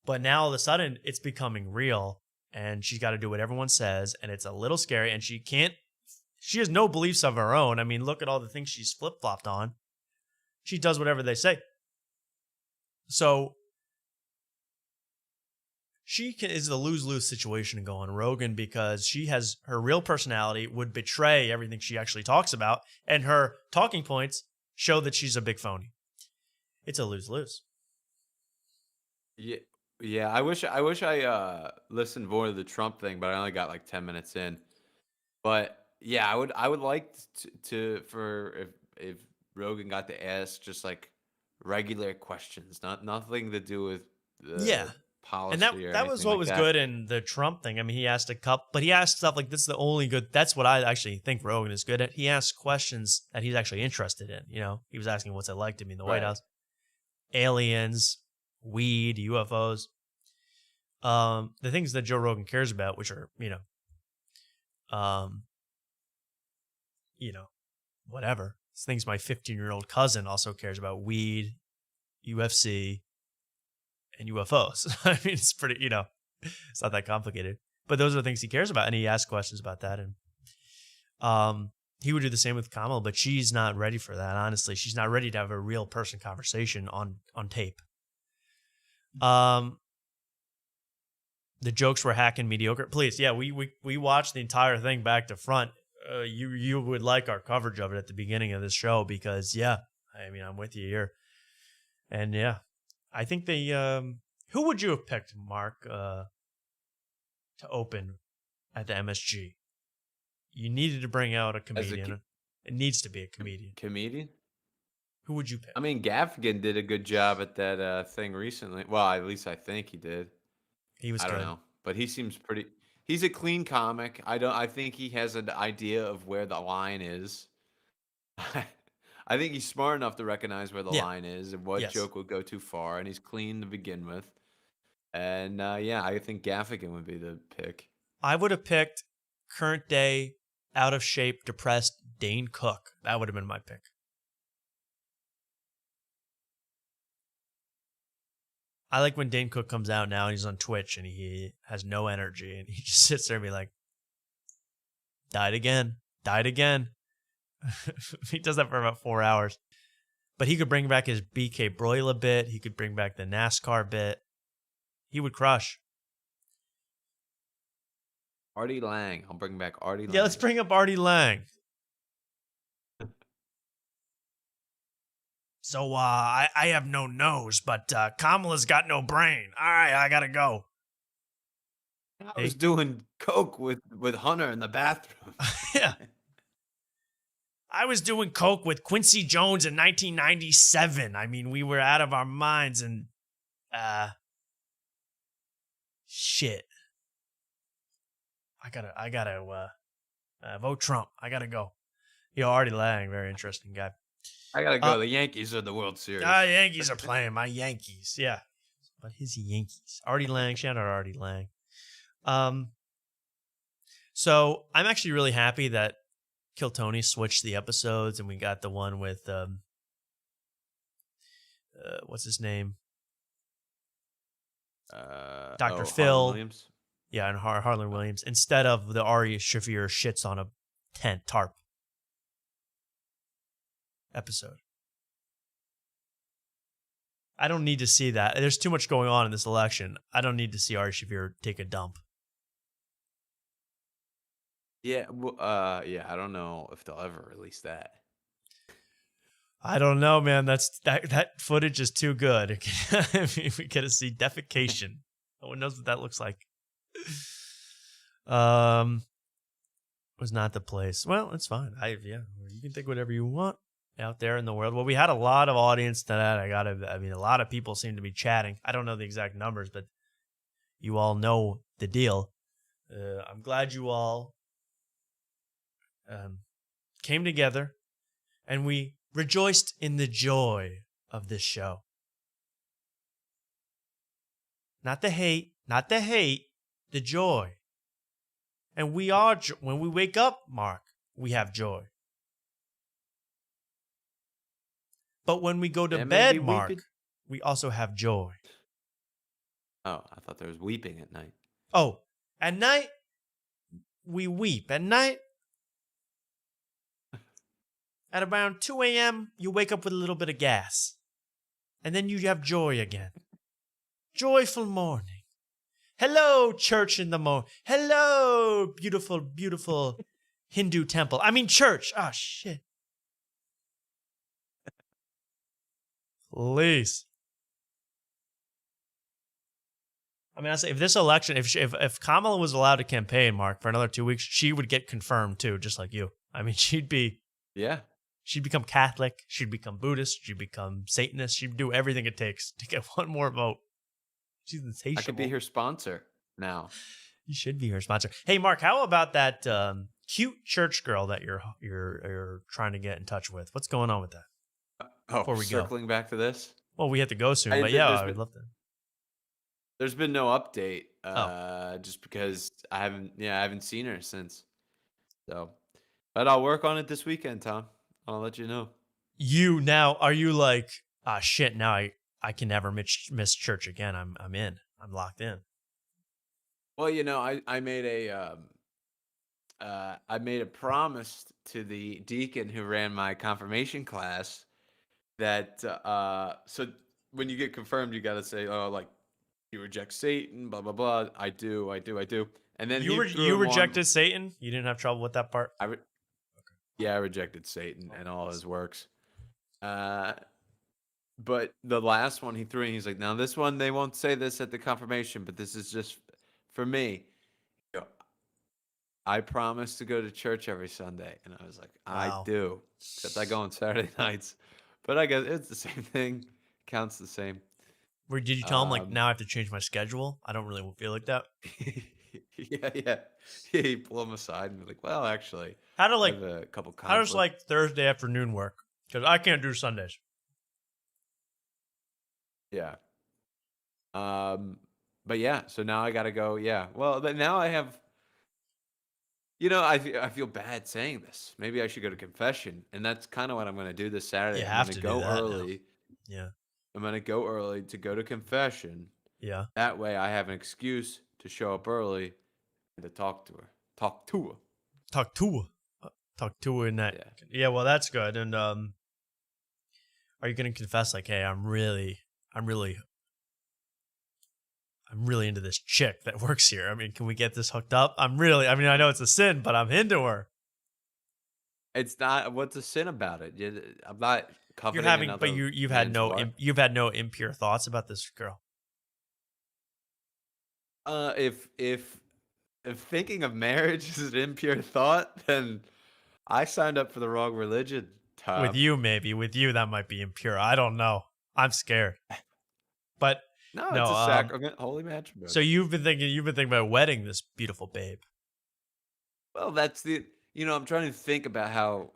But now all of a sudden it's becoming real, and she's got to do what everyone says, and it's a little scary, and she has no beliefs of her own. I mean, look at all the things she's flip-flopped on. She does whatever they say. So she is the lose-lose situation to go on Rogan because she has her real personality would betray everything she actually talks about, and her talking points show that she's a big phony. It's a lose-lose. Yeah. I wish I listened more to the Trump thing, but I only got like 10 minutes in. But yeah, I would like for if Rogan got to ask just like regular questions, nothing to do with the policy. And that was what was good in the Trump thing. I mean, he asked but he asked stuff like, this is the only good. That's what I actually think Rogan is good at. He asks questions that he's actually interested in. He was asking what's it like to be in the White House, aliens, weed, UFOs, the things that Joe Rogan cares about, which are whatever. It's things my 15-year-old cousin also cares about: weed, UFC, and UFOs. I mean, it's pretty, it's not that complicated. But those are the things he cares about, and he asks questions about that. And he would do the same with Kamala, but she's not ready for that. Honestly, she's not ready to have a real person conversation on tape. The jokes were hack and mediocre. Please, we watched the entire thing back to front. You would like our coverage of it at the beginning of this show because, I'm with you here. And I think they, who would you have picked, Mark, to open at the MSG? You needed to bring out a comedian. It needs to be a comedian. Comedian? Who would you pick? I mean, Gaffigan did a good job at that thing recently. Well, at least I think he did. He was I don't good. know, but he seems pretty. He's a clean comic. I think he has an idea of where the line is. I think he's smart enough to recognize where the Yeah. line is and what Yes. joke would go too far, and he's clean to begin with. And yeah, I think Gaffigan would be the pick. I would have picked current day, out of shape, depressed Dane Cook. That would have been my pick. I like when Dane Cook comes out now and he's on Twitch and he has no energy and he just sits there and be like, died again. He does that for about 4 hours. But he could bring back his BK Broiler bit. He could bring back the NASCAR bit. He would crush. Artie Lang. I'll bring back Artie Lang. Yeah, let's bring up Artie Lang. So, I have no nose, but Kamala's got no brain. All right, I gotta go. I was doing coke with Hunter in the bathroom. Yeah. I was doing coke with Quincy Jones in 1997. I mean, we were out of our minds and, shit. I gotta vote Trump. I gotta go. Yo, Artie Lang, very interesting guy. I gotta go. The Yankees are the World Series. Yankees are playing. My Yankees. Yeah. But his Yankees. Artie Lang. Shout out Artie Lang. So I'm actually really happy that Kill Tony switched the episodes and we got the one with what's his name? Dr. Phil. Harlan Williams? Yeah, and Harlan Williams. Instead of the Ari Shaffir shits on a tent tarp episode. I don't need to see that. There's too much going on in this election. I don't need to see Ari Shaffir take a dump. Yeah, yeah. I don't know if they'll ever release that. I don't know, man. That footage is too good. I mean, we get to see defecation. No one knows what that looks like. Was not the place. Well, it's fine. You can think whatever you want out there in the world. Well, we had a lot of audience tonight. I mean, a lot of people seem to be chatting. I don't know the exact numbers, but you all know the deal. I'm glad you all came together and we rejoiced in the joy of this show. Not the hate, the joy. And we are, when we wake up, Mark, we have joy. But when we go to bed, Mark, we also have joy. Oh, I thought there was weeping at night. Oh, at night, we weep. At night, at around 2 a.m., you wake up with a little bit of gas. And then you have joy again. Joyful morning. Hello, church in the morning. Hello, beautiful, beautiful Hindu temple. I mean, church. Oh, shit. Please. I mean, I say if this election, if Kamala was allowed to campaign, Mark, for another 2 weeks, she would get confirmed too, just like you. I mean, she'd become Catholic, she'd become Buddhist, she'd become Satanist, she'd do everything it takes to get one more vote. She's insatiable. I could be her sponsor now. You should be her sponsor. Hey, Mark, how about that cute church girl that you're trying to get in touch with? What's going on with that? Before we circling back to this? Well, we have to go soon, but yeah, I would love to. There's been no update, just because I haven't seen her since. So, but I'll work on it this weekend, Tom. I'll let you know. Are you like, shit, now I can never miss church again. I'm in. I'm locked in. Well, I made a promise to the deacon who ran my confirmation class that so when you get confirmed, you got to say, oh, like, you reject Satan, blah blah blah. I do. And then you rejected Satan. You didn't have trouble with that part. I rejected Satan and all his works. But the last one he threw in, he's like, now this one, they won't say this at the confirmation, but this is just for me. I promise to go to church every Sunday. And I was like, I Wow. do. Except I go on Saturday nights. But I guess it's the same thing. Counts the same. Where did you tell him like now I have to change my schedule? I don't really feel like that. Yeah. You pull him aside and be like, well, actually, How do I like have a couple how does conflicts. like Thursday afternoon work? Because I can't do Sundays. Yeah. But yeah, so now I gotta go. Yeah. Well, but now I have. I feel bad saying this. Maybe I should go to confession, and that's kind of what I'm gonna do this Saturday. You I'm have gonna to do go that now. early. Yeah. I'm gonna go early to go to confession. Yeah. That way, I have an excuse to show up early and to talk to her. Talk to her. Talk to her in that. Yeah. Well, that's good. And are you gonna confess like, hey, I'm really into this chick that works here. I mean, can we get this hooked up? I know it's a sin, but I'm into her. It's not. What's a sin about it? I'm not coveting You're having, another but you've had man's no wife. you've had no impure thoughts about this girl. If thinking of marriage is an impure thought, then I signed up for the wrong religion. Tom. With you, that might be impure. I don't know. I'm scared. But No, it's a sacrament, holy matrimony. So you've been thinking about wedding this beautiful babe. Well, that's I'm trying to think about how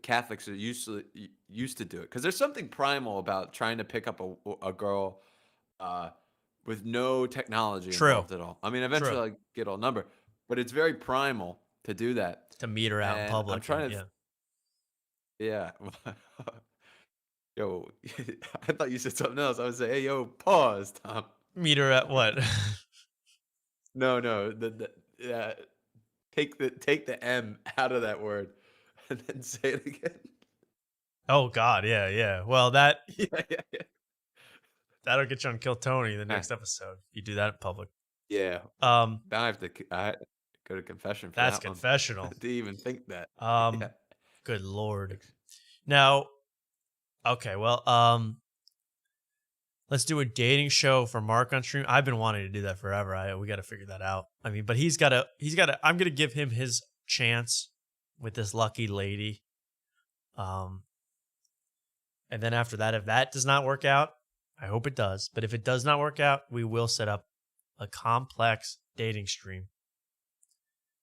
Catholics are used to do it, because there's something primal about trying to pick up a girl with no technology involved at all. I mean, eventually I get a number, but it's very primal to do that. To meet her out in public. I'm trying to. Yeah. Yo, I thought you said something else. I would say, hey, yo, pause, Tom. Meet her at what? No. Take the M out of that word, and then say it again. Oh God, yeah. Well, that Yeah. that'll get you on Kill Tony the next episode. You do that in public. Yeah. Now I have to go to confession for that's that one. confessional. To even think that. Yeah. Good Lord. Now, okay, well, let's do a dating show for Mark on stream. I've been wanting to do that forever. We got to figure that out. I mean, but he's got to. I'm gonna give him his chance with this lucky lady. And then after that, if that does not work out, I hope it does. But if it does not work out, we will set up a complex dating stream.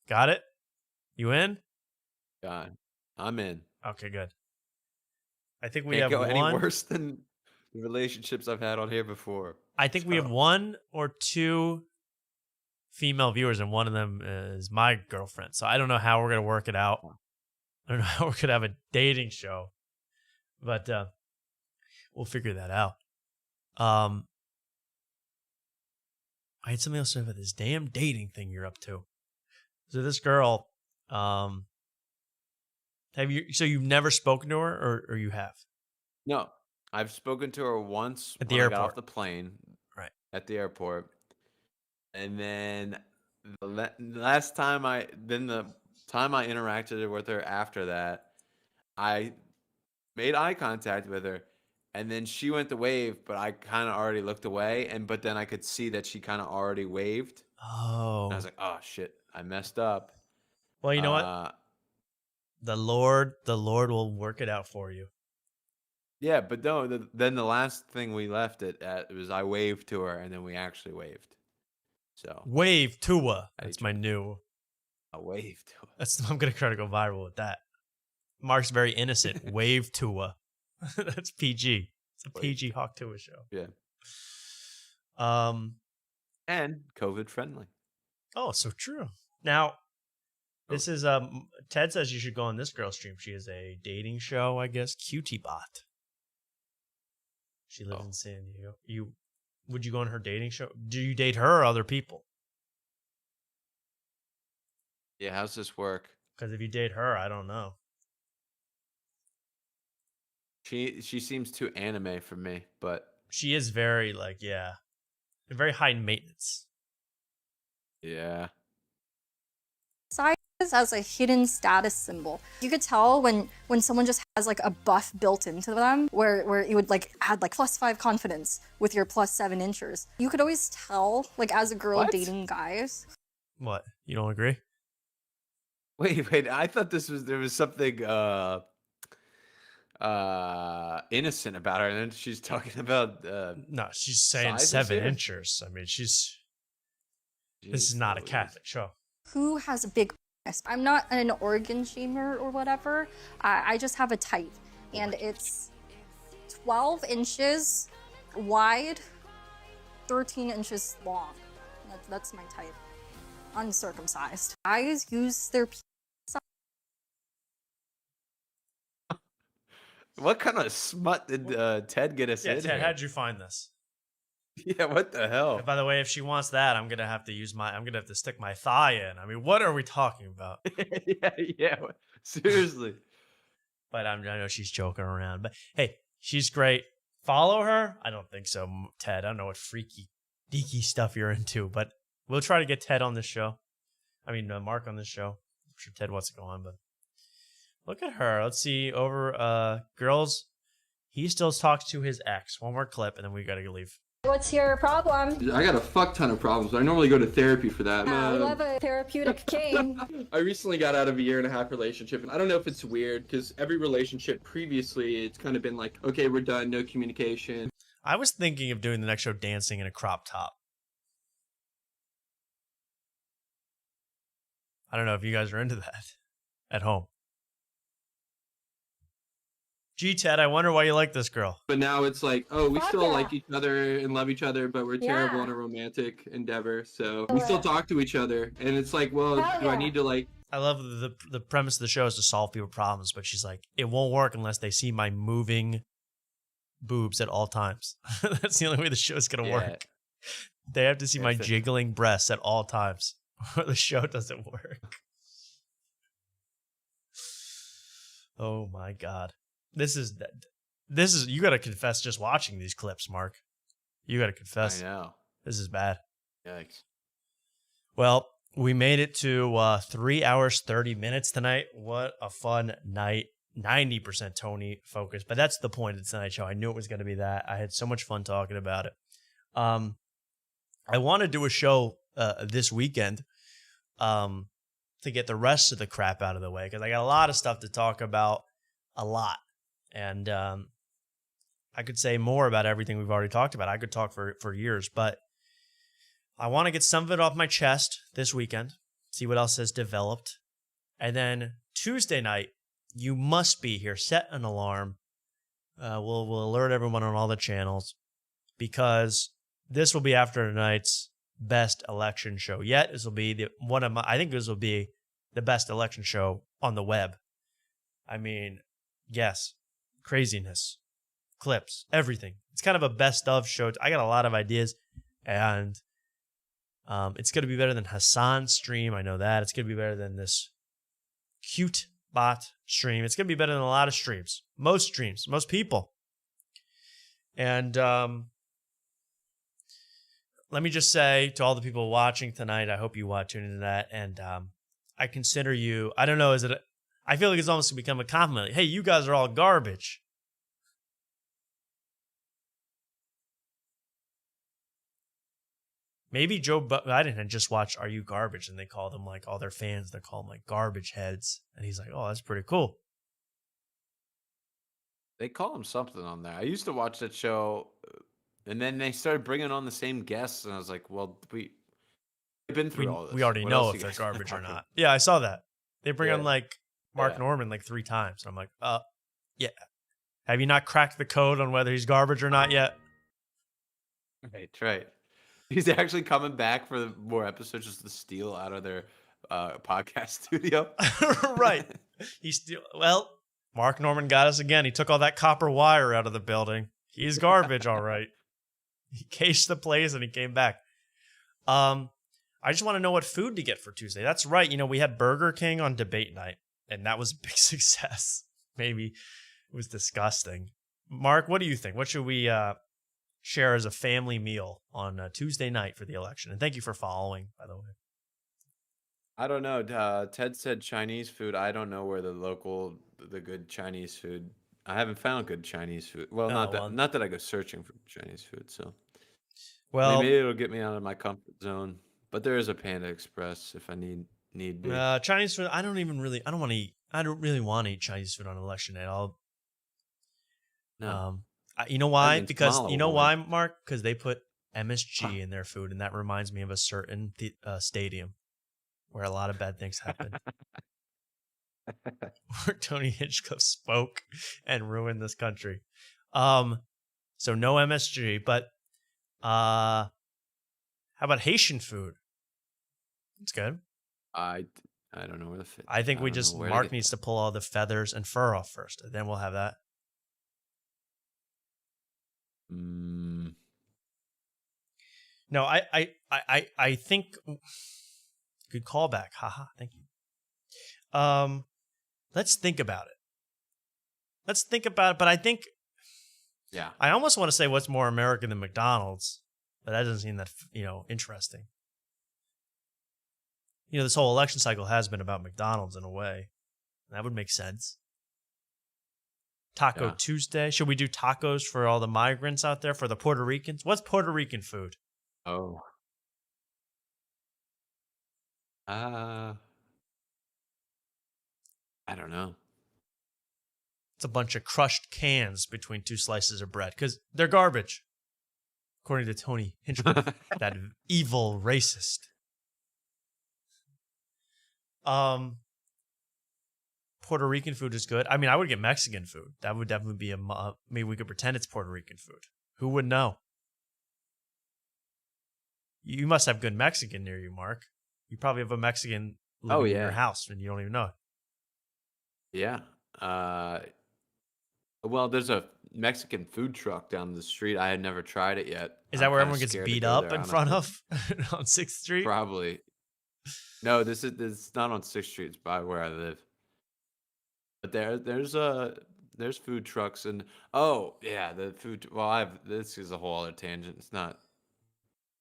Got it? You in? God, I'm in. Okay, good. I think we Can't have go any one. worse than the relationships I've had on here before. I think we have one or two female viewers, and one of them is my girlfriend. So I don't know how we're gonna work it out. I don't know how we're gonna have a dating show, but we'll figure that out. I had something else to say about this damn dating thing you're up to. So this girl, you've never spoken to her, or you have? No, I've spoken to her once At the when I got airport. off the plane. Right. At the airport. And then the time I interacted with her after that, I made eye contact with her, and then she went to wave, but I kind of already looked away, but then I could see that she kind of already waved. Oh. And I was like, oh shit, I messed up. Well, you know what? The Lord will work it out for you. Yeah, but no. Then the last thing we left it at was I waved to her, and then we actually waved. So wave to her. That's my new. A wave to her. I'm gonna try to go viral with that. Mark's very innocent. Wave to her. That's PG. It's a PG Hawk Tua show. Yeah. And COVID friendly. Oh, so true. Now, this is Ted says you should go on this girl's stream. She is a dating show, I guess. Cutie Bot. She lives in San Diego. Would you go on her dating show? Do you date her or other people? Yeah, how's this work? Because if you date her, I don't know. She seems too anime for me, but she is very very high maintenance. Yeah. Size as a hidden status symbol. You could tell when someone just has like a buff built into them, where you would like add like +5 confidence with your +7 inches. You could always tell, like as a girl dating guys. What? You don't agree? Wait. I thought there was something innocent about her, and then she's talking about No, she's saying sizes 7 here? inches. I mean, this is Jeez not a Louise. Catholic show. Who has a big penis? I'm not an organ shamer or whatever. I just have a type, and it's 12 inches wide, 13 inches long. That's my type. Uncircumcised. Guys use their penis. What kind of smut did Ted get us Yeah, in Ted, here? how'd you find this? Yeah, what the hell? And by the way, if she wants that, I'm gonna have to stick my thigh in. I mean, what are we talking about? yeah, seriously. But I know she's joking around. But hey, she's great. Follow her? I don't think so, Ted. I don't know what freaky, deaky stuff you're into, but we'll try to get Ted on this show. I mean, Mark on this show. I'm sure Ted wants to go on, but look at her. Let's see. Over, girls, he still talks to his ex. One more clip, and then we gotta leave. What's your problem? I got a fuck ton of problems. I normally go to therapy for that. We love a therapeutic cane. I recently got out of a 1.5-year relationship, and I don't know if it's weird because every relationship previously, it's kind of been like, okay, we're done, no communication. I was thinking of doing the next show dancing in a crop top. I don't know if you guys are into that at home. Gee, Ted, I wonder why you like this girl. But now it's like, oh, we Fuck still yeah. like each other and love each other, but we're terrible Yeah. in a romantic endeavor. So we still talk to each other, and it's like, well, Hell do I yeah. need to like? I love the premise of the show is to solve people's problems, but she's like, it won't work unless they see my moving boobs at all times. That's the only way the show's gonna Yeah. work. They have to see my That's it. jiggling breasts at all times, or the show doesn't work. Oh my god, this is you gotta confess just watching these clips, Mark. You gotta confess. I know. This is bad. Yikes. Well, we made it to 3 hours, 30 minutes tonight. What a fun night. 90% Tony focus, but that's the point of tonight's show. I knew it was going to be that. I had so much fun talking about it. I want to do a show this weekend to get the rest of the crap out of the way, because I got a lot of stuff to talk about, a lot. And I could say more about everything we've already talked about. I could talk for years, but I want to get some of it off my chest this weekend, see what else has developed. And then Tuesday night, you must be here. Set an alarm. We'll alert everyone on all the channels, because this will be after tonight's best election show yet. This will be I think this will be the best election show on the web. I mean, yes, craziness, clips, everything. It's kind of a best of show. I got a lot of ideas, and it's going to be better than Hassan's stream. I know that. It's going to be better than this cute bot stream. It's going to be better than a lot of streams. Most people. And let me just say to all the people watching tonight, I hope you tune into that. And I consider you, I don't know, I feel like it's almost become a compliment. Hey, you guys are all garbage. Maybe Joe Biden had just watched Are You Garbage, and they call them, like, all their fans, they call them like garbage heads. And he's like, oh, that's pretty cool. They call him something on there. I used to watch that show, and then they started bringing on the same guests, and I was like, well, we've been through all this. We already What know else if you they're guys garbage or talking? not. Yeah, I saw that. They bring on, Yeah. like, Mark Yeah. Norman like 3 times. And I'm like, yeah. Have you not cracked the code on whether he's garbage or not yet? Right. He's actually coming back for more episodes just to steal out of their podcast studio. Right. Well, Mark Norman got us again. He took all that copper wire out of the building. He's garbage, all right. He cased the place and he came back. I just want to know what food to get for Tuesday. That's right. You know, we had Burger King on debate night, and that was a big success. Maybe it was disgusting. Mark, what do you think? What should we share as a family meal on Tuesday night for the election? And thank you for following, by the way. I don't know. Ted said Chinese food. I don't know where the good Chinese food. I haven't found good Chinese food. Well, not that I go searching for Chinese food. So, well, maybe it'll get me out of my comfort zone. But there is a Panda Express if I need need be. Chinese food. I don't want to eat. I don't really want to eat Chinese food on election day. No. You know why? means Because Kamala you know will why, win. Mark? Because they put MSG in their food, and that reminds me of a certain stadium where a lot of bad things happen. Where Tony Hinchcliffe spoke and ruined this country. So no MSG, but how about Haitian food? It's good. I don't know where the fit. I think we don't just know where to Mark get needs to pull all the feathers and fur off first, and then we'll have that. No, I think good callback. Haha, thank you. Let's think about it. But I think I almost want to say what's more American than McDonald's, but that doesn't seem that interesting. This whole election cycle has been about McDonald's in a way. That would make sense. Taco Tuesday. Should we do tacos for all the migrants out there, for the Puerto Ricans? What's Puerto Rican food? Oh. I don't know. It's a bunch of crushed cans between two slices of bread because they're garbage, according to Tony Hinchcliffe, that evil racist. Puerto Rican food is good. I mean, I would get Mexican food. That would definitely be maybe we could pretend it's Puerto Rican food. Who would know? You must have good Mexican near you, Mark. You probably have a Mexican living in your house and you don't even know it. Yeah. Well, there's a Mexican food truck down the street. I had never tried it yet. Is that where everyone gets beat up in front of on 6th Street? Probably. No, this is not on 6th Street. It's by where I live. But there's food trucks and the food. Well, this is a whole other tangent. It's not.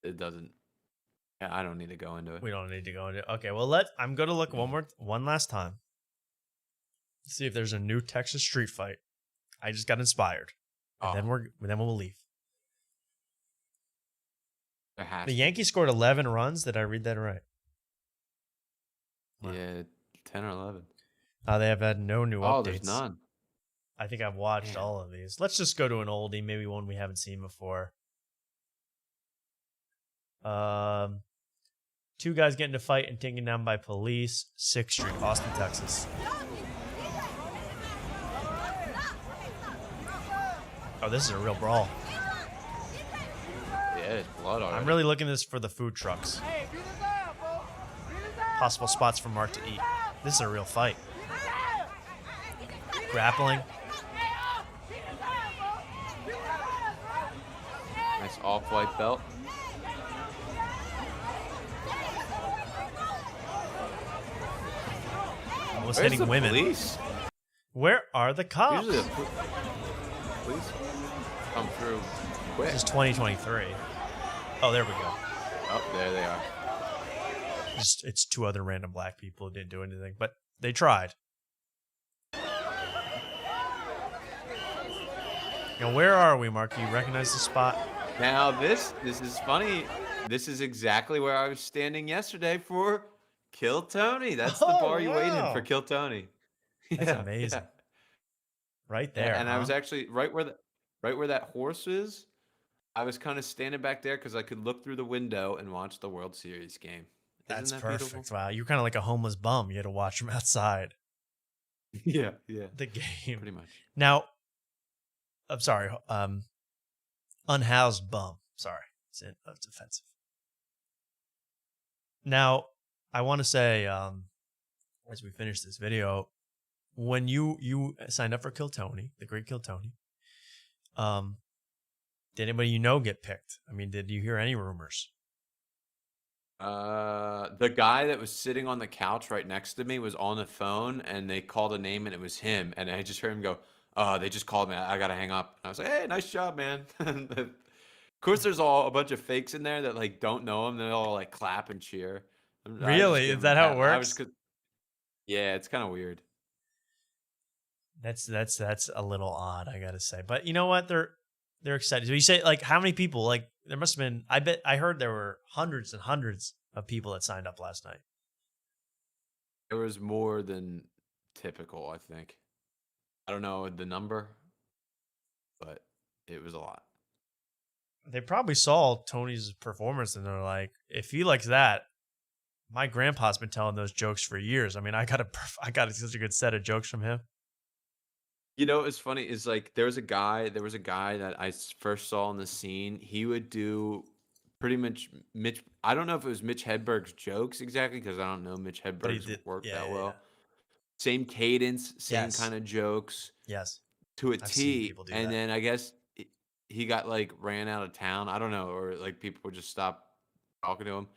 It doesn't. Yeah, I don't need to go into it. We don't need to go into it. Okay, well I'm gonna look one last time. See if there's a new Texas street fight. I just got inspired, and then we'll leave. The Yankees scored 11 runs. Did I read that right? Yeah, 10 or 11. They have had no new updates. There's none. I think I've watched all of these. Let's just go to an oldie, maybe one we haven't seen before. 2 guys getting into a fight and taken down by police. 6th Street, Austin, Texas. Oh, this is a real brawl. Yeah, it's blood already. I'm really looking at this for the food trucks. Possible spots for Mark to eat. This is a real fight. Grappling. Nice off-white belt. Almost Where's hitting the women. Police? Where are the cops? Usually the police come through quick. This is 2023. Oh, there we go. Oh, there they are. It's 2 other random black people who didn't do anything, but they tried. Where are we, Mark? You recognize the spot? Now this is funny. This is exactly where I was standing yesterday for Kill Tony. That's the bar you wait in for Kill Tony. That's amazing. Yeah. Right there. And I was actually right where that horse is. I was kind of standing back there because I could look through the window and watch the World Series game. That's Isn't that perfect. beautiful? Wow, you're kind of like a homeless bum. You had to watch from outside. Yeah. The game. Pretty much. Now, I'm sorry. Unhoused bum. Sorry. It's offensive. Now, I want to say, as we finish this video, when you signed up for Kill Tony, the great Kill Tony, did anybody get picked? I mean, did you hear any rumors? The guy that was sitting on the couch right next to me was on the phone, and they called a name, and it was him. And I just heard him go, they just called me. I gotta hang up. And I was like, hey, nice job, man. Of course, there's a bunch of fakes in there that don't know him. They all clap and cheer. Really? Is that how it works? Yeah, it's kind of weird. That's a little odd, I gotta say. But you know what? They're excited. So you say how many people? There must have been. I heard there were hundreds and hundreds of people that signed up last night. There was more than typical, I think. I don't know the number, but it was a lot. They probably saw Tony's performance and they're like, if he likes that, my grandpa's been telling those jokes for years. I mean, I got such a good set of jokes from him. You know, it's funny is like there was a guy that I first saw on the scene. He would do pretty much Mitch. I don't know if it was Mitch Hedberg's jokes exactly because I don't know Mitch But he Hedberg's did, work yeah, that yeah, well. yeah. Same cadence, same Yes. kind of jokes. Yes. To a I've seen T. people do And that. then I guess he got like ran out of town. I don't know, or like people would just stop talking to him.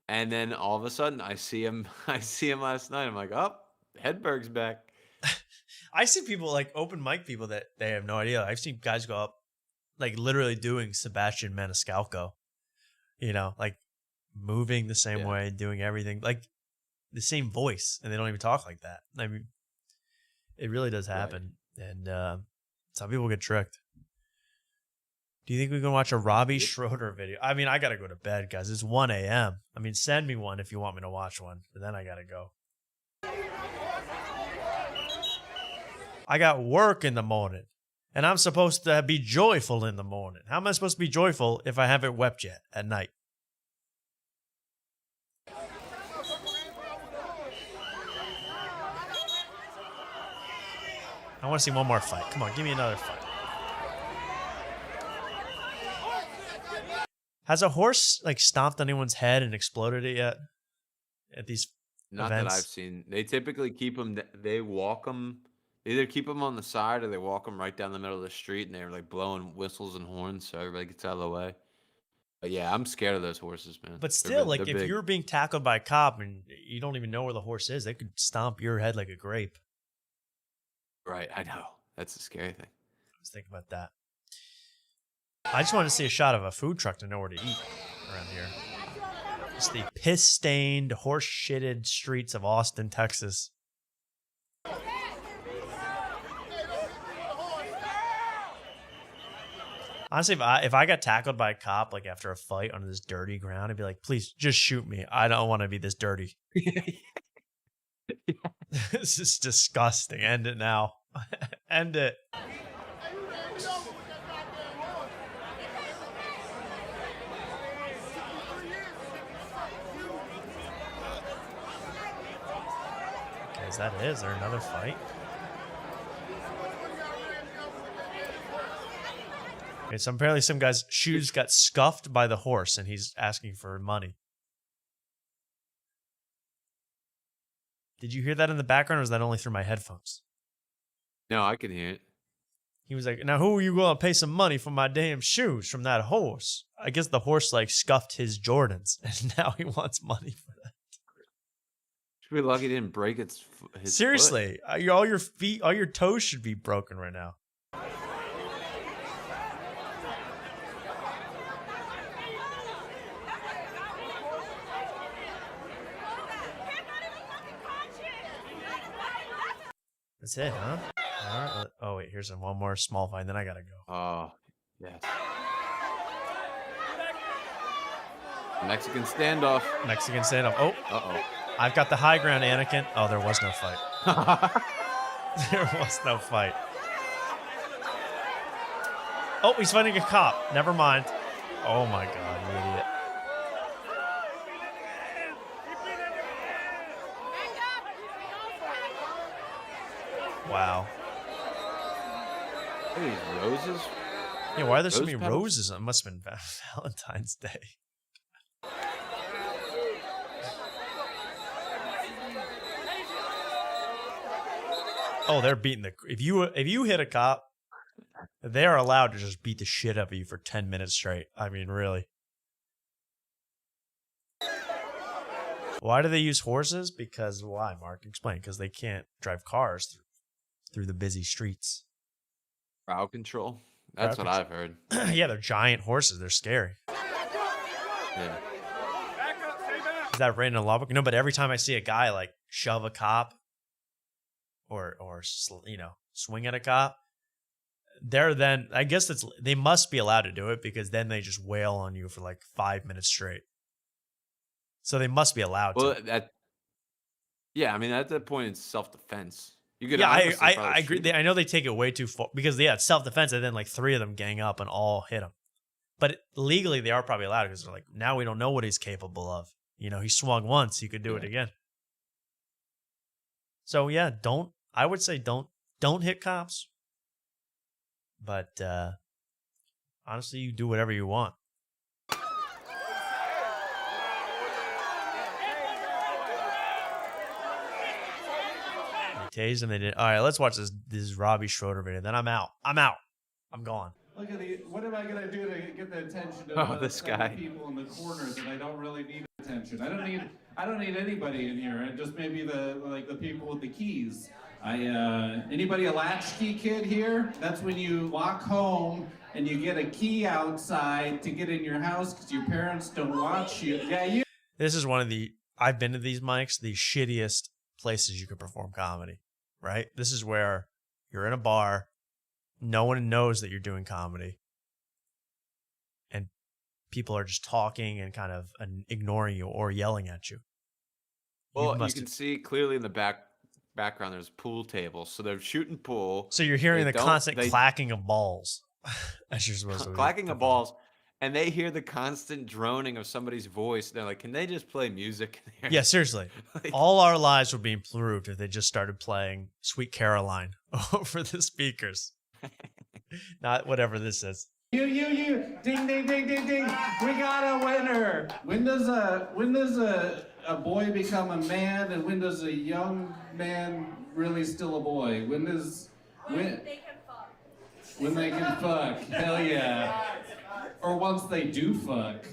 And then all of a sudden, I see him. I see him last night. I'm like, oh, Hedberg's back. I see people like open mic people that they have no idea. I've seen guys go up, like literally doing Sebastian Maniscalco, you know, like moving the same way, doing everything, like the same voice, and they don't even talk like that. I mean, it really does happen, and some people get tricked. Do you think we can watch a Robbie Schroeder video? I mean, I gotta go to bed, guys. It's 1 a.m. I mean, send me one if you want me to watch one, but then I gotta go. I got work in the morning, and I'm supposed to be joyful in the morning. How am I supposed to be joyful if I haven't wept yet at night? I want to see one more fight. Come on, give me another fight. Has a horse like stomped anyone's head and exploded it yet? At these Not events? that I've seen. They typically keep them. They walk them. Either keep them on the side or they walk them right down the middle of the street, and they're like blowing whistles and horns so everybody gets out of the way. But yeah, I'm scared of those horses, man. But They're still, big- like they're if big. you're being tackled by a cop and you don't even know where the horse is, they could stomp your head like a grape. Right, I know. That's the scary thing. I was thinking about that. I just wanted to see a shot of a food truck to know where to eat around here. It's the piss-stained, horse-shitted streets of Austin, Texas. Honestly, if I got tackled by a cop like after a fight on this dirty ground, I'd be like, please just shoot me. I don't want to be this dirty. This is disgusting. End it now. End it. Okay, is that it? Is there another fight? Okay, so apparently some guy's shoes got scuffed by the horse and he's asking for money. Did you hear that in the background or was that only through my headphones? No, I can hear it. He was like, now who are you going to pay some money for my damn shoes from that horse? I guess the horse like scuffed his Jordans and now he wants money for that. Should be lucky it didn't break his Seriously, all your feet, all your toes should be broken right now. That's it, huh? All right. Oh wait, here's one more small fight, then I gotta go. Oh, yes. Mexican standoff. Mexican standoff. Oh. Uh-oh. I've got the high ground, Anakin. Oh, there was no fight. There was no fight. Oh, he's fighting a cop. Never mind. Oh my god, you idiot. Wow. Are these roses? Yeah, why are there so Rose many petals? roses? It must have been Valentine's Day. Oh, they're beating the. If you hit a cop, they are allowed to just beat the shit out of you for 10 minutes straight. I mean, really. Why do they use horses? Because why, Mark? Explain. Because they can't drive cars through the busy streets. Crowd control. That's Crowd what I've heard. Yeah, they're giant horses. They're scary. Yeah. Is that written in a law book? No, but every time I see a guy like shove a cop or you know, swing at a cop, I guess they must be allowed to do it because then they just wail on you for like 5 minutes straight. So they must be allowed Well, to. Yeah, I mean, at that point, it's self-defense. You could Yeah, honestly I probably agree. shoot I know they take it way too far because it's self-defense, and then like 3 of them gang up and all hit him. But legally, they are probably allowed because they're like, now we don't know what he's capable of. You know, he swung once, he could do it again. So yeah, I would say don't hit cops. But honestly, you do whatever you want. They tased and they did. All right, let's watch this Robbie Schroeder video. Then I'm out. I'm gone. Look at what am I gonna do to get the attention of this guy. People in the corners that I don't really need attention. I don't need anybody in here. Just maybe the people with the keys. Anybody a latchkey kid here? That's when you walk home and you get a key outside to get in your house because your parents don't watch you. Yeah, you. This is one of I've been to these mics, the shittiest places you could perform comedy, right? This is where you're in a bar, no one knows that you're doing comedy, and people are just talking and kind of ignoring you or yelling at you. Well, you can see clearly in the background there's pool tables, so they're shooting pool. So you're hearing the constant clacking of balls as you're supposed to be. Clacking of balls, and they hear the constant droning of somebody's voice. They're like, can they just play music in here? Yeah, seriously. All our lives would be improved if they just started playing Sweet Caroline over the speakers. Not whatever this is. You, ding, ding, ding, ding, ding. We got a winner. When does a boy become a man, and when does a young man really still a boy? When they can fuck. When they can fuck. Hell yeah. Or once they do fuck.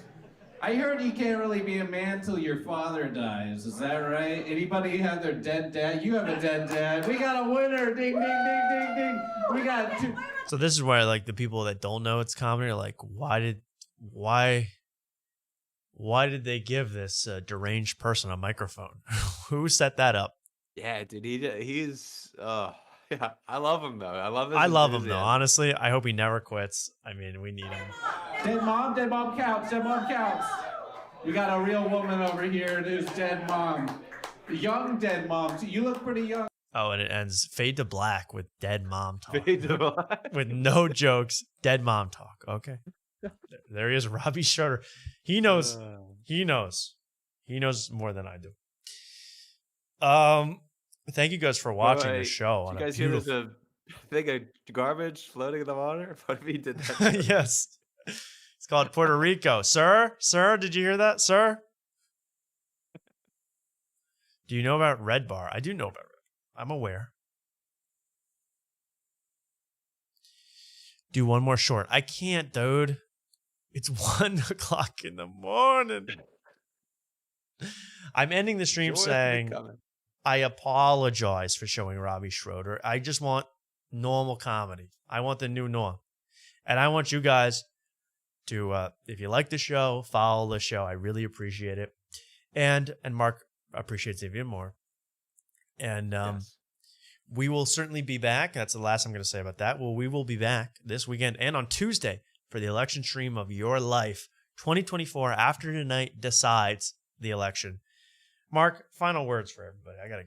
I heard you can't really be a man till your father dies. Is that right? Anybody have their dead dad? You have a dead dad. We got a winner. Ding, ding, ding, ding, ding. We got 2. So this is where like the people that don't know it's comedy are like, why did they give this deranged person a microphone? Who set that up? Yeah, dude, he's yeah, I love him though. I love him though. Honestly, I hope he never quits. I mean, we need him. Dead mom counts. Dead mom counts. We got a real woman over here who's dead mom. Young dead mom. You look pretty young. Oh, and it ends fade to black with dead mom talk. Fade to black. With no jokes, dead mom talk. Okay. There he is, Robbie Schroeder. He knows. He knows more than I do. Thank you guys for watching the show. Did you guys hear there's a thing of garbage floating in the water? What if he did that? Yes. It's called Puerto Rico. Sir, did you hear that, sir? Do you know about Red Bar? I do know about Red Bar. I'm aware. Do one more short. I can't, dude. It's 1 o'clock in the morning. I'm ending the stream saying, I apologize for showing Robbie Schroeder. I just want normal comedy. I want the new norm. And I want you guys to, if you like the show, follow the show. I really appreciate it. And Mark appreciates it even more. And we will certainly be back. That's the last I'm going to say about that. Well, we will be back this weekend and on Tuesday for the election stream of your life. 2024, after tonight, decides the election. Mark, final words for everybody. I got to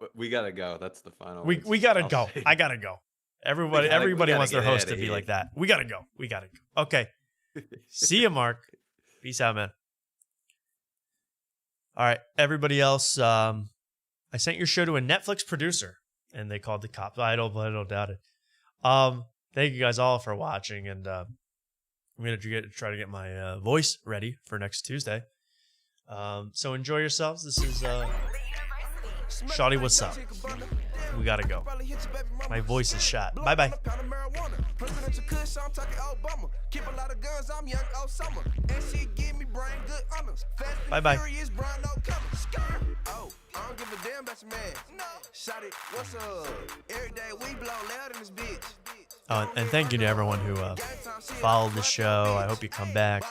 go. We got to go. That's the final words. We got to go. I got to go. Everybody wants their host to be like that. We got to go. We got to go. Okay. See you, Mark. Peace out, man. All right. Everybody else, I sent your show to a Netflix producer, and they called the cops. I don't doubt it. Thank you guys all for watching, and I'm going to try to get my voice ready for next Tuesday. So enjoy yourselves. This is Shawty, what's up? We gotta go. My voice is shot. Bye-bye. Bye-bye. I don't give a damn about your man. Shot it, what's up? Every day we blow loud in this bitch. Oh, and thank you to everyone who followed the show. I hope you come back.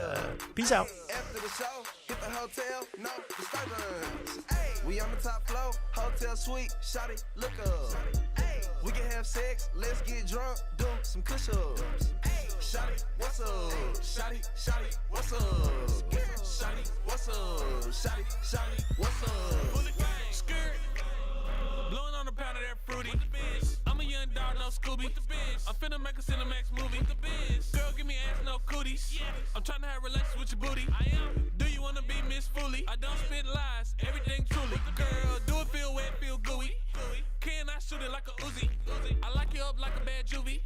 And, peace out. After the show, hit the hotel, no disturbance. We on the top floor, hotel suite, shot it, look up. We can have sex, let's get drunk, do some push-ups. Shotty, what's up? Shotty, shotty, what's up? Shotty, what's up? Shotty, shotty, what's up? Skirt. Blowing on a pound of that fruity. I'm a young dog, no Scooby. I'm finna make a Cinemax movie. Girl, give me ass, no cooties. I'm trying to have relations with your booty. I am. Do you wanna be Miss Fully? I don't spit lies, everything truly. Girl, do it feel wet, feel gooey. Can I shoot it like a Uzi? I like you up like a bad juvie.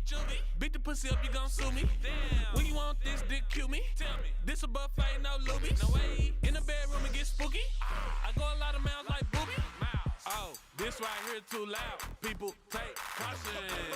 Beat the pussy up, you gon' sue me. Damn. When you want this dick, cue me. Tell me. This a buffet, no loobies. No way. In the bedroom, it gets spooky. I go a lot of miles like booby. Oh, this right here too loud. People take caution.